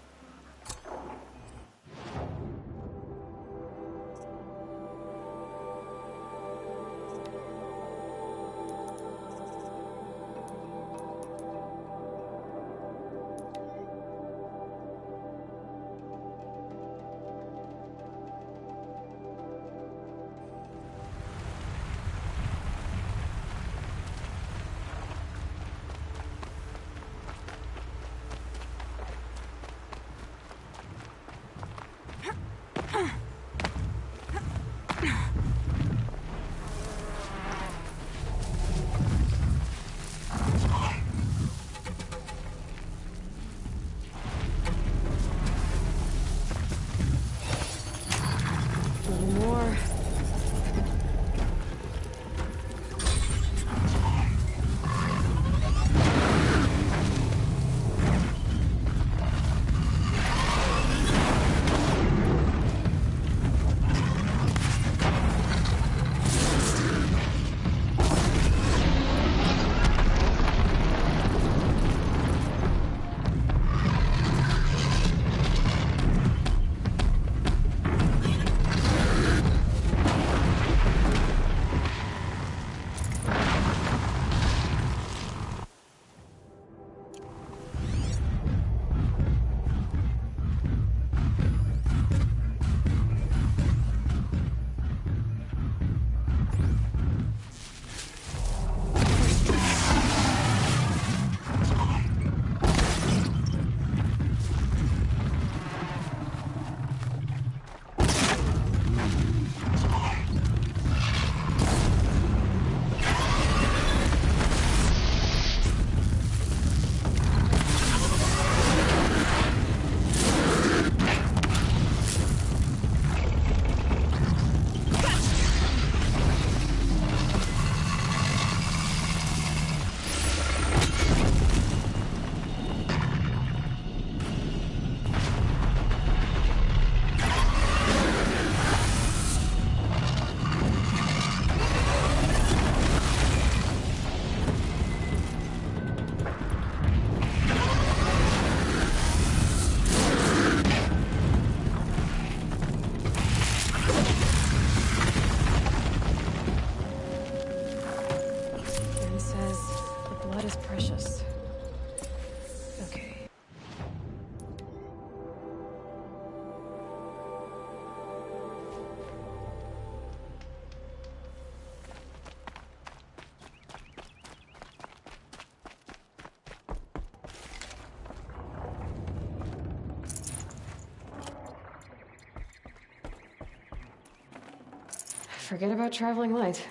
Forget about traveling light.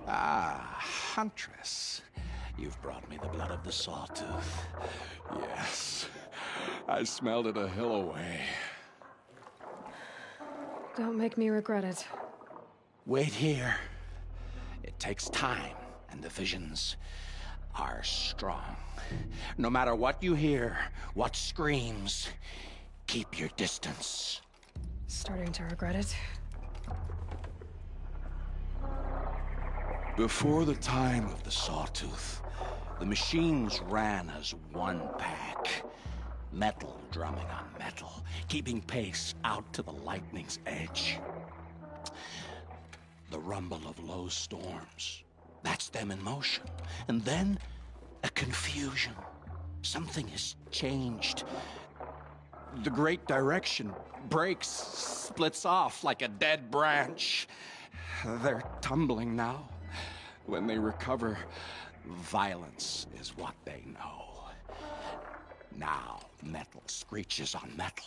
Ah, Huntress. You've brought me the blood of the Sawtooth. Yes. I smelled it a hill away. Don't make me regret it. Wait here. It takes time, and the visions are strong. No matter what you hear, what screams, keep your distance. Starting to regret it. Before the time of the Sawtooth, the machines ran as one pack. Metal drumming on metal, keeping pace out to the lightning's edge. The rumble of low storms, that's them in motion. And then, a confusion. Something has changed. The great direction breaks, splits off like a dead branch. They're tumbling now. When they recover, violence is what they know. Now, metal screeches on metal.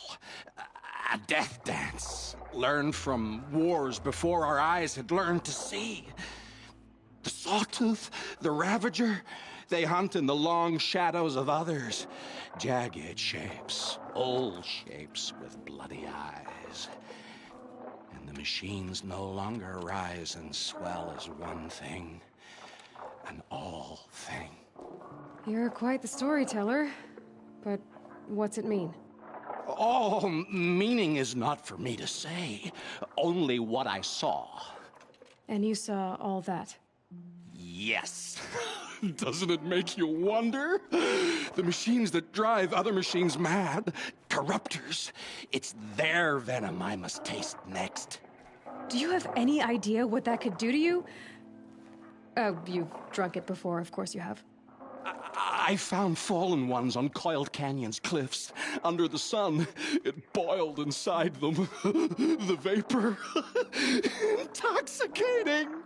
A death dance, learned from wars before our eyes had learned to see. The Sawtooth, the Ravager, they hunt in the long shadows of others. Jagged shapes, old shapes with bloody eyes. And the machines no longer rise and swell as one thing, an all thing. You're quite the storyteller. But what's it mean? Oh, meaning is not for me to say. Only what I saw. And you saw all that? Yes. Doesn't it make you wonder? The machines that drive other machines mad, corruptors, it's their venom I must taste next. Do you have any idea what that could do to you? You've drunk it before, of course you have. I found fallen ones on Coiled Canyon's cliffs. Under the sun, it boiled inside them. The vapor. Intoxicating.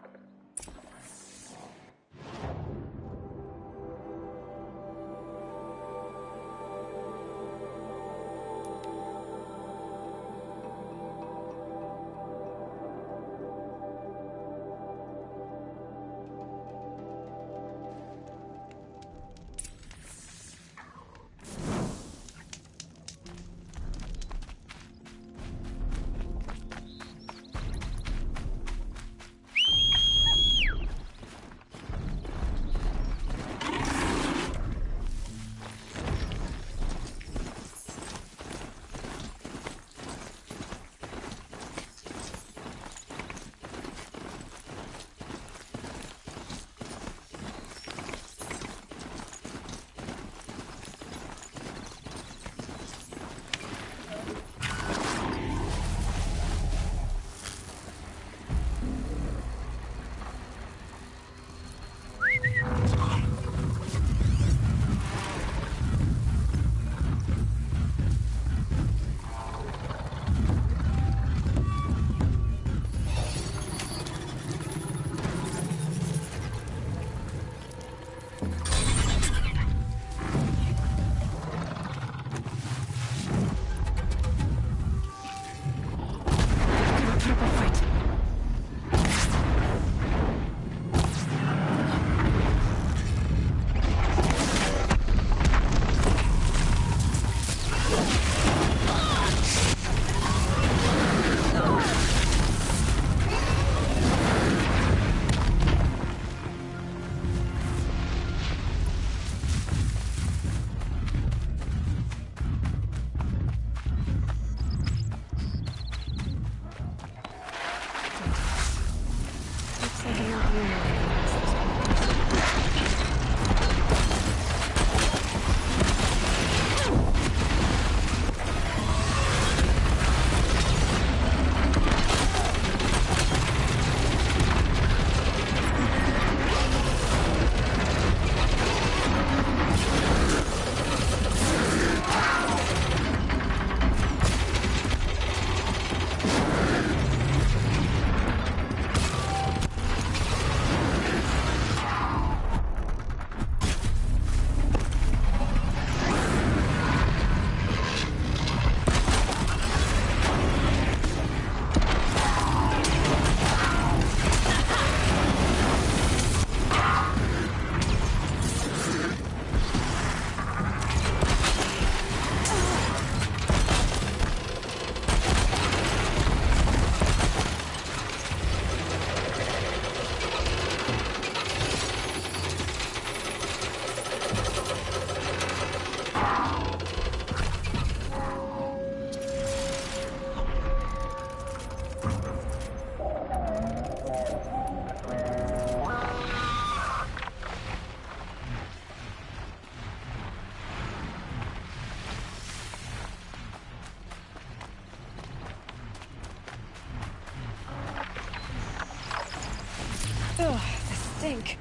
Ugh, the stink.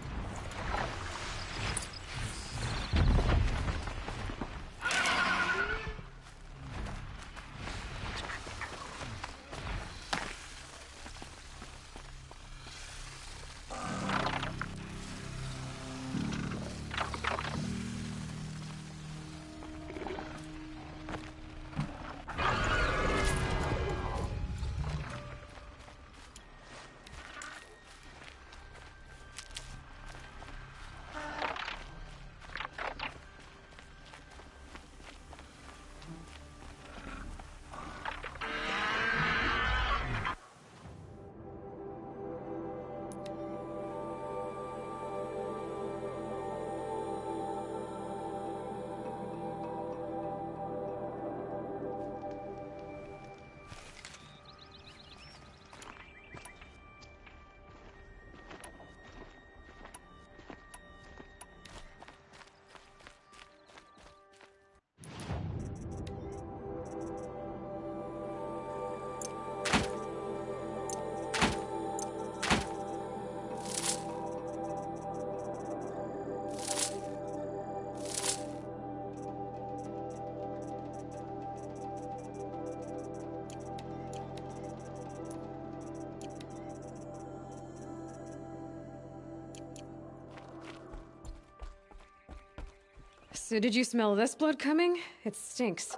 So did you smell this blood coming? It stinks.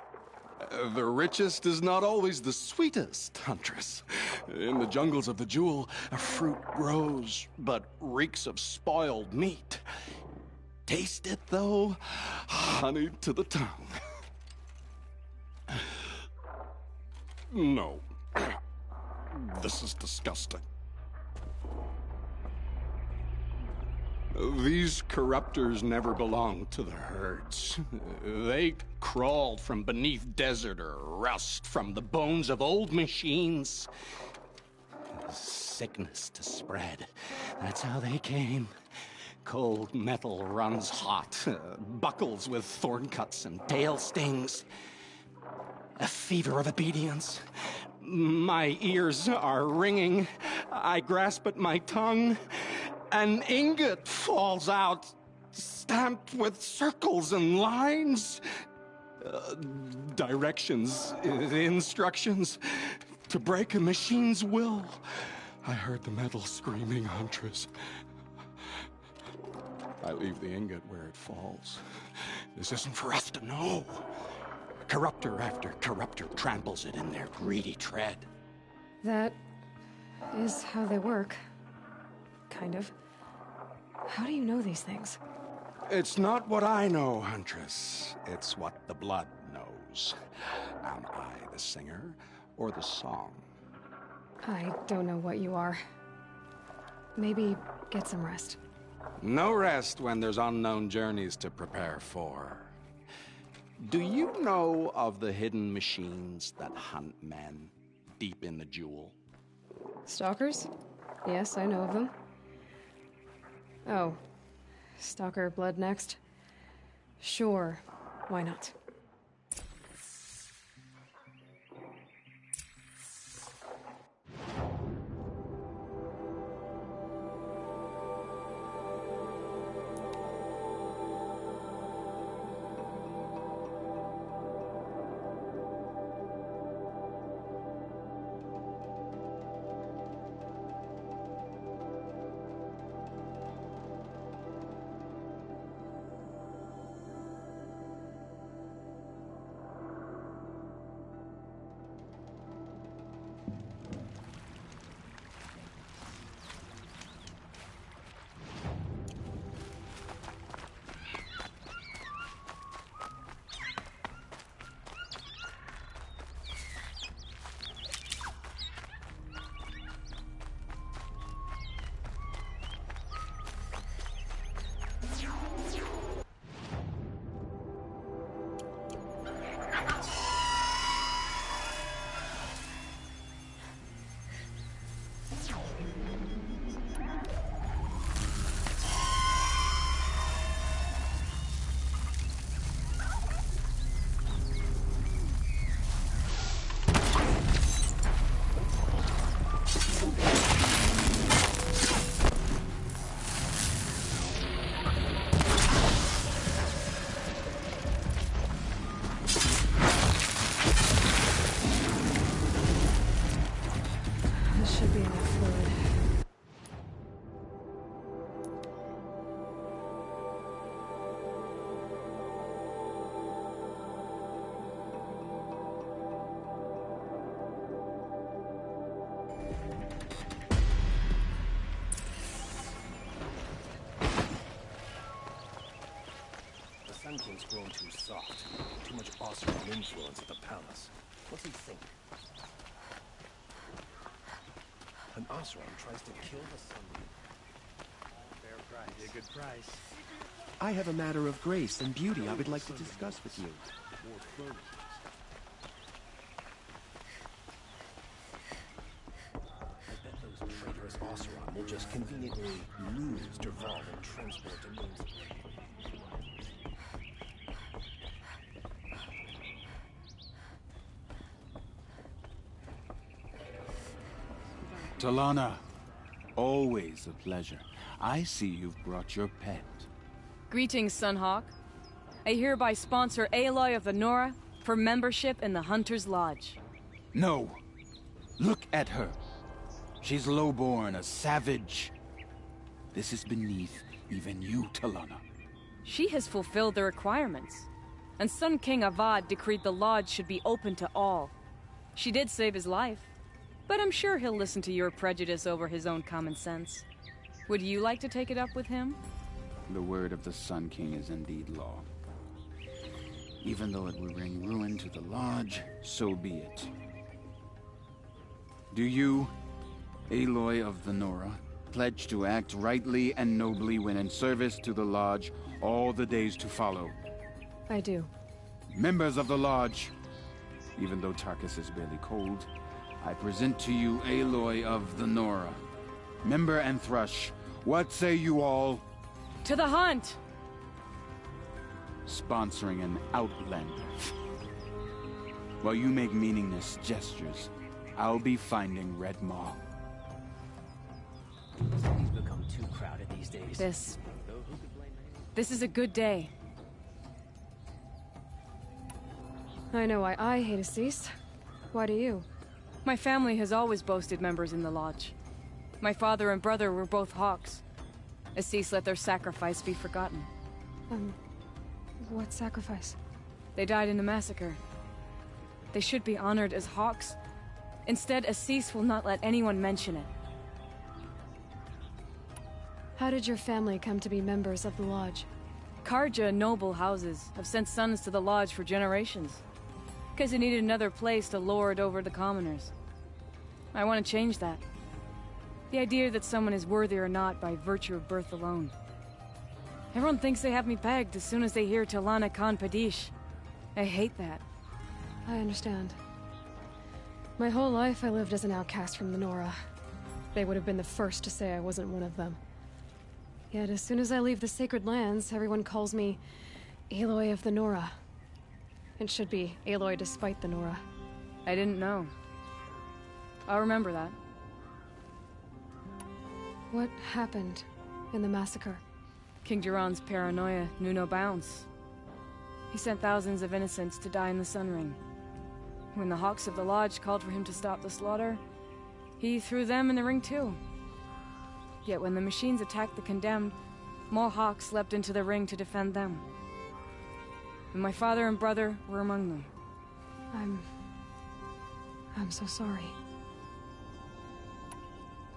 The richest is not always the sweetest, Huntress. In the jungles of the Jewel, a fruit grows, but reeks of spoiled meat. Taste it, though, honey to the tongue. No. This is disgusting. These corruptors never belonged to the herds. They crawled from beneath desert or rust, from the bones of old machines. Sickness to spread. That's how they came. Cold metal runs hot, buckles with thorn cuts and tail stings. A fever of obedience. My ears are ringing. I grasp at my tongue. An ingot falls out, stamped with circles and lines. Directions, instructions to break a machine's will. I heard the metal screaming, Huntress. I leave the ingot where it falls. This isn't for us to know. Corruptor after corruptor tramples it in their greedy tread. That is how they work. Kind of. How do you know these things? It's not what I know, Huntress. It's what the blood knows. Am I the singer or the song? I don't know what you are. Maybe get some rest. No rest when there's unknown journeys to prepare for. Do you know of the hidden machines that hunt men deep in the Jewel? Stalkers? Yes, I know of them. Oh. Stalker blood next? Sure. Why not? Thing's grown too soft. Too much Oseram influence at the palace. What's he think? An Oseram tries to kill the Sun. Fair price. A good price. I have a matter of grace and beauty I would like to discuss with you. More clothes. I bet those traitorous Oseram will just conveniently lose Dervahl and transport to Moonsbridge. Talana, always a pleasure. I see you've brought your pet. Greetings, Sunhawk. I hereby sponsor Aloy of the Nora for membership in the Hunter's Lodge. No. Look at her. She's lowborn, a savage. This is beneath even you, Talana. She has fulfilled the requirements. And Sun King Avad decreed the Lodge should be open to all. She did save his life. But I'm sure he'll listen to your prejudice over his own common sense. Would you like to take it up with him? The word of the Sun King is indeed law. Even though it would bring ruin to the Lodge, so be it. Do you, Aloy of the Nora, pledge to act rightly and nobly when in service to the Lodge all the days to follow? I do. Members of the Lodge, even though Tarkus is barely cold, I present to you Aloy of the Nora. Member and Thrush, what say you all? To the hunt! Sponsoring an outlander. While you make meaningless gestures, I'll be finding Red Maw. City's become too crowded these days. This is a good day. I know why I hate Assis. Why do you? My family has always boasted members in the Lodge. My father and brother were both Hawks. Assis let their sacrifice be forgotten. What sacrifice? They died in a massacre. They should be honored as Hawks. Instead, Assis will not let anyone mention it. How did your family come to be members of the Lodge? Karja noble houses have sent sons to the Lodge for generations. Because they needed another place to lord over the commoners. I want to change that. The idea that someone is worthy or not by virtue of birth alone. Everyone thinks they have me pegged as soon as they hear Talana Khan Padish. I hate that. I understand. My whole life I lived as an outcast from the Nora. They would have been the first to say I wasn't one of them. Yet as soon as I leave the Sacred Lands, everyone calls me Aloy of the Nora. It should be Aloy despite the Nora. I didn't know. I'll remember that. What happened in the massacre? King Jiran's paranoia knew no bounds. He sent thousands of innocents to die in the Sun Ring. When the Hawks of the Lodge called for him to stop the slaughter, he threw them in the ring too. Yet when the machines attacked the condemned, more Hawks leapt into the ring to defend them. And my father and brother were among them. I'm so sorry.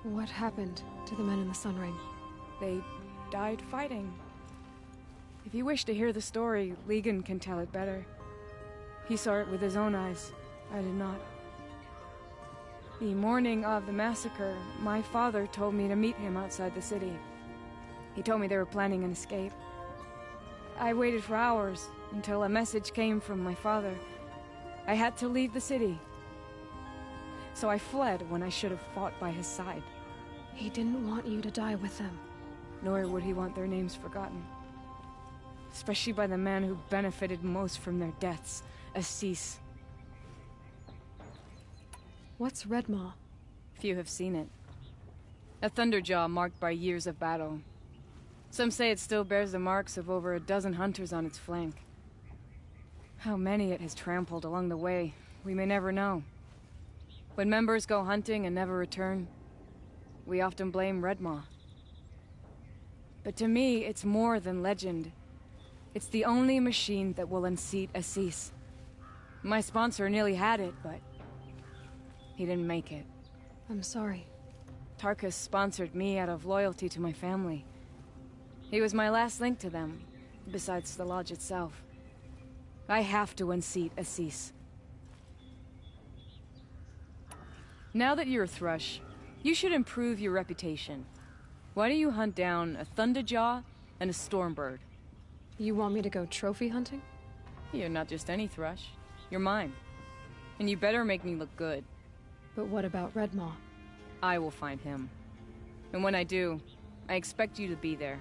What happened to the men in the Sun Ring? They died fighting. If you wish to hear the story, Legan can tell it better. He saw it with his own eyes. I did not. The morning of the massacre, my father told me to meet him outside the city. He told me they were planning an escape. I waited for hours, until a message came from my father. I had to leave the city. So I fled when I should have fought by his side. He didn't want you to die with them. Nor would he want their names forgotten. Especially by the man who benefited most from their deaths, Assis. What's Red Maw? Few have seen it. A thunderjaw marked by years of battle. Some say it still bears the marks of over a dozen hunters on its flank. How many it has trampled along the way, we may never know. When members go hunting and never return, we often blame Red Maw. But to me, it's more than legend. It's the only machine that will unseat Assis. My sponsor nearly had it, but he didn't make it. I'm sorry. Tarkus sponsored me out of loyalty to my family. He was my last link to them, besides the lodge itself. I have to unseat Assis. Now that you're a Thrush, you should improve your reputation. Why don't you hunt down a Thunderjaw and a Stormbird? You want me to go trophy hunting? You're not just any Thrush. You're mine. And you better make me look good. But what about Redmaw? I will find him. And when I do, I expect you to be there.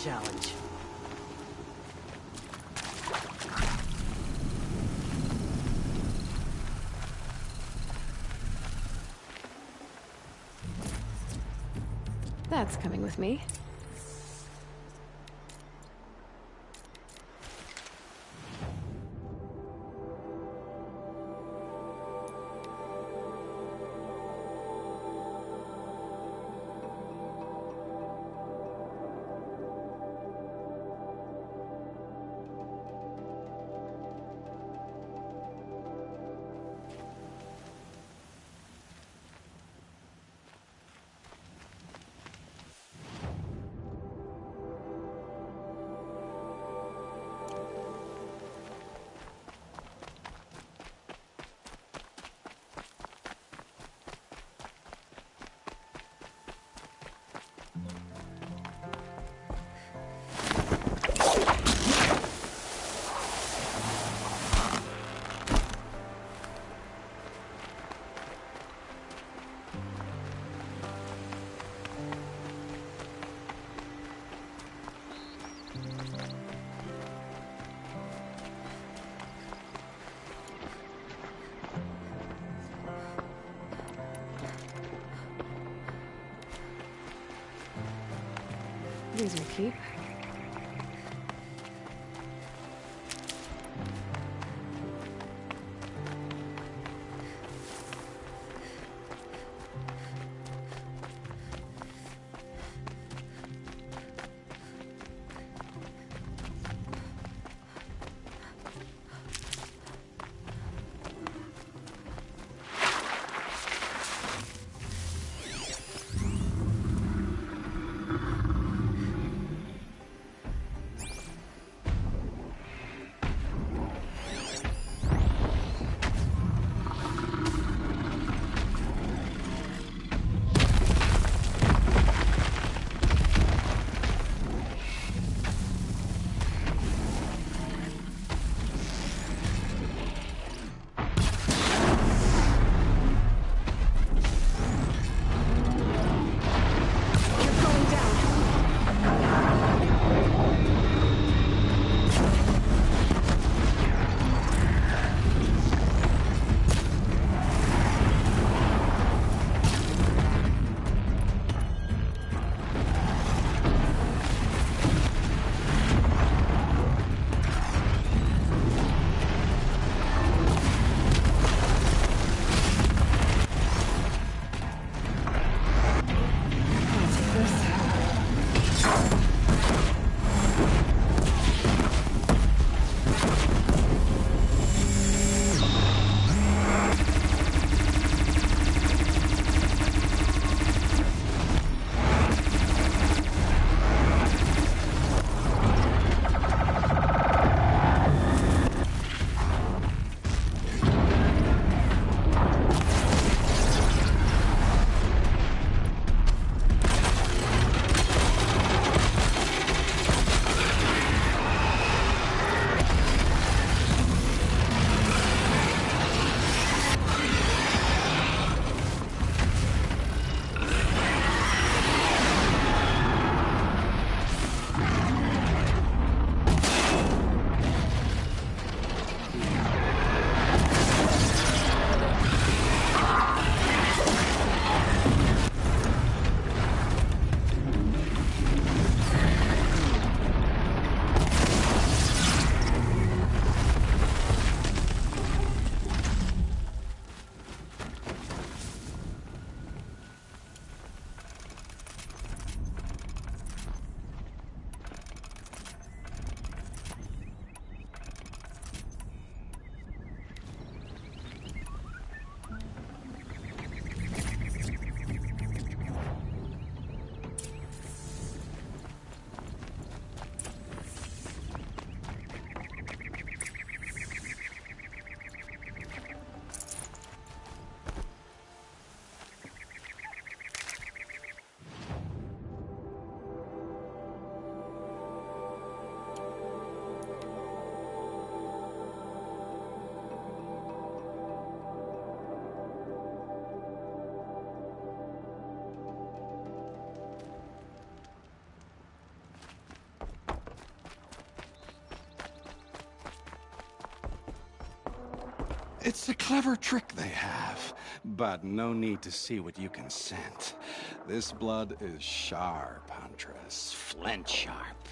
challenge. That's coming with me. These will keep. It's a clever trick they have, but no need to see what you can scent. This blood is sharp, Huntress. Flint sharp.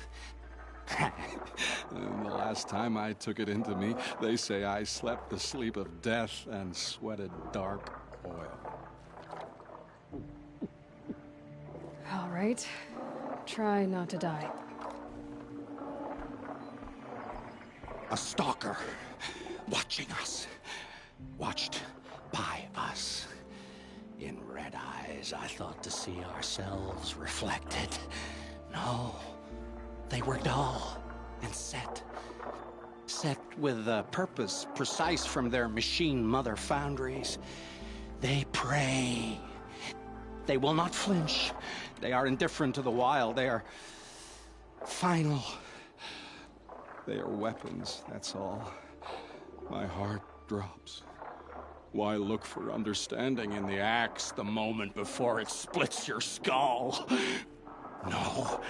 And the last time I took it into me, they say I slept the sleep of death and sweated dark oil. All right. Try not to die. A stalker. Watching us. Watched by us. In red eyes, I thought to see ourselves reflected. No. They were dull and set. Set with a purpose precise from their machine mother foundries. They prey. They will not flinch. They are indifferent to the wild. They are final. They are weapons, that's all. My heart drops. Why look for understanding in the axe the moment before it splits your skull? No.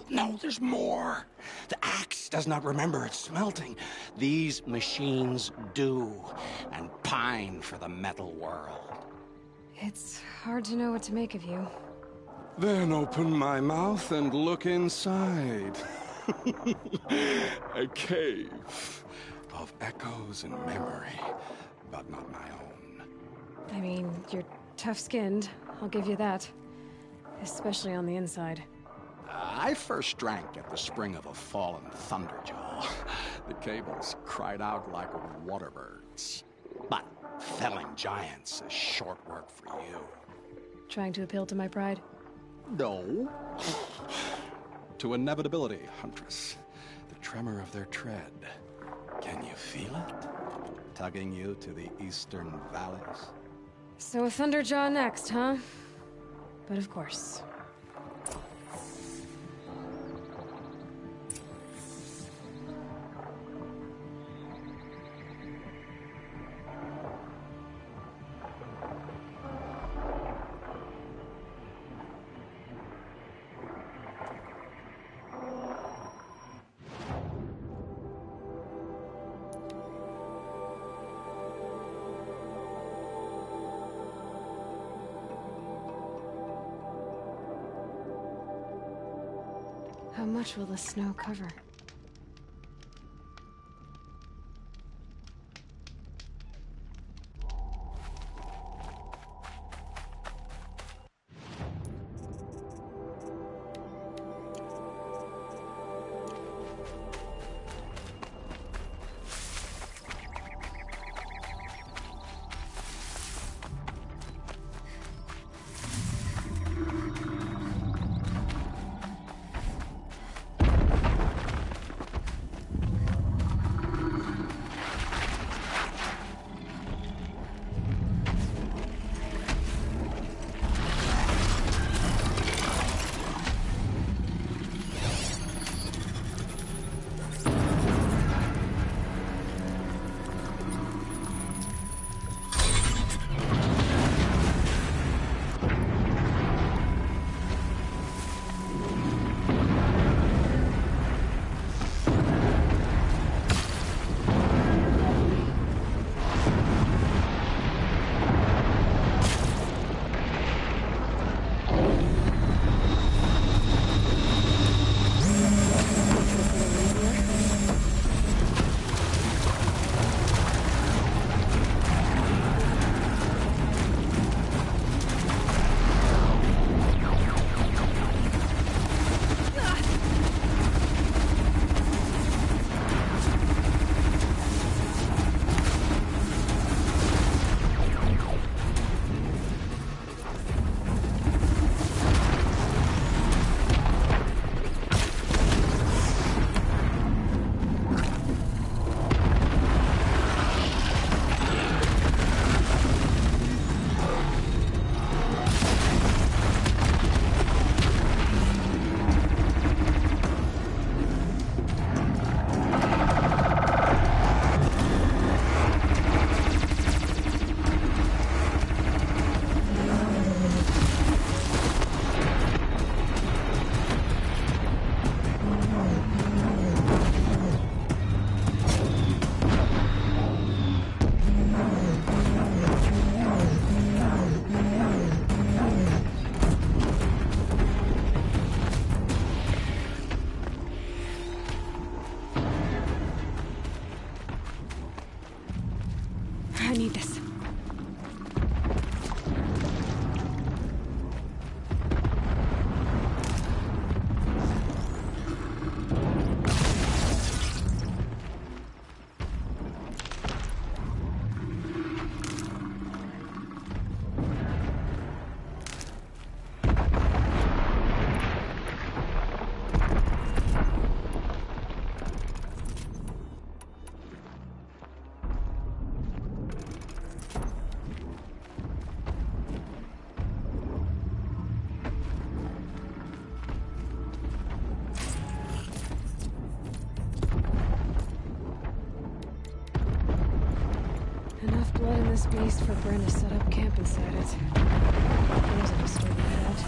No, there's more. The axe does not remember its smelting. These machines do, and pine for the metal world. It's hard to know what to make of you. Then open my mouth and look inside. A cave of echoes and memory, but not my own. I mean, you're tough-skinned, I'll give you that. Especially on the inside. I first drank at the spring of a fallen thunderjaw. The cables cried out like waterbirds. But felling giants is short work for you. Trying to appeal to my pride? No. To inevitability, Huntress. The tremor of their tread. Can you feel it? Tugging you to the eastern valleys? So a Thunderjaw next, huh? But of course. How much will the snow cover? I need this. Enough blood in this beast for Bryn to set up camp inside it. There's a disturbing that.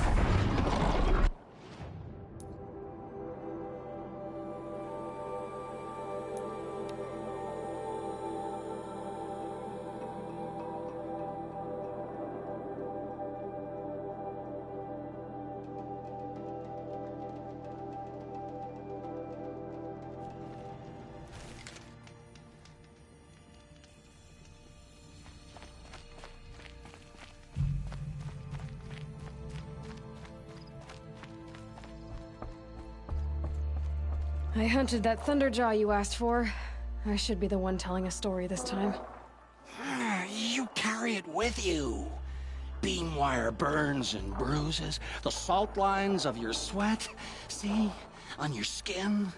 I hunted that Thunderjaw you asked for. I should be the one telling a story this time. You carry it with you. Beam wire burns and bruises, the salt lines of your sweat. See? On your skin,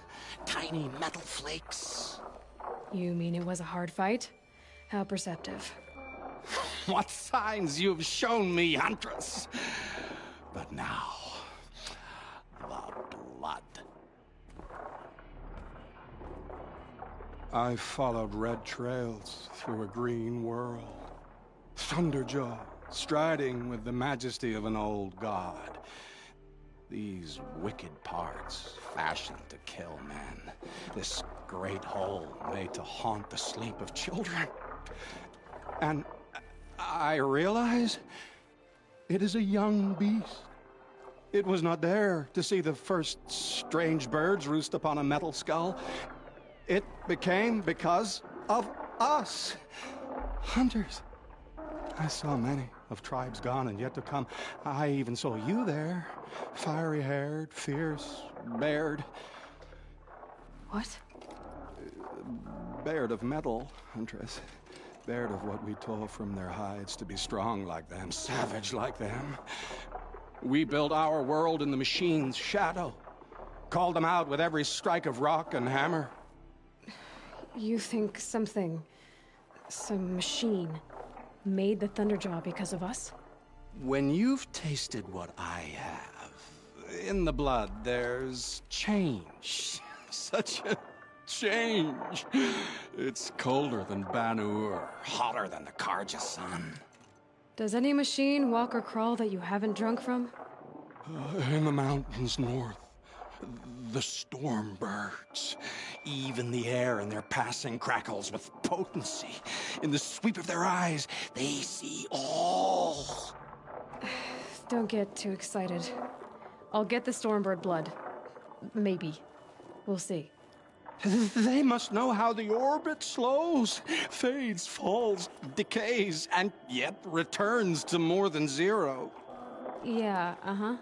tiny metal flakes. You mean it was a hard fight? How perceptive. What signs you've shown me, Huntress. But now, the blood. I followed red trails through a green world. Thunderjaw, striding with the majesty of an old god. These wicked parts, fashioned to kill men. This great hole made to haunt the sleep of children. And I realize it is a young beast. It was not there to see the first strange birds roost upon a metal skull. It became because of us, hunters. I saw many of tribes gone and yet to come. I even saw you there, fiery-haired, fierce, bared. What? Bared of metal, Huntress. Bared of what we tore from their hides to be strong like them, savage like them. We built our world in the machine's shadow. Called them out with every strike of rock and hammer. You think some machine, made the Thunderjaw because of us? When you've tasted what I have, in the blood there's change. Such a change. It's colder than Banu-Ur, hotter than the Karja sun. Does any machine walk or crawl that you haven't drunk from? In the mountains north, the storm birds. Even the air in their passing crackles with potency. In the sweep of their eyes, they see all. Don't get too excited. I'll get the Stormbird blood. Maybe. We'll see. They must know how the orbit slows, fades, falls, decays, and yet returns to more than zero. Yeah, uh-huh.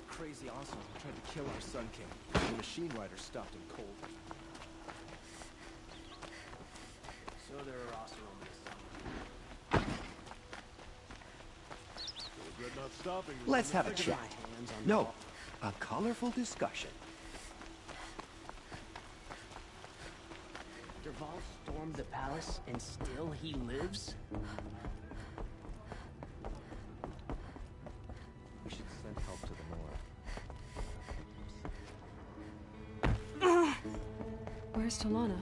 Crazy Oseram tried to kill our Sun King. The machine rider stopped him cold. So there are Oseram this summer. Let's have a chat. No, a colorful discussion. Dervahl stormed the palace and still he lives? We should send help to the north. Where's Talana?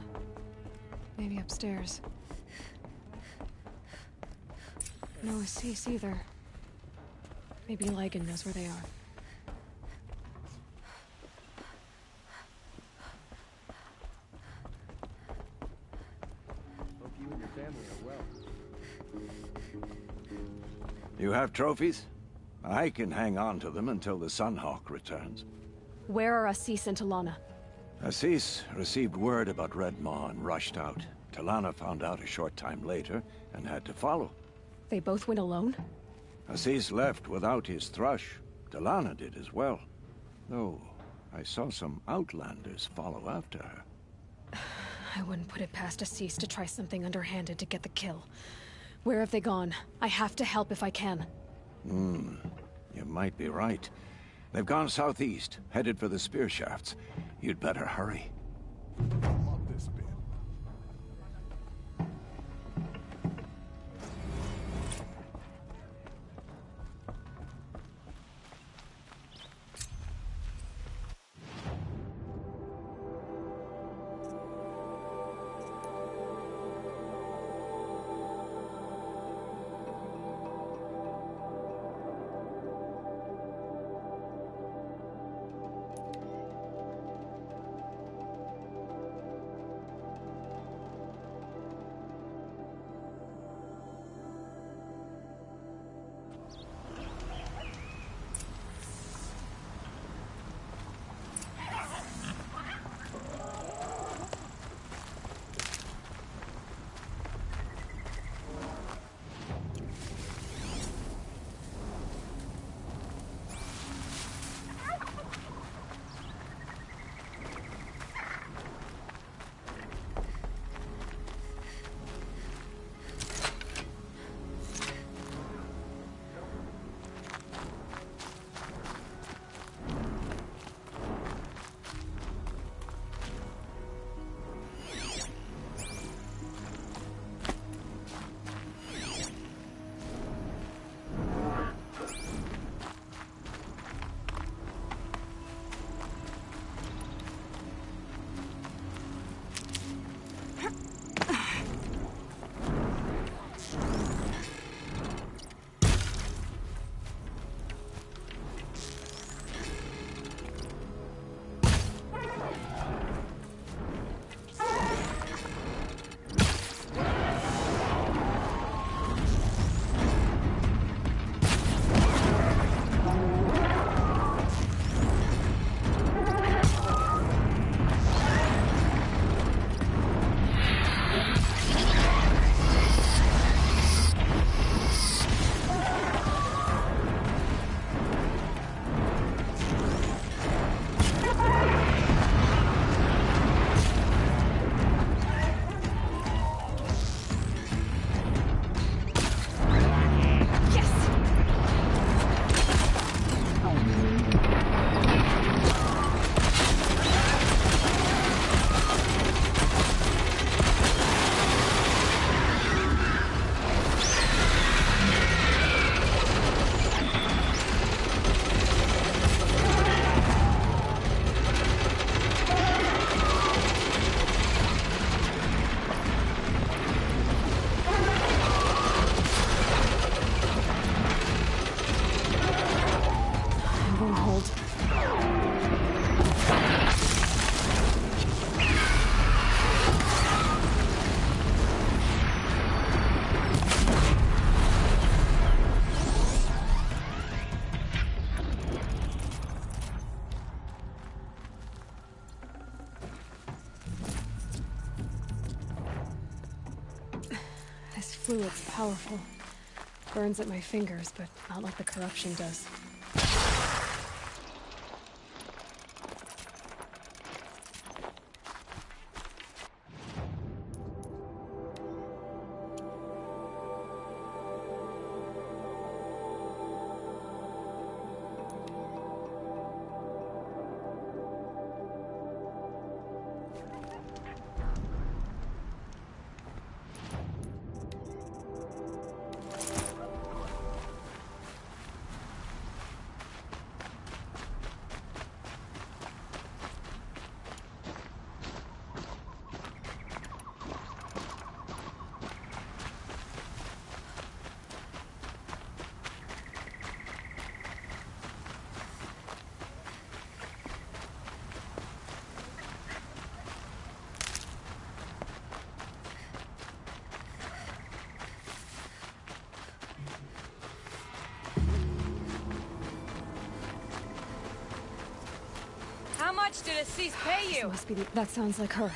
Maybe upstairs. No Assis either. Maybe Lygan knows where they are. Hope you and your family are well. You have trophies? I can hang on to them until the Sunhawk returns. Where are Assis and Talana? Assis received word about Red Maw and rushed out. Talana found out a short time later and had to follow. They both went alone? Assis left without his thrush. Talana did as well. Though, I saw some Outlanders follow after her. I wouldn't put it past Assis to try something underhanded to get the kill. Where have they gone? I have to help if I can. You might be right. They've gone southeast, headed for the spear shafts. You'd better hurry. Fluid's powerful. Burns at my fingers, but not like the corruption does. How much did Assis pay you? Must be that sounds like her.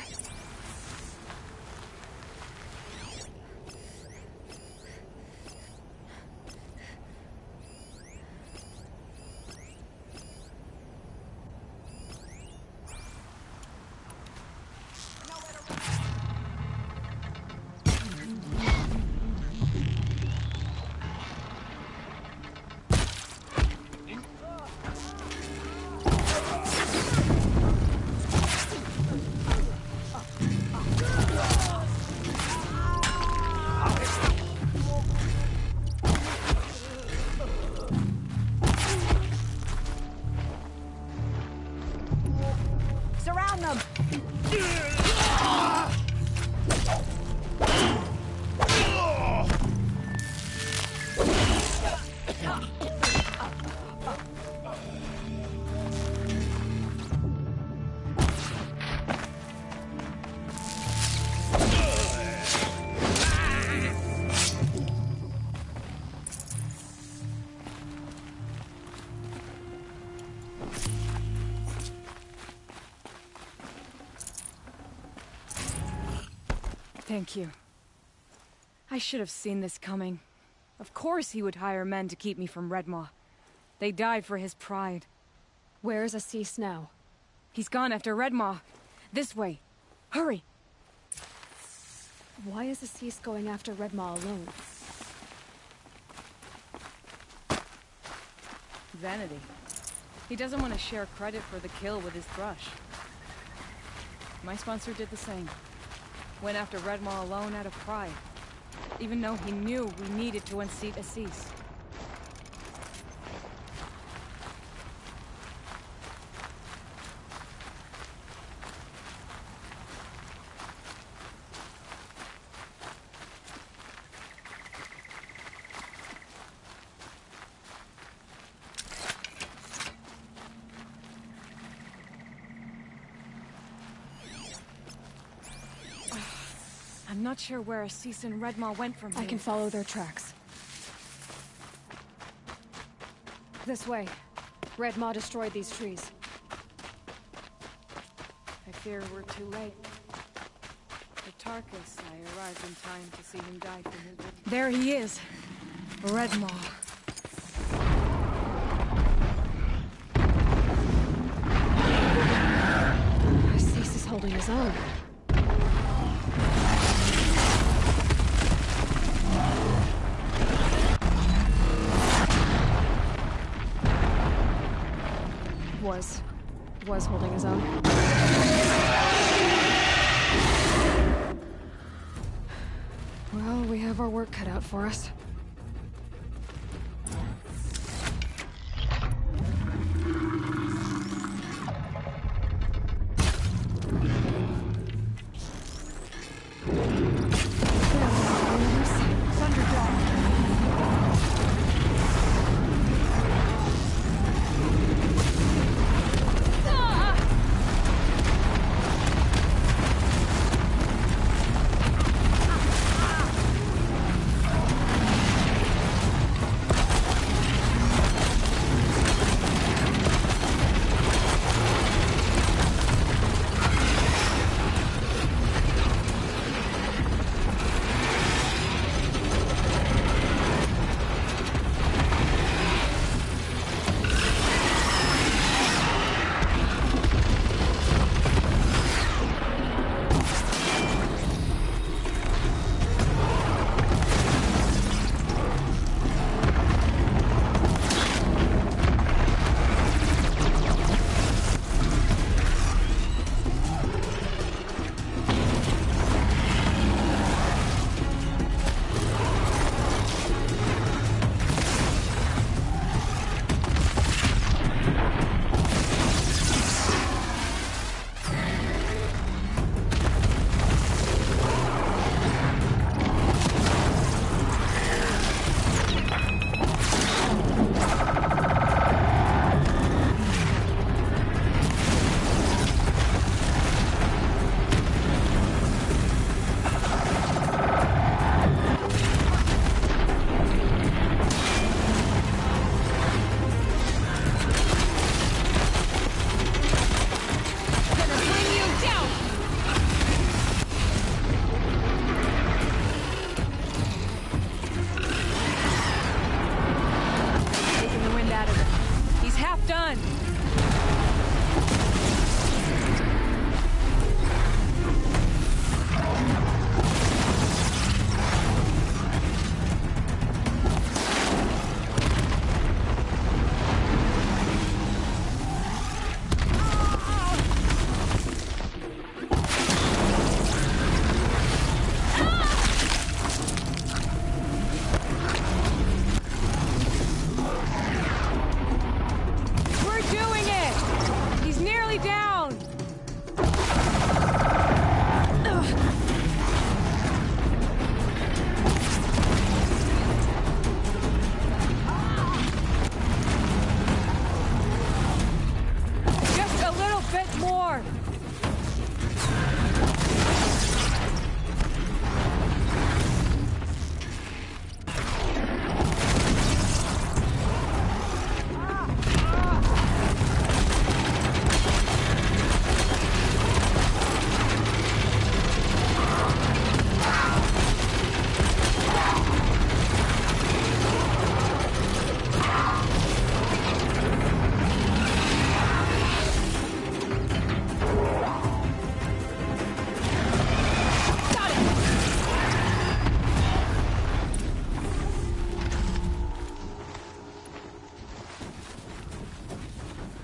Thank you. I should have seen this coming. Of course he would hire men to keep me from Redmaw. They died for his pride. Where's Assis now? He's gone after Redmaw. This way. Hurry! Why is Assis going after Redmaw alone? Vanity. He doesn't want to share credit for the kill with his thrush. My sponsor did the same. Went after Redmaw alone out of pride. Even though he knew we needed to unseat Assis. I'm not sure where Assis and Redmaw went from here. I can follow their tracks. This way. Redmaw destroyed these trees. I fear we're too late. For Tarkus, I arrived in time to see him die from his... There he is! Redmaw. Assis is holding his own. Was holding his own. Well, we have our work cut out for us.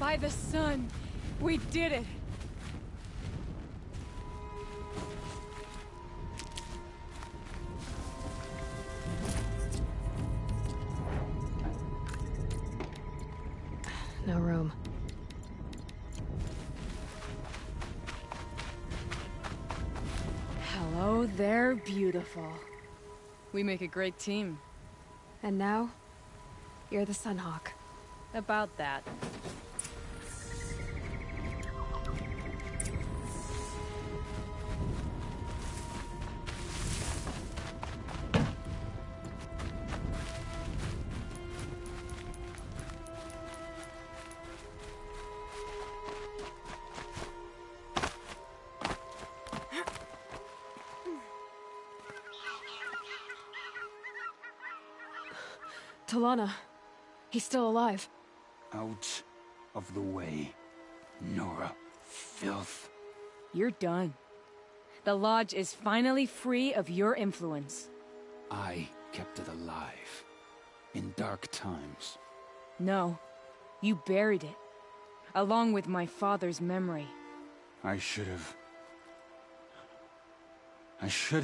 By the sun! We did it! No room. Hello there, beautiful. We make a great team. And now, you're the Sunhawk. About that. Talana. He's still alive. Out of the way, Nora. Filth. You're done. The Lodge is finally free of your influence. I kept it alive. In dark times. No. You buried it. Along with my father's memory. I should have... I should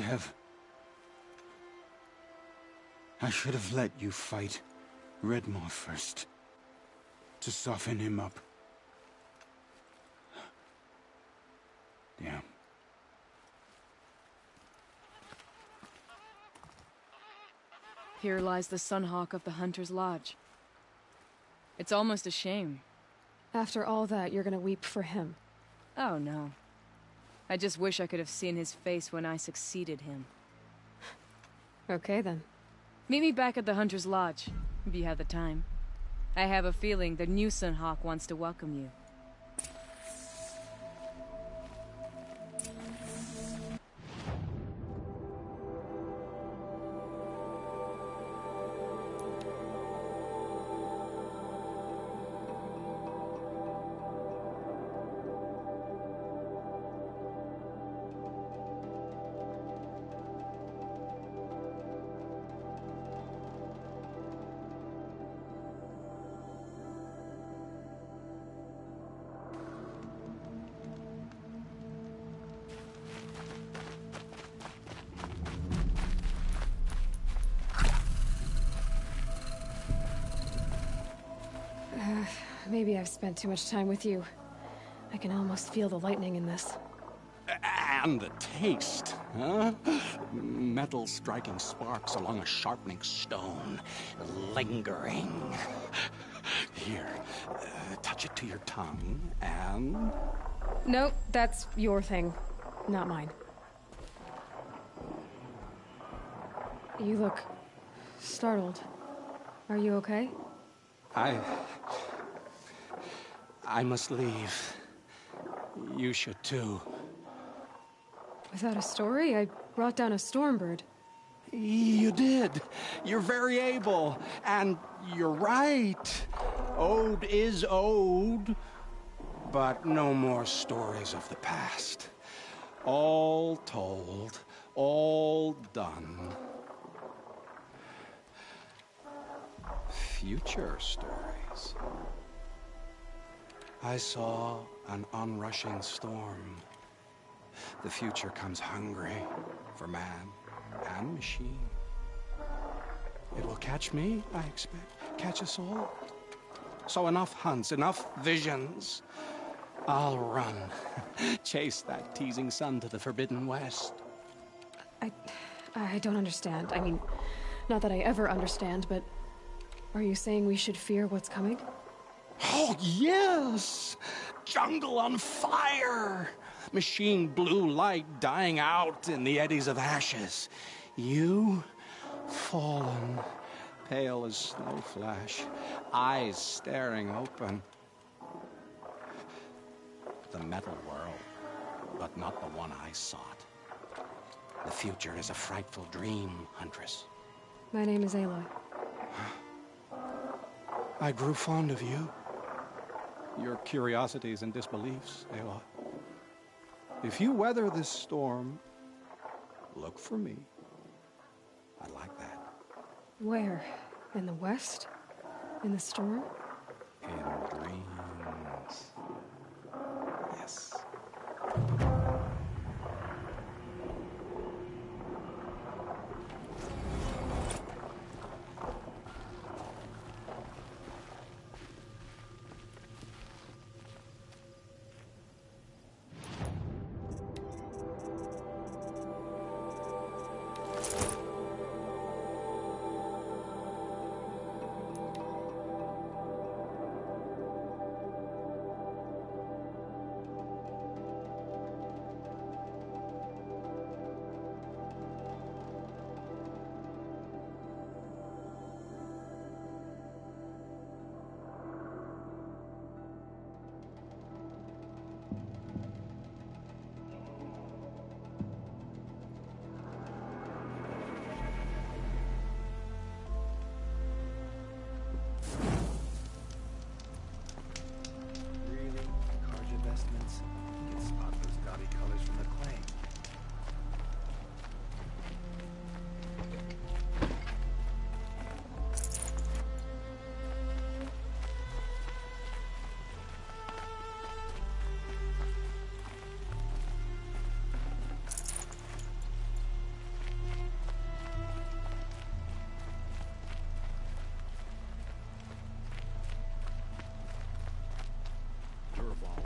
have let you fight Redmore first. To soften him up. Damn. Here lies the Sunhawk of the Hunter's Lodge. It's almost a shame. After all that, you're gonna weep for him. Oh no. I just wish I could have seen his face when I succeeded him. Okay then. Meet me back at the Hunter's Lodge, if you have the time. I have a feeling the new Sunhawk wants to welcome you. Maybe I've spent too much time with you. I can almost feel the lightning in this. And the taste, huh? Metal striking sparks along a sharpening stone, lingering. Here, touch it to your tongue, and... Nope, that's your thing, not mine. You look... startled. Are you okay? I must leave. You should too. Without a story? I brought down a Stormbird. You did. You're very able. And you're right. Ode is ode. But no more stories of the past. All told. All done. Future stories. I saw an onrushing storm. The future comes hungry for man and machine. It will catch me, I expect. Catch us all. So enough hunts, enough visions. I'll run. Chase that teasing sun to the Forbidden West. I don't understand. I mean, not that I ever understand, but... Are you saying we should fear what's coming? Oh, yes! Jungle on fire! Machine blue light dying out in the eddies of ashes. You, fallen, pale as snow flash, eyes staring open. The metal world, but not the one I sought. The future is a frightful dream, Huntress. My name is Aloy. I grew fond of you. Your curiosities and disbeliefs, Aloy. If you weather this storm, look for me. I'd like that. Where? In the west? In the storm? In dreams.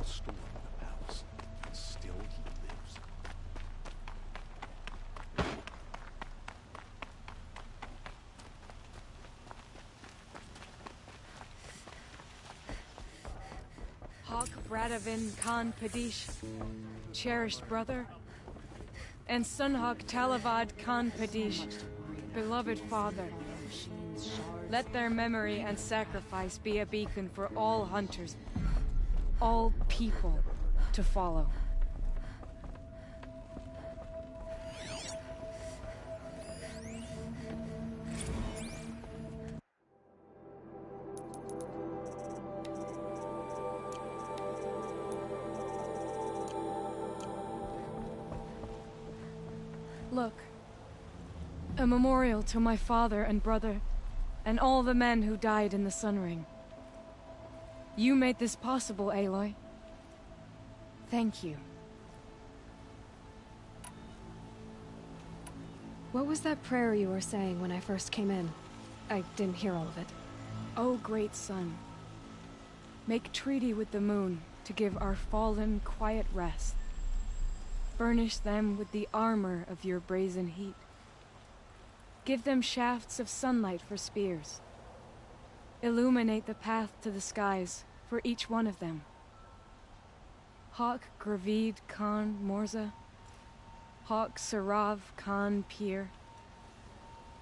storm in the palace. And still he lives. Hawk Bradavin Khan Padish, cherished brother, and Sunhawk Talavad Khan Padish, beloved father. Let their memory and sacrifice be a beacon for all hunters, all people to follow. Look, a memorial to my father and brother, and all the men who died in the Sun Ring. You made this possible, Aloy. Thank you. What was that prayer you were saying when I first came in? I didn't hear all of it. O great sun, make treaty with the moon to give our fallen quiet rest. Burnish them with the armor of your brazen heat. Give them shafts of sunlight for spears. Illuminate the path to the skies for each one of them. Hawk Gravid Khan Morza, Hawk Sarav Khan Pir,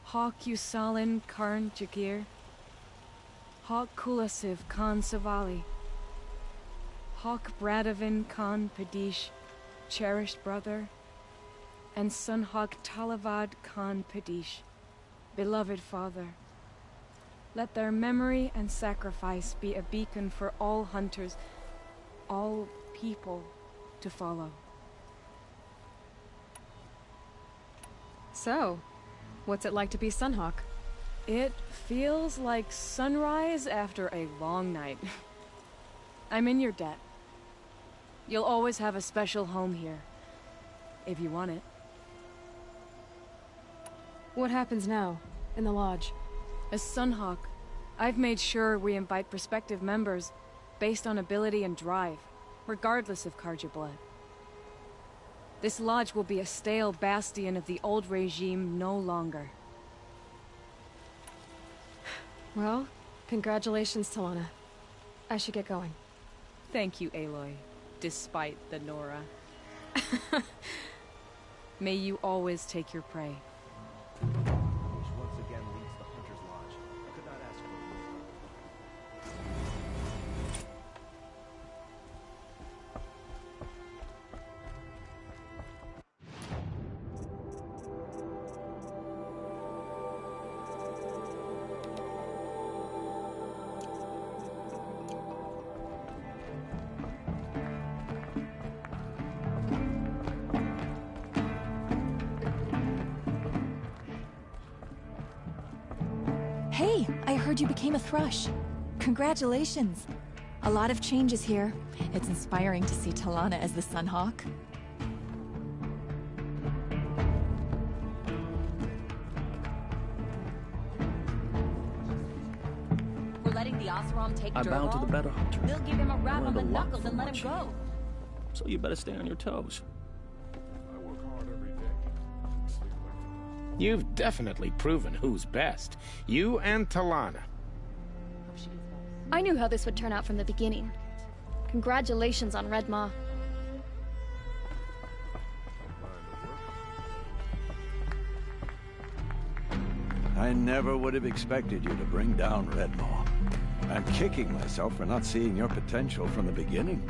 Hawk Usalin Karn Jagir, Hawk Kulasiv Khan Savali, Hawk Bradavin Khan Padish, cherished brother, and Sunhawk Talavad Khan Padish, beloved father. Let their memory and sacrifice be a beacon for all hunters, all people to follow. So, what's it like to be Sunhawk? It feels like sunrise after a long night. I'm in your debt. You'll always have a special home here, if you want it. What happens now, in the lodge? As Sunhawk, I've made sure we invite prospective members based on ability and drive, regardless of Carja blood. This lodge will be a stale bastion of the old regime no longer. Well, congratulations, Talana. I should get going. Thank you, Aloy, despite the Nora. May you always take your prey. Once again leads the Hunter's Lodge. Could not ask for more. Hey, I heard you became a thrush. Congratulations. A lot of changes here. It's inspiring to see Talana as the Sunhawk. We're letting the Oseram take I bow to the better hunter. They'll give him a rap on Learned the a lot knuckles and from let him watching go. So you better stay on your toes. I work hard every day. Sleep like You've definitely proven who's best. You and Talana. I knew how this would turn out from the beginning. Congratulations on Red Maw. I never would have expected you to bring down Redmaw. I'm kicking myself for not seeing your potential from the beginning.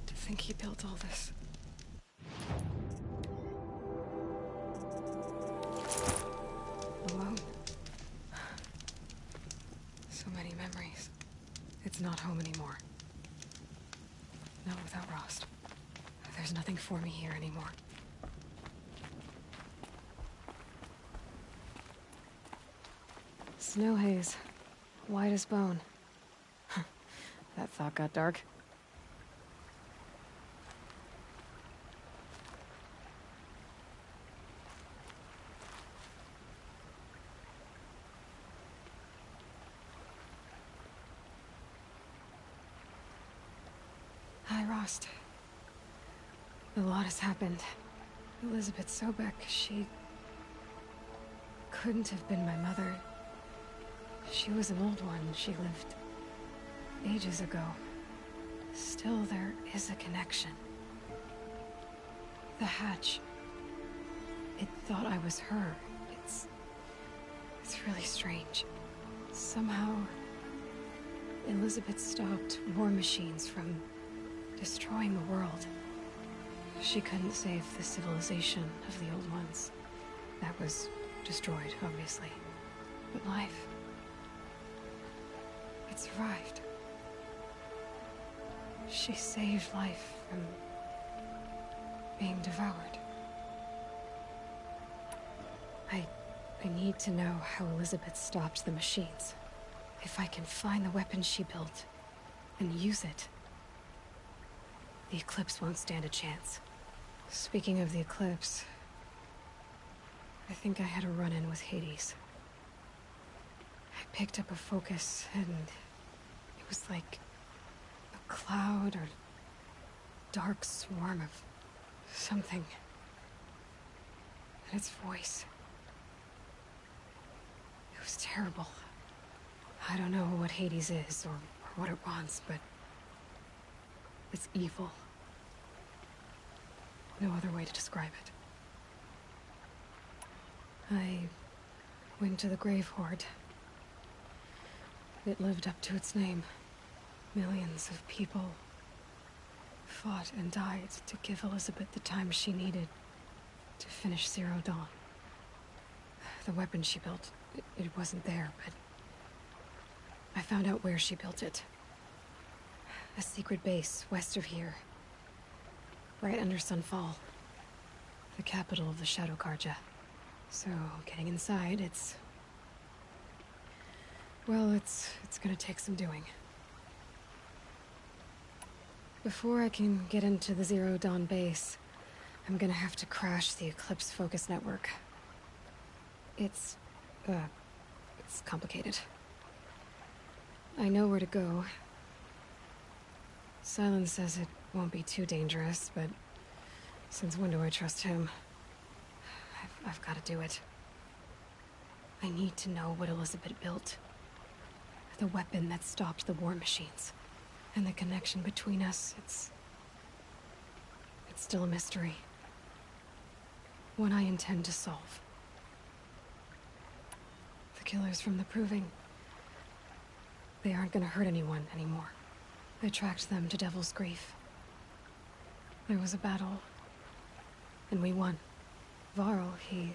To think he built all this. Alone. not home anymore. Not without Rost. There's nothing for me here anymore. Snow haze. White as bone. That thought got dark. Hi, Rost. A lot has happened. Elizabeth Sobek, she couldn't have been my mother. She was an old one. She lived ages ago. Still, there is a connection. The hatch. It thought I was her. It's really strange. Somehow, Elizabeth stopped war machines from destroying the world. She couldn't save the civilization of the old ones. That was destroyed, obviously. But life... it survived. She saved life from being devoured. I need to know how Elizabeth stopped the machines. If I can find the weapon she built and use it, the Eclipse won't stand a chance. Speaking of the Eclipse, I think I had a run-in with Hades. I picked up a focus, and it was like a cloud or dark swarm of something. And its voice. It was terrible. I don't know what Hades is or what it wants, but it's evil. No other way to describe it. I went to the Grave Horde. It lived up to its name. Millions of people fought and died to give Elizabeth the time she needed to finish Zero Dawn. The weapon she built, it wasn't there, but I found out where she built it. A secret base west of here. Right under Sunfall. The capital of the Shadow Carja. So, getting inside, it's gonna take some doing. Before I can get into the Zero Dawn base, I'm gonna have to crash the Eclipse Focus Network. It's complicated. I know where to go. Sylens says it won't be too dangerous, but since when do I trust him? I've got to do it. I need to know what Elizabeth built. The weapon that stopped the war machines. And the connection between us, it's still a mystery. One I intend to solve. The killers from the Proving, they aren't gonna hurt anyone anymore. I tracked them to Devil's Grief. There was a battle, and we won. Varl, he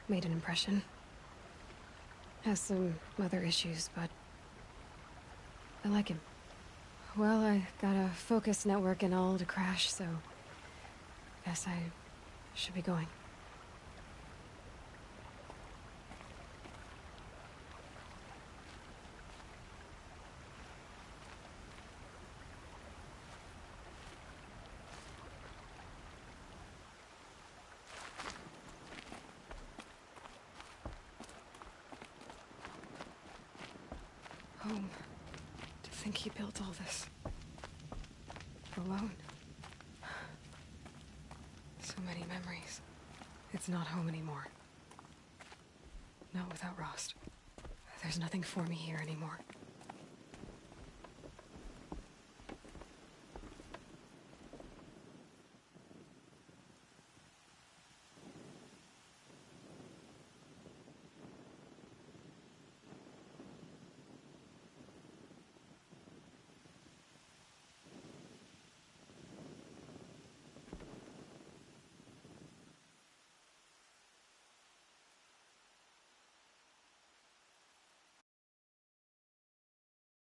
made an impression. Has some other issues, but I like him. Well, I got a focus network and all to crash, so guess I should be going. Home. To think he built all this. Alone. So many memories. It's not home anymore. Not without Rost. There's nothing for me here anymore.